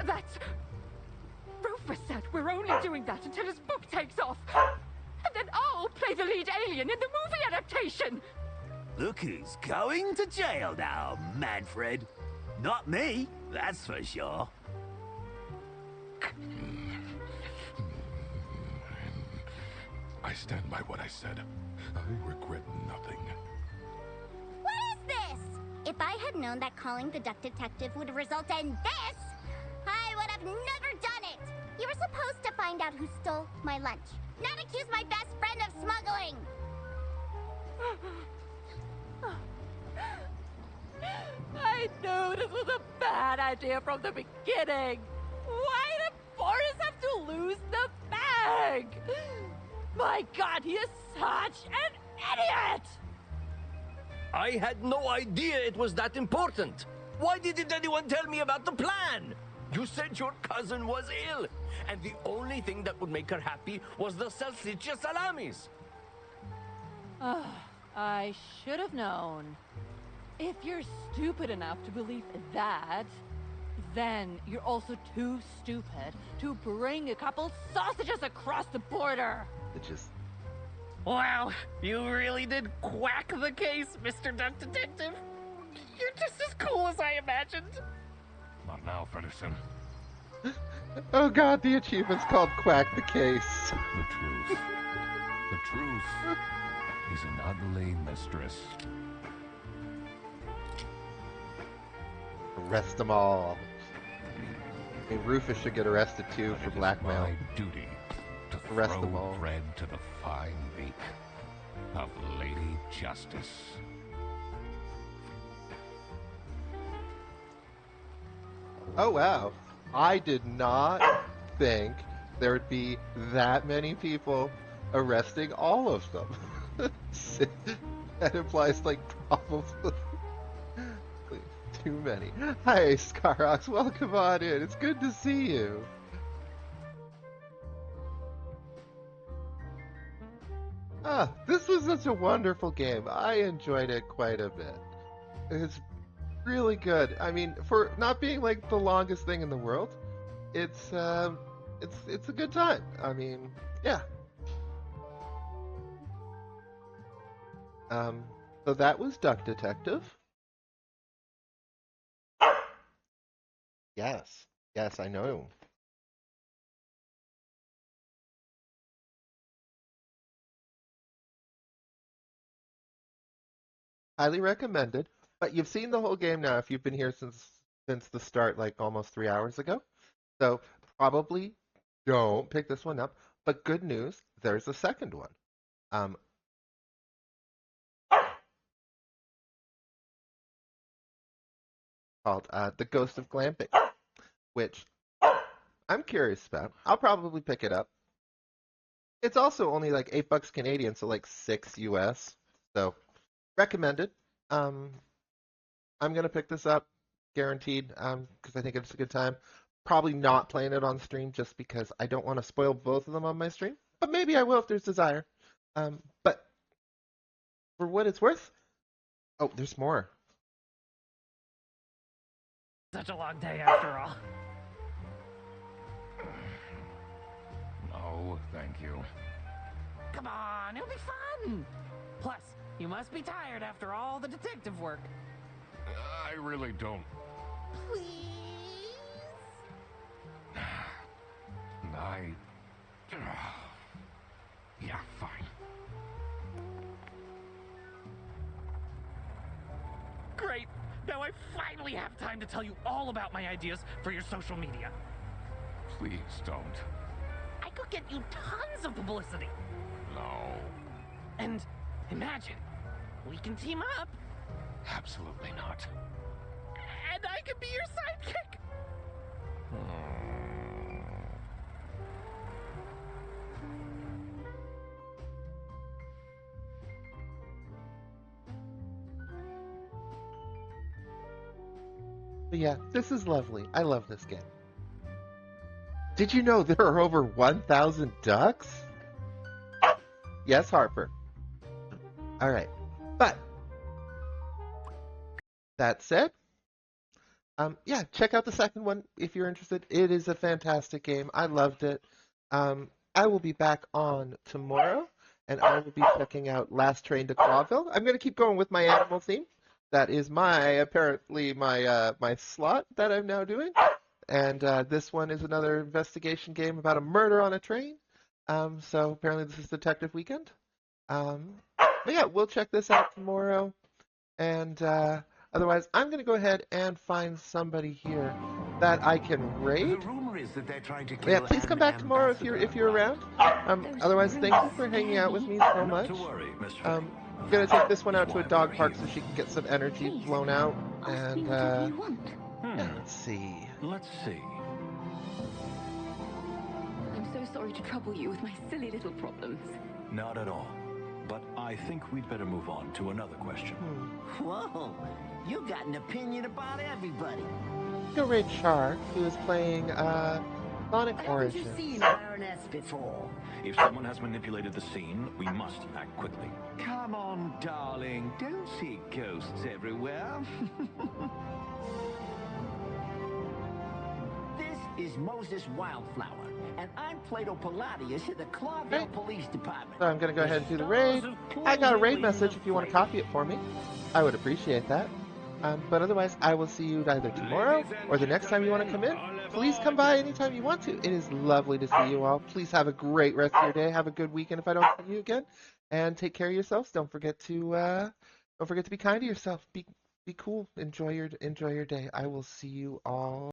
That's... Rufus said we're only doing that until his book takes off. And then I'll play the lead alien in the movie adaptation.
Look who's going to jail now, Manfred. Not me, that's for sure.
I stand by what I said. I regret nothing.
What is this? If I had known that calling the Duck Detective would result in this, I would have never done it. You supposed to find out who stole my lunch, not accuse my best friend of smuggling.
I knew this was a bad idea from the beginning. Why did Forrest have to lose the bag? My God, he is such an idiot!
I had no idea it was that important. Why didn't anyone tell me about the plan? You said your cousin was ill, and the only thing that would make her happy was the salsiccia salamis.
I should have known. If you're stupid enough to believe that, then you're also too stupid to bring a couple sausages across the border.
It just...
Wow, you really did quack the case, Mr. Duck Detective. You're just as cool as I imagined.
Not now, Fredderson.
Oh god, the achievement's called Quack the Case.
The truth. The truth is an ugly mistress.
Arrest them all. I mean, Rufus should get arrested too for blackmail.
My duty to
Arrest
throw
them all.
bread to the fine beak of Lady Justice.
Oh wow. I did not think there would be that many people arresting all of them. That implies like probably too many. Hi Scarox, welcome on in. It's good to see you. Ah, this was such a wonderful game. I enjoyed it quite a bit. It's really good. I mean, for not being like the longest thing in the world, it's a good time. I mean, yeah. So that was Duck Detective. Yes, yes, I know. Highly recommended. But you've seen the whole game now if you've been here since the start, like almost 3 hours ago. So probably don't pick this one up. But good news, there's a second one. Called The Ghost of Glamping, which I'm curious about. I'll probably pick it up. It's also only like $8 Canadian, so like $6 US. So recommended. I'm gonna pick this up, guaranteed, because I think it's a good time. Probably not playing it on stream just because I don't want to spoil both of them on my stream, but maybe I will if there's desire. But for what it's worth, oh, there's more.
Such a long day after all.
No, thank you.
Come on, it'll be fun. Plus, you must be tired after all the detective work.
I really don't.
Please?
Yeah, fine.
Great. Now I finally have time to tell you all about my ideas for your social media.
Please don't.
I could get you tons of publicity.
No.
And imagine, we can team up,
Absolutely not.
and I can be your sidekick.
But yeah, this is lovely. I love this game. Did you know there are over 1,000 ducks? Yes, Harper. All right. But that said, yeah, check out the second one if you're interested. It is a fantastic game. I loved it. I will be back on tomorrow, and I will be checking out Last Train to Clawville. I'm going to keep going with my animal theme. That is apparently my slot that I'm now doing. And this one is another investigation game about a murder on a train. So apparently this is Detective Weekend. But yeah, we'll check this out tomorrow. And otherwise, I'm going to go ahead and find somebody here that I can
The
raid.
rumor is that they're trying to
Yeah,
kill
please
an
come back tomorrow
ambassador,
if you're
right?
around. Otherwise, thank you for hanging out with me so
Not
much.
to worry, Miss Faye.
Gonna
That
take this one
is
out to a
why
dog
we're
park
here.
so she can get some energy
Please,
blown out.
ask me
And
whatever you want.
yeah, let's see.
Let's see.
I'm so sorry to trouble you with my silly little problems.
Not at all. But I think we'd better move on to another question.
Whoa, you got an opinion about everybody.
Go raid Shark, who is playing Sonic
Haven't
Origins.
you seen Baroness before?
If someone has manipulated the scene, we must act quickly.
Come on, darling. Don't see ghosts everywhere.
This is Moses Wildflower, and I'm Plato Palladius in the Clawville
Right.
Police Department.
So I'm gonna go ahead and do the raid.
stars have
I got a raid
closely
message if you want to copy it for me. I would appreciate that. But otherwise, I will see you either tomorrow or the next time you want to come in. Please come by anytime you want to. It is lovely to see you all. Please have a great rest of your day. Have a good weekend if I don't see you again. And take care of yourselves. Don't forget to be kind to yourself. Be cool. Enjoy your day. I will see you all.